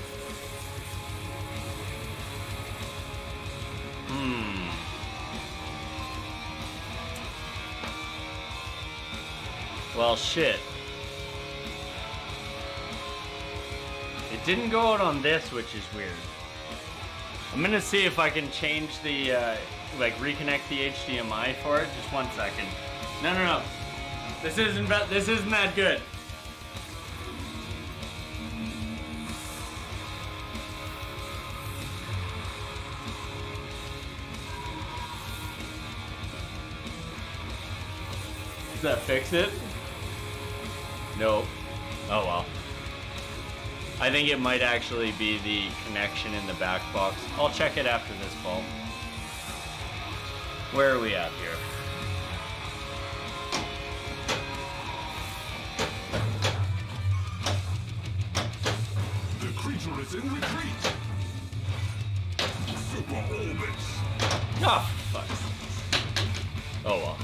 Well, shit. It didn't go out on this, which is weird. I'm gonna see if I can change the, like, reconnect the HDMI for it. Just one second. No. This isn't that good. Does that fix it? Nope. Oh well. I think it might actually be the connection in the back box. I'll check it after this ball. Where are we at here? The creature is in retreat. Super orbits. Oh, fuck. Oh well.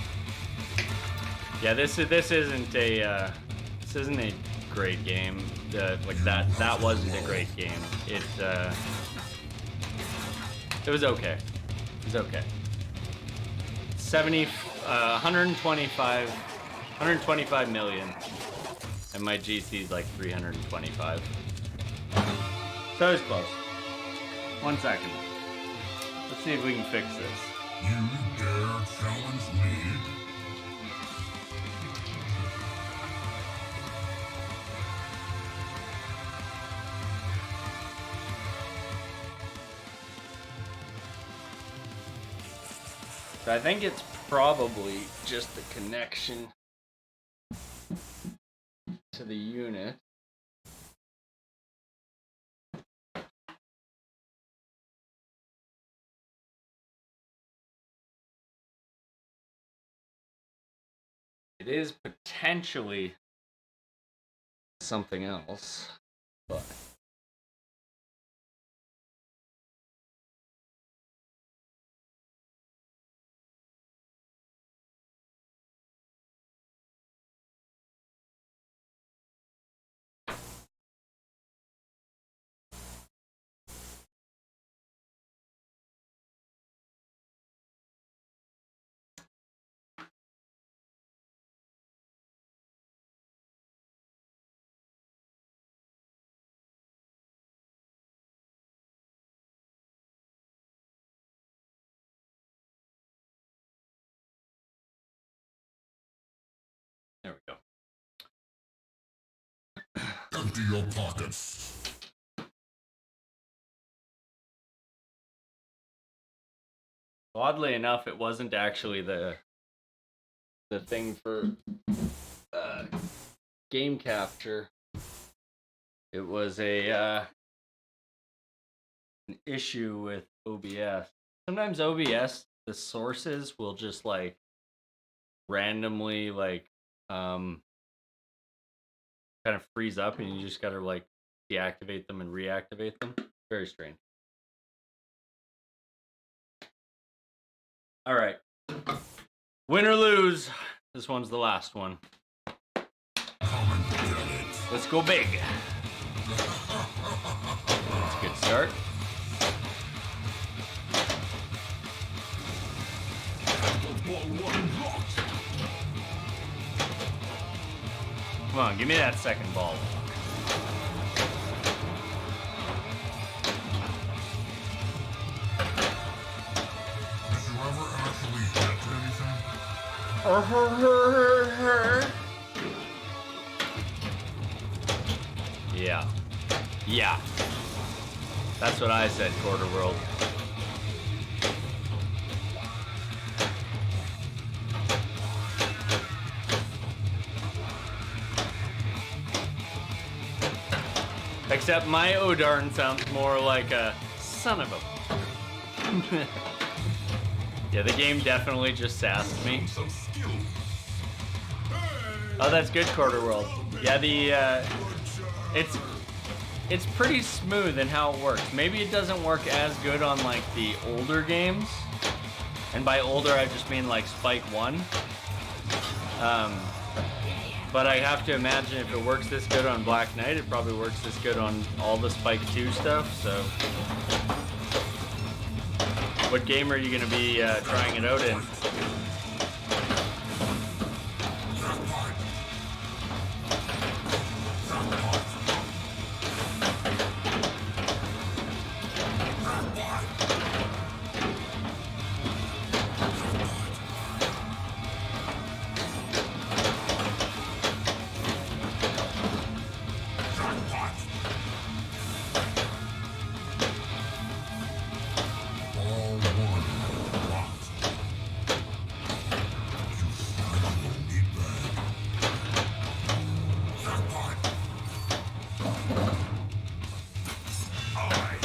Yeah, this isn't a great game. Like that wasn't a great game. It was okay. It was okay. 125 million, and my GC is like 325. So it was close. 1 second. Let's see if we can fix this. You dare challenge me? So I think it's probably just the connection to the unit. It is potentially something else, but there we go. Empty your pockets. Oddly enough, it wasn't actually the thing for game capture. It was an issue with OBS. Sometimes OBS, the sources will just like randomly like kind of freeze up, and you just gotta like deactivate them and reactivate them. Very strange. All right, win or lose, this one's the last one. Come and get it. Let's go big. That's a good start. Come on, give me that second ball. Did you ever actually hit anything? Yeah. Yeah. That's what I said, Quarter World. Except my Odarn sounds more like a son of a... Yeah, the game definitely just sassed me. Some skill. Oh, that's good, Quarter World. Yeah, the it's pretty smooth in how it works. Maybe it doesn't work as good on like the older games, and by older I just mean like Spike 1. But I have to imagine if it works this good on Black Knight, it probably works this good on all the Spike 2 stuff. So, what game are you gonna be trying it out in? All one locked. You finally need back. Jackpot. Aye.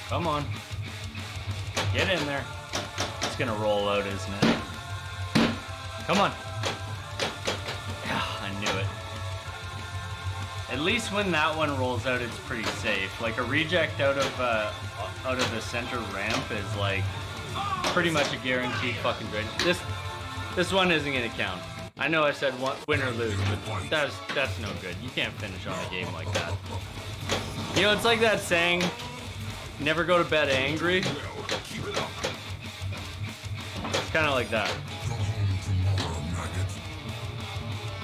Come on. Get in there. It's gonna roll out, isn't it? Come on. Yeah, I knew it. At least when that one rolls out, it's pretty safe. Like a reject out of the center ramp is like pretty much a guaranteed fucking drain. This one isn't gonna count. I know I said win or lose, but that's no good. You can't finish on a game like that. You know, it's like that saying, never go to bed angry. Keep it up. It's kind of like that. Go home tomorrow, maggot.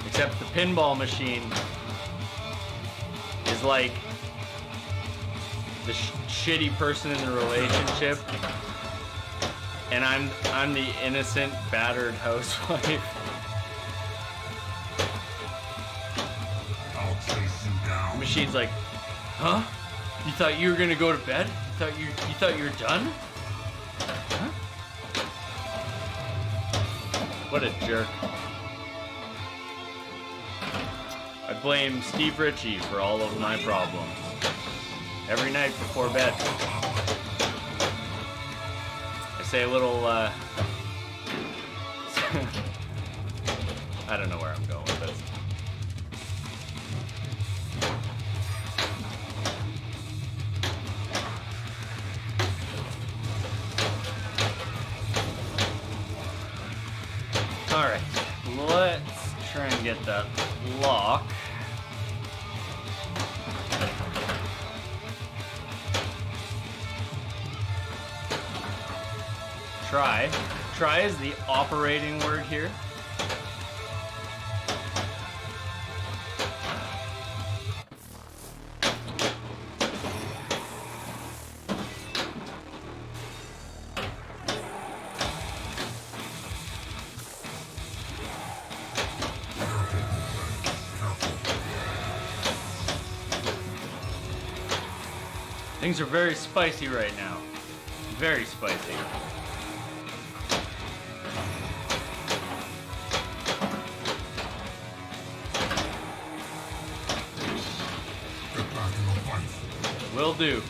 Except the pinball machine is like the shitty person in the relationship, and I'm the innocent, battered housewife. I'll chase you The down. machine's like, huh? You thought you were gonna go to bed? You thought you were done? Huh? What a jerk. I blame Steve Ritchie for all of my problems. Every night before bed. I say a little, I don't know where I'm going with this. Alright, let's try and get that lock. Try. Try is the operating word here. Things are very spicy right now. Very spicy. Get back in the fight. Will do.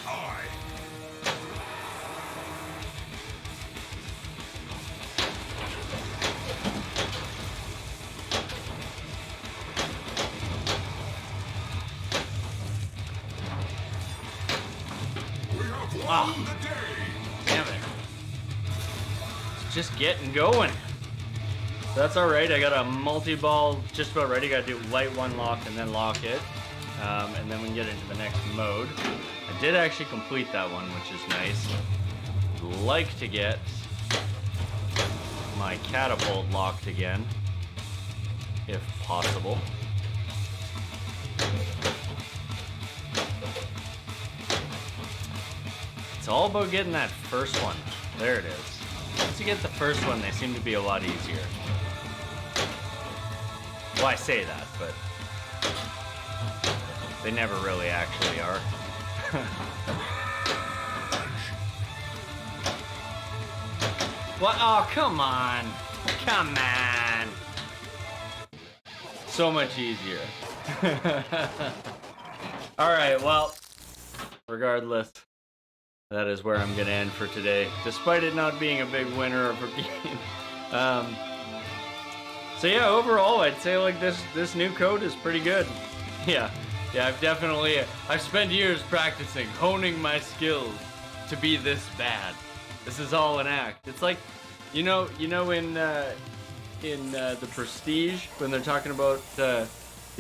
Aye. We have won Ah. the day. Damn it. It's just getting going. That's alright. I got a multi-ball just about ready. Gotta do light one lock and then lock it. And then we can get into the next mode. I did actually complete that one, which is nice. Like to get my catapult locked again, if possible. It's all about getting that first one. There it is. Once you get the first one, they seem to be a lot easier. Well, I say that, but they never really actually are. What? Oh, come on. Come on. So much easier. Alright, well, regardless, that is where I'm going to end for today, despite it not being a big winner of a game. So yeah, overall, I'd say like this new code is pretty good. Yeah, I've spent years practicing, honing my skills to be this bad. This is all an act. It's like, you know in the Prestige when they're talking about the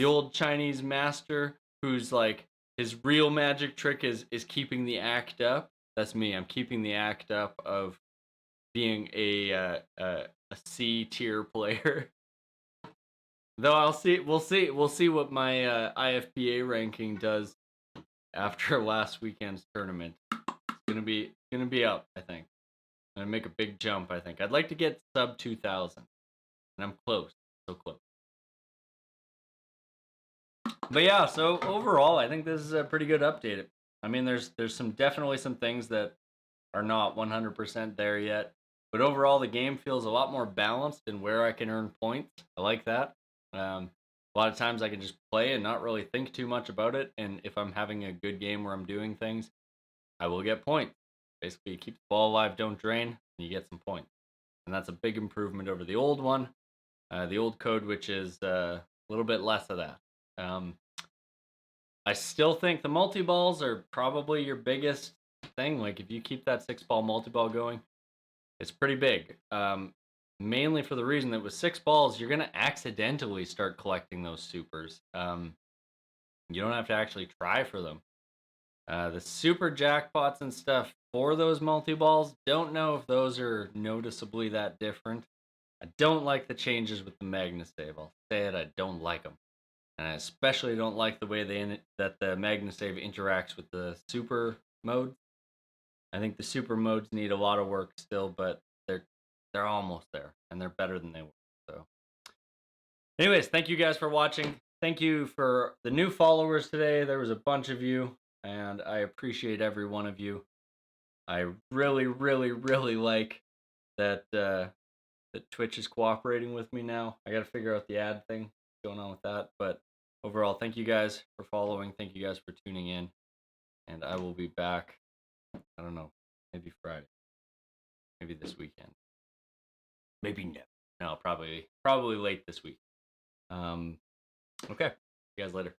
old Chinese master who's like his real magic trick is keeping the act up. That's me. I'm keeping the act up of being a C tier player. Though we'll see what my IFPA ranking does after last weekend's tournament. It's gonna be up, I think. I'm gonna make a big jump, I think. I'd like to get sub 2,000. And I'm close. So close. But yeah, so overall, I think this is a pretty good update. I mean, there's definitely some things that are not 100% there yet. But overall, the game feels a lot more balanced in where I can earn points. I like that. A lot of times I can just play and not really think too much about it. And if I'm having a good game where I'm doing things, I will get points. Basically, you keep the ball alive, don't drain, and you get some points. And that's a big improvement over the old one. The old code, which is a little bit less of that. I still think the multi-balls are probably your biggest thing. Like, if you keep that 6-ball multi-ball going, it's pretty big. Mainly for the reason that with 6 balls, you're going to accidentally start collecting those supers. You don't have to actually try for them. The super jackpots and stuff for those multi-balls, don't know if those are noticeably that different. I don't like the changes with the Magnasave. I'll say it, I don't like them. And I especially don't like the way that the Magnasave interacts with the super mode. I think the super modes need a lot of work still, but they're almost there, and they're better than they were. So, anyways, thank you guys for watching. Thank you for the new followers today. There was a bunch of you, and I appreciate every one of you. I really, really, really like that that Twitch is cooperating with me now. I got to figure out the ad thing going on with that, but overall, thank you guys for following. Thank you guys for tuning in, and I will be back. I don't know, maybe Friday, maybe this weekend, maybe no. No, probably late this week. Okay, see you guys later.